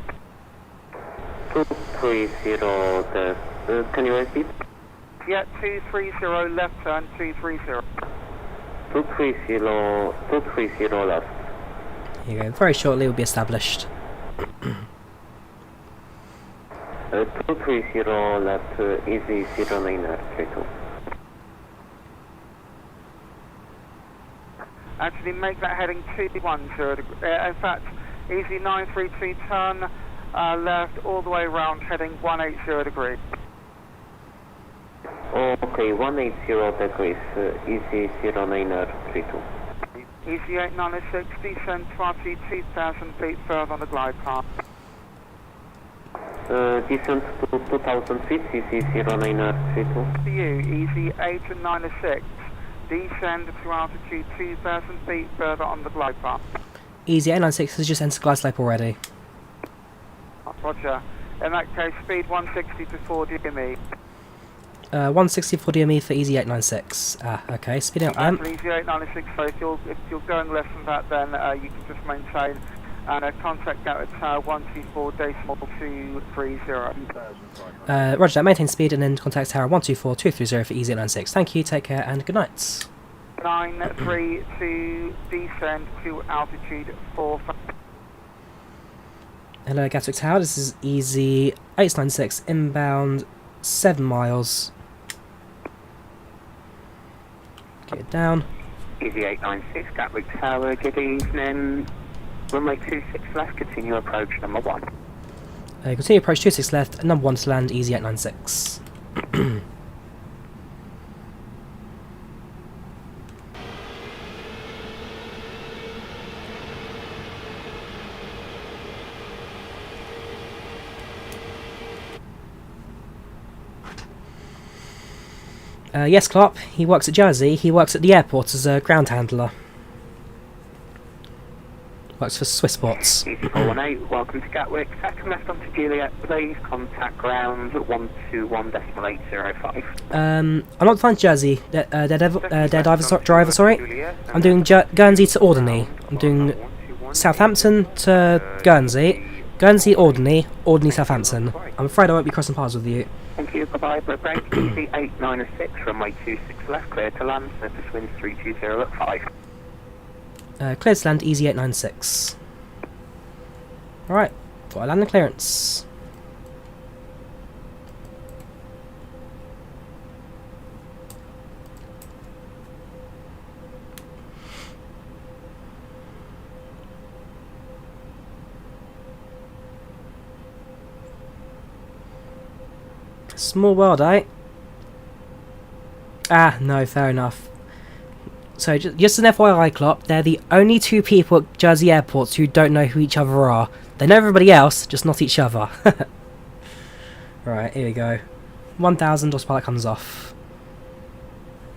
S9: 230, can you repeat?
S13: Yeah, 230 left turn, 230.
S9: 230 left.
S1: Here you go, very shortly we'll be established.
S9: 230 left, easy 0932.
S13: Actually, make that heading 210 degrees. In fact, easy 932, turn left all the way around, heading 180 degrees.
S9: Okay, 180 degrees, easy 0932.
S13: Easy 8906, descend to altitude 2,000 feet further on the glide path.
S9: Descent to 2,000 feet, easy 0932.
S13: To you, easy 8906. Descend to altitude 2,000 feet further on the glide path.
S1: Easy 896 has just entered glide slope already.
S13: Roger. In that case, speed 160 to 40 DME.
S1: 160 for DME for easy 896. Okay, speeding up then.
S13: Easy 896, so if you're going less than that, then you can just maintain and contact Gatwick Tower 124.230.
S1: Roger that, maintain speed and then contact Tower 124.230 for easyJet96. Thank you, take care and good night.
S13: 932, descend to altitude 4.
S1: Hello Gatwick Tower, this is easyJet96 inbound 7 miles. Get it down.
S9: easyJet96, Gatwick Tower, good evening. Runway 26 left, continue approach number 1.
S1: Continue approach 26 left, number 1 to land, easyJet96. Yes, Clark, he works at Jersey, he works at the airport as a ground handler. Works for Swissports.
S9: 418, welcome to Gatwick, second left onto Juliet, please contact ground 121.805.
S1: I'm not flying to Jersey, driver, sorry. I'm doing Guernsey to Alderney. I'm doing Southampton to Guernsey, Guernsey Alderney, Alderney Southampton. I'm afraid I won't be crossing paths with you.
S9: Thank you, bye-bye, break, easy 896, runway 26 left, clear to land, surface winds 320 at 5.
S1: Cleared to land, easyJet96. Alright, got a landing clearance. Small world, eh? Ah, no, fair enough. So, just an FYI, Klopp, they're the only two people at Jersey airports who don't know who each other are. They know everybody else, just not each other. Right, here we go. 1000, autopilot comes off.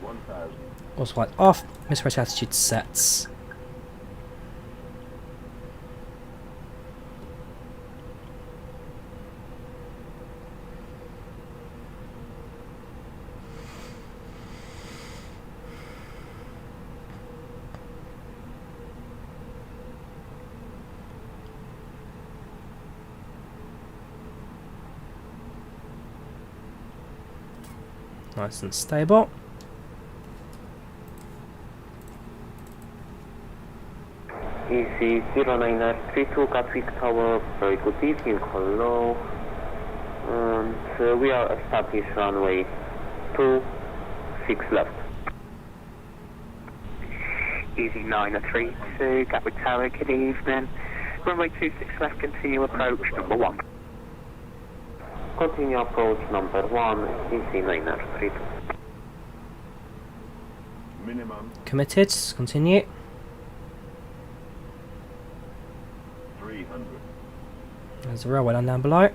S10: 1000.
S1: Autopilot off, misapproach altitude sets. Nice and stable.
S12: Easy 0932 Gatwick Tower, very good evening, hello. And we are established runway 26 left.
S9: Easy 932, Gatwick Tower, good evening. Runway 26 left, continue approach number 1.
S12: Continue approach number 1, easy 932.
S10: Minimum
S1: Committed, continue.
S10: 300.
S1: There's the railway line down below.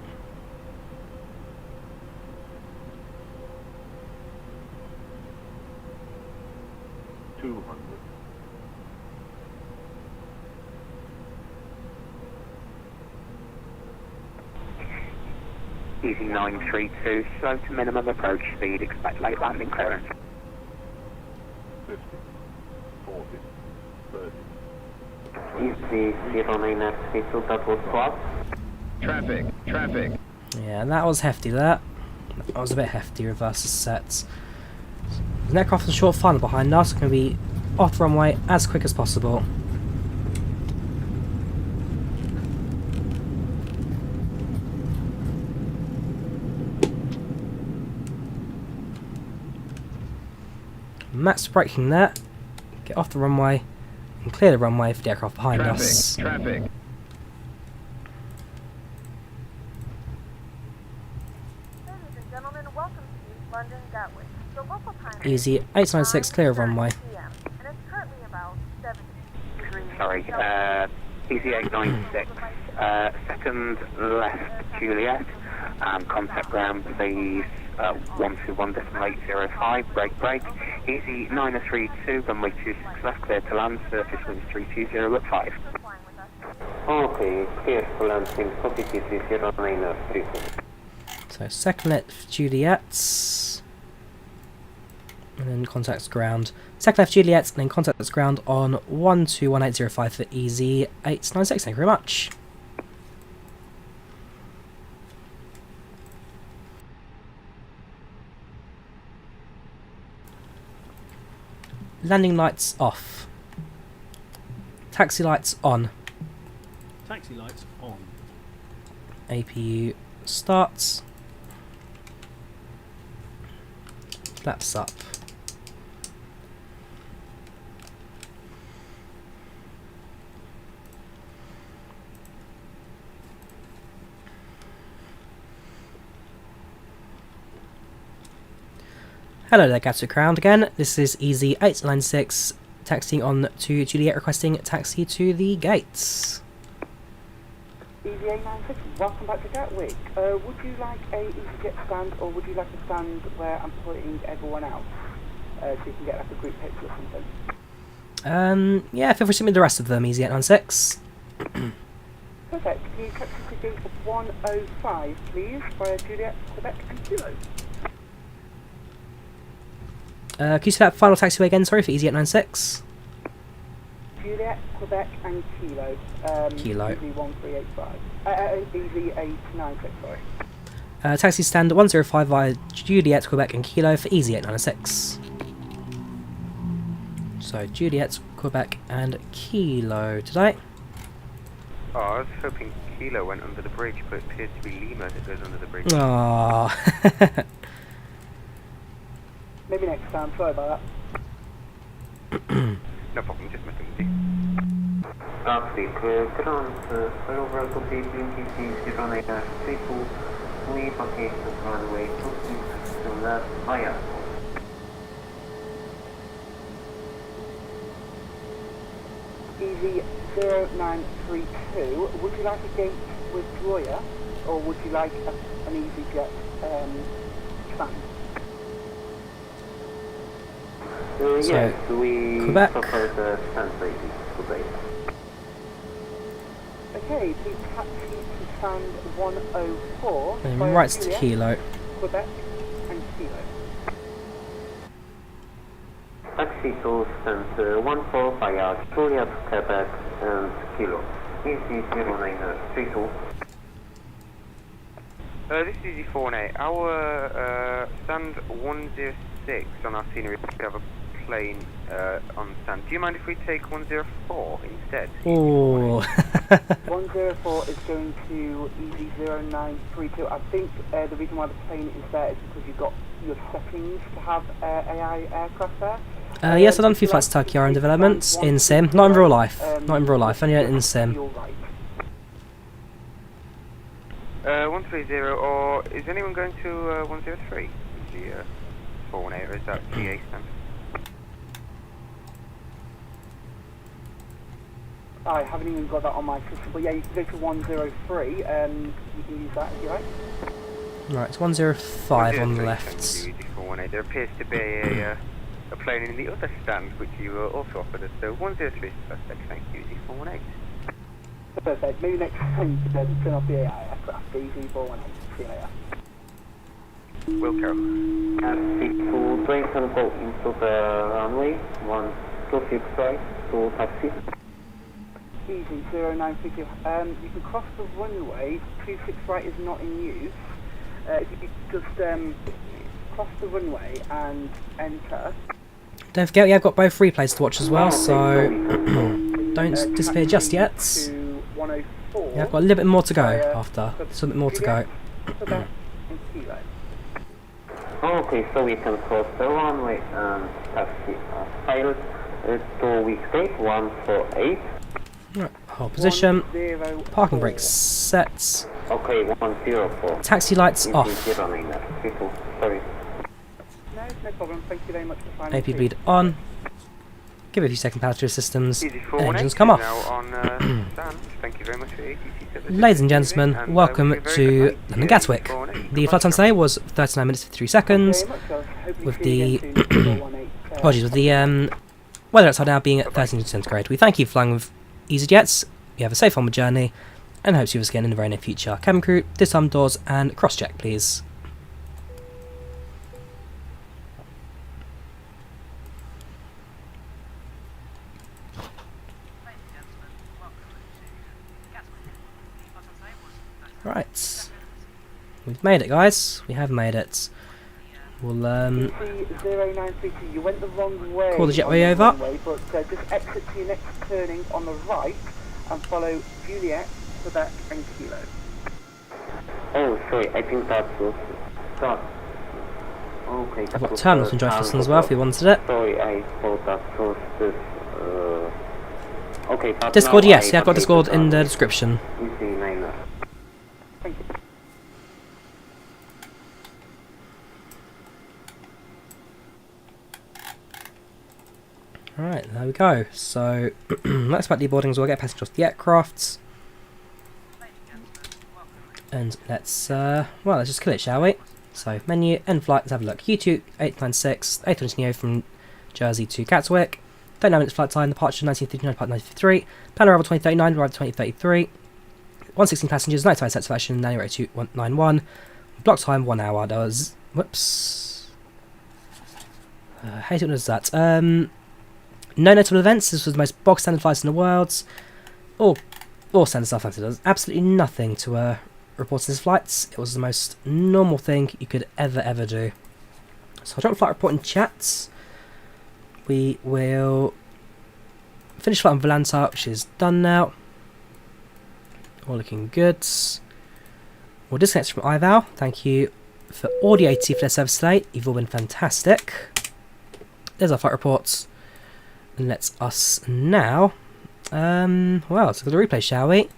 S9: Easy 932, slow to minimum approach speed, expect late landing clearance.
S10: 50, 40, 30.
S12: Easy 0932, that was what?
S10: Traffic.
S1: Yeah, that was hefty, that. That was a bit hefty, reverses sets. The aircraft and short final behind us are going to be off the runway as quick as possible. Max braking there. Get off the runway and clear the runway for the aircraft behind us.
S10: Traffic.
S5: Ladies and gentlemen, welcome to London Gatwick. The local time
S1: Easy 896, clear of runway.
S5: PM, and it's currently about 70 degrees.
S9: Sorry, easy 896, second left Juliet, contact ground please, 121.805, break, easy 932, runway 26 left, clear to land, surface winds 320 at 5.
S12: Okay, clear for landing, copy easy 0932.
S1: So second left Juliet. And then contact ground. Second left Juliet, and then contact ground on 121805 for EZ896. Thank you very much. Landing lights off. Taxi lights on.
S7: Taxi lights on.
S1: APU starts. Flaps up. Hello there, Gatwick Ground again. This is EZ896 taxiing on to Juliet, requesting taxi to the gates.
S3: EZ896, welcome back to Gatwick. Would you like a easyJet stand, or would you like a stand where I'm putting everyone out? So you can get like a group picture or something?
S1: Yeah, feel free to send me the rest of them, EZ896.
S3: Perfect. Can you taxi to gate 105, please, via Juliet, Quebec and Kilo?
S1: Can you say that final taxiway again, sorry, for EZ896?
S3: Juliet, Quebec and Kilo.
S1: Kilo.
S3: EZ1385. EZ896, sorry.
S1: Taxi stand 105 via Juliet, Quebec and Kilo for EZ896. So, Juliet, Quebec and Kilo today.
S11: Oh, I was hoping Kilo went under the bridge, but it appears to be Lima that goes under the bridge.
S1: Aww.
S3: Maybe next time, sorry about
S11: No problem, just messing with you.
S9: Gatwick, ground, over to PACX 0932, we package runway 26 left, IVAO.
S3: EZ0932, would you like a gate with Drawyah, or would you like an easyJet stand?
S9: Yes, we
S1: Quebec.
S9: prefer the stand today.
S3: Okay, please taxi to stand 104.
S1: And
S3: via
S1: right to
S3: Juliet,
S1: Kilo.
S3: Quebec and Kilo.
S9: Taxi to stand 14 via Juliet, Quebec and Kilo. EZ0932.
S11: This is EZ48. Our stand 106 on our scenery, we have a plane on stand. Do you mind if we take 104 instead?
S1: Ooh.
S3: 104 is going to EZ0932. I think the reason why the plane is there is because you've got your settings to have AI aircraft there.
S1: Yes, I've done a few flights to Turkey in developments in sim, not in real life. Not in real life, only in sim.
S11: 130, or is anyone going to 103? The 418, or is that GA stand?
S3: I haven't even got that on my system, but yeah, you can go to 103, you can use that if you like.
S1: Right, it's 105 on the left.
S11: EZ418. There appears to be a plane in the other stand, which you also offered us, so 103 is perfect, thank you, EZ418.
S3: Perfect, maybe next time you can turn off the AI aircraft, the EZ418, see you later.
S11: Wilco.
S9: Taxi to train and go into the runway 126 right to taxi.
S3: EZ0932, you can cross the runway, 26 right is not in use. If you could just cross the runway and enter.
S1: Don't forget, yeah, I've got both replays to watch as well, so don't disappear just yet. Yeah, I've got a little bit more to go after. Just a bit more to go.
S9: Okay, so we can cross the runway and taxi pilot to weekday 148.
S1: Right, hold position. Parking brakes set.
S9: Okay, 104.
S1: Taxi lights off.
S9: Sorry.
S3: No problem, thank you very much for finding
S1: AP bleed on. Give it a few seconds power to your systems. Engines come off.
S11: Thank you very much for
S1: Ladies and gentlemen, welcome to London Gatwick. The flight time today was 39 minutes 53 seconds, with the apologies, with the weather outside now being at 13 centigrade. We thank you for flying with easyJets. You have a safe onward journey, and hope to see us again in the very near future. Cabin crew, disarm doors and cross check, please. Right. We've made it, guys. We have made it. We'll,
S3: 0932, you went the wrong way.
S1: Call the jetway over.
S3: Runway, but just exit to your next turning on the right and follow Juliet, Quebec and Kilo.
S9: Oh, sorry, I think that was... Okay,
S1: I've got terminals and drive as well if you wanted it.
S9: Sorry, I thought that was this... Okay, but
S1: Discord,
S9: now
S1: yes, yeah, I've got Discord in the description.
S3: Thank you.
S1: Alright, there we go. So, let's back deboarding as well, get passengers off the aircraft. And let's, well, let's just kill it, shall we? So, menu, end flight, let's have a look. U2 896, A320neo from Jersey to Gatwick. 39 minutes flight time, departure 1939, depart 1953. Plan arrival 2039, arrival 2033. 116 passengers, 99 satisfaction, landing rate 2191. Block time 1 hour, that was, whoops. Hate it when it does that. No notable events, this was the most bog standard flights in the world. All standard stuff like it does. Absolutely nothing to report in these flights. It was the most normal thing you could ever do. So I'll drop a flight report in chat. We will finish flight on Volanta, which is done now. All looking good. We'll disconnect from IVAO. Thank you for Audio AT for their service today. You've all been fantastic. There's our flight reports. And let's us now, well, let's look at the replay, shall we?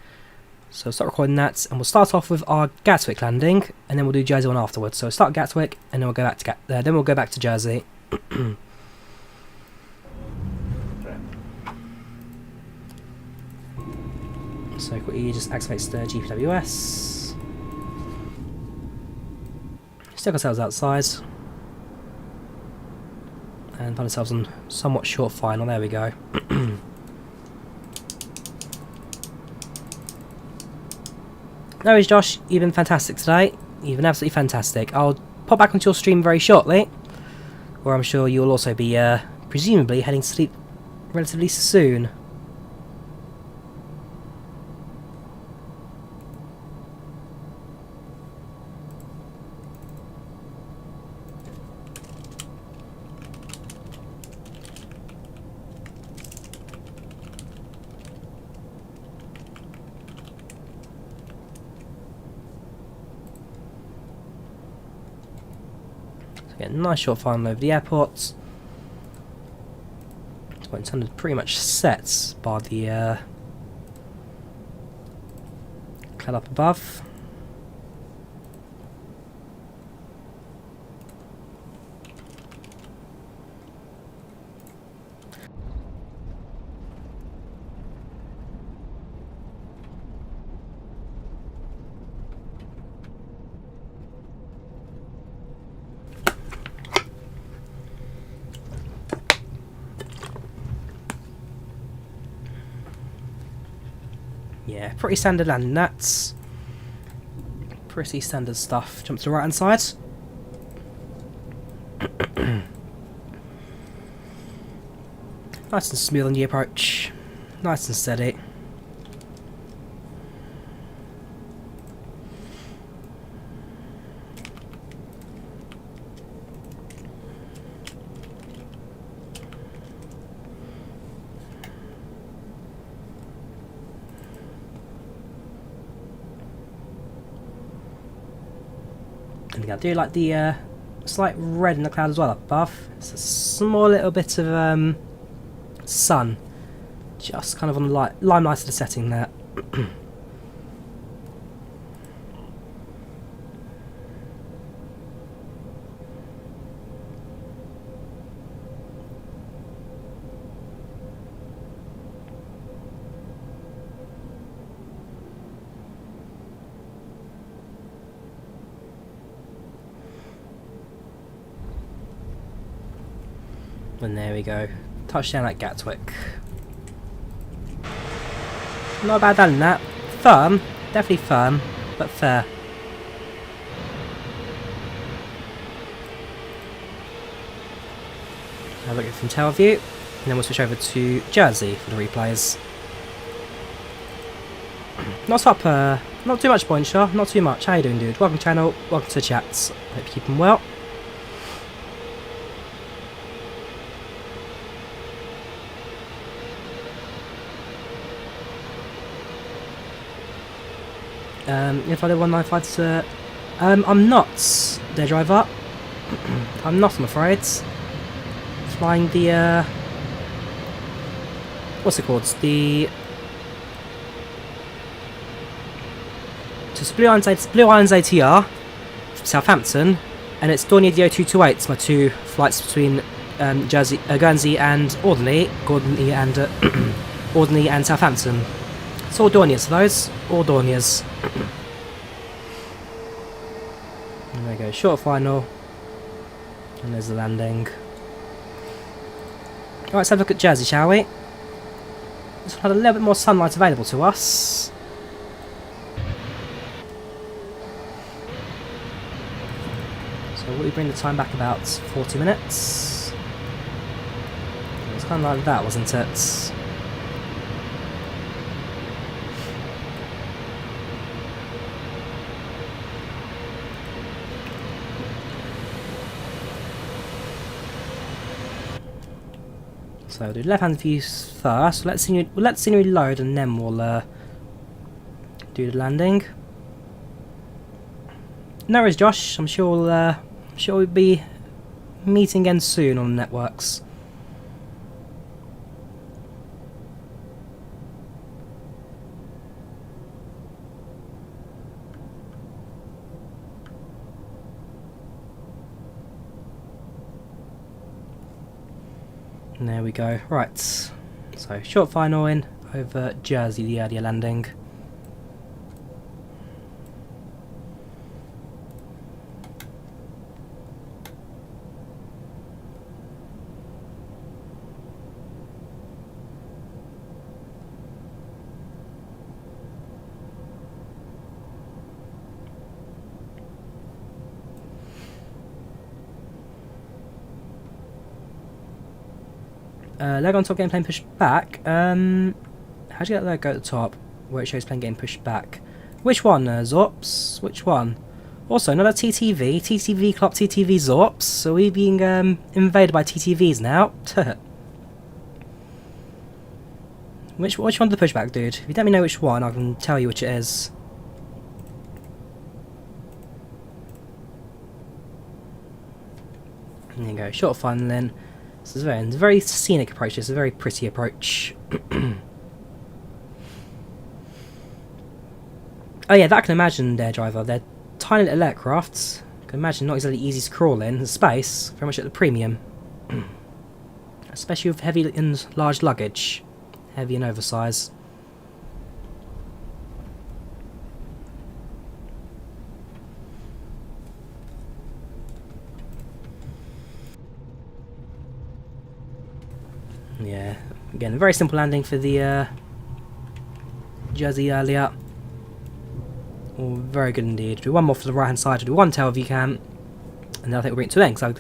S1: So start recording that, and we'll start off with our Gatwick landing, and then we'll do Jersey one afterwards. So start Gatwick, and then we'll go back to then we'll go back to Jersey. So quickly just activates the GPWS. Stick ourselves outside. And find ourselves on somewhat short final. There we go. No worries, Josh. You've been fantastic today. You've been absolutely fantastic. I'll pop back onto your stream very shortly, where I'm sure you'll also be, presumably, heading to sleep relatively soon. Get a nice short final over the airport. So it's pretty much set by the cloud up above. Yeah, pretty standard landing nets. Pretty standard stuff. Jump to the right hand side. Nice and smooth on the approach. Nice and steady. I do like the slight red in the cloud as well up above. It's a small little bit of sun, just kind of on the limelight of the setting there. And there we go. Touchdown at Gatwick. Not bad than that. Firm. Definitely firm. But fair. Now look at it from tail view. And then we'll switch over to Jersey for the replays. Not up, not too much, Boinshaw, not too much. How you doing, dude? Welcome channel, welcome to the chats. Hope you're keeping well. If I did 195 to... I'm not, dear driver. I'm not, I'm afraid. Flying the, what's it called? The... Just Blue Irons ATR from Southampton, and it's Drawyah the 0228. It's my two flights between Guernsey and Alderney, Alderney and Southampton. It's all Drawyahs for those, all Drawyahs. There we go, short final, and there's the landing. Alright, let's have a look at Jersey, shall we? This one had a little bit more sunlight available to us. So will we bring the time back about 40 minutes? It was kind of like that, wasn't it? So we'll do left-hand view first. Let's scenery load, and then we'll do the landing. No worries, Josh. I'm sure we'll be meeting again soon on the networks. And there we go. Right. So short final in over Jersey, the earlier landing. Leg on top, getting plane pushed back. How do you get that logo at the top where it shows plane getting pushed back? Which one, Zorps? Which one? Also, another TTV. TTV clock, TTV Zorps. So we're being invaded by TTVs now. Which one's the pushback, dude? If you let me know which one, I can tell you which it is. There you go, short fun then. This is a very scenic approach. It's a very pretty approach. Oh yeah, that I can imagine, there, driver. They're tiny little aircrafts. I can imagine not exactly easy to crawl in. The space, very much at the premium. Especially with heavy and large luggage. Heavy and oversized. Yeah, again, a very simple landing for the Jersey earlier. Oh, very good indeed. Do one more for the right hand side, do one tail if you can, and then I think we'll bring it to an end, because I've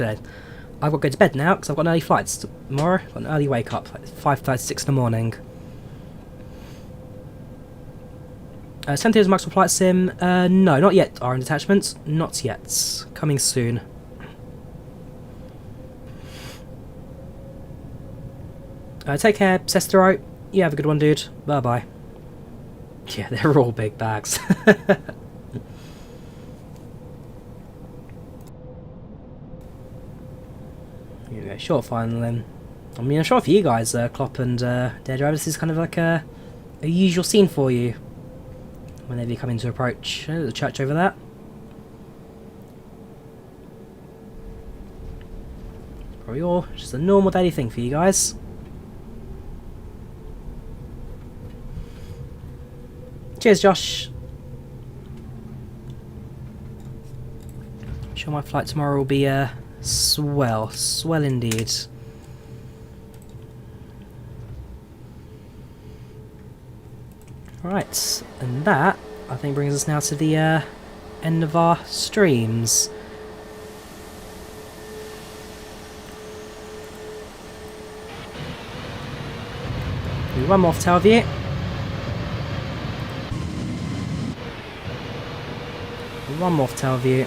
S1: got to go to bed now, because I've got an early flight tomorrow. I've got an early wake up, like 5:36 in the morning. Sent here's Microsoft Flight Sim. No, not yet, Iron Detachments. Not yet. Coming soon. Take care, Sestero. You have a good one, dude. Bye-bye. Yeah, they're all big bags. Here we go, short final then. I mean, I'm sure for you guys, Klopp and Daredriver, this is kind of like a usual scene for you. Whenever you come into approach. There's a church over there. Probably all just a normal daily thing for you guys. Cheers, Josh. I'm sure my flight tomorrow will be swell indeed. Right, and that I think brings us now to the end of our streams. One more for tail view. one more for tail view.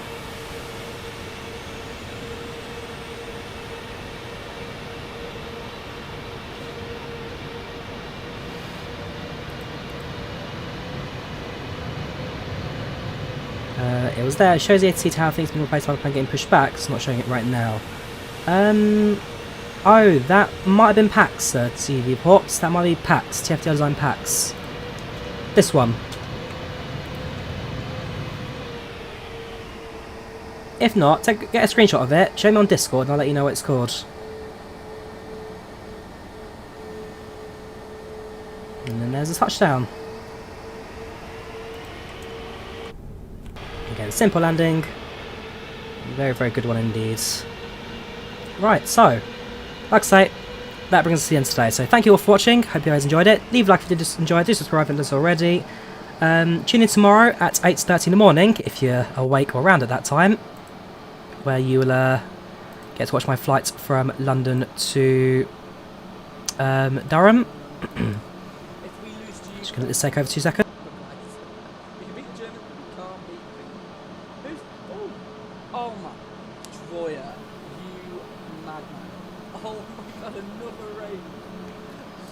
S1: It was there. It shows the ATC tower thing's been replaced by the plane getting pushed back. It's not showing it right now. Oh, that might have been PACX, TV ports. That might be PACX, TFDi design PACX. This one. If not, get a screenshot of it, show me on Discord and I'll let you know what it's called. And then there's a touchdown. Again, simple landing. Very, very good one indeed. Right, so, like I say, that brings us to the end today. So thank you all for watching. Hope you guys enjoyed it. Leave a like if you did enjoy it. Do subscribe if you haven't done so already. Tune in tomorrow at 8:30 in the morning if you're awake or around at that time, where you will get to watch my flight from London to Durham. Just going to let this take over 2 seconds.
S14: Oh my, Drawyah, you madman. Oh my god, another raid.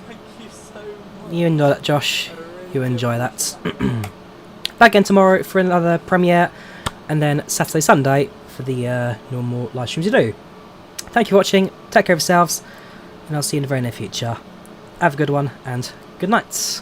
S14: Thank you so much.
S1: You enjoy that, Josh. You enjoy that. Back again tomorrow for another premiere, and then Saturday, Sunday for the normal live streams you do. Thank you for watching, take care of yourselves, and I'll see you in the very near future. Have a good one, and good night.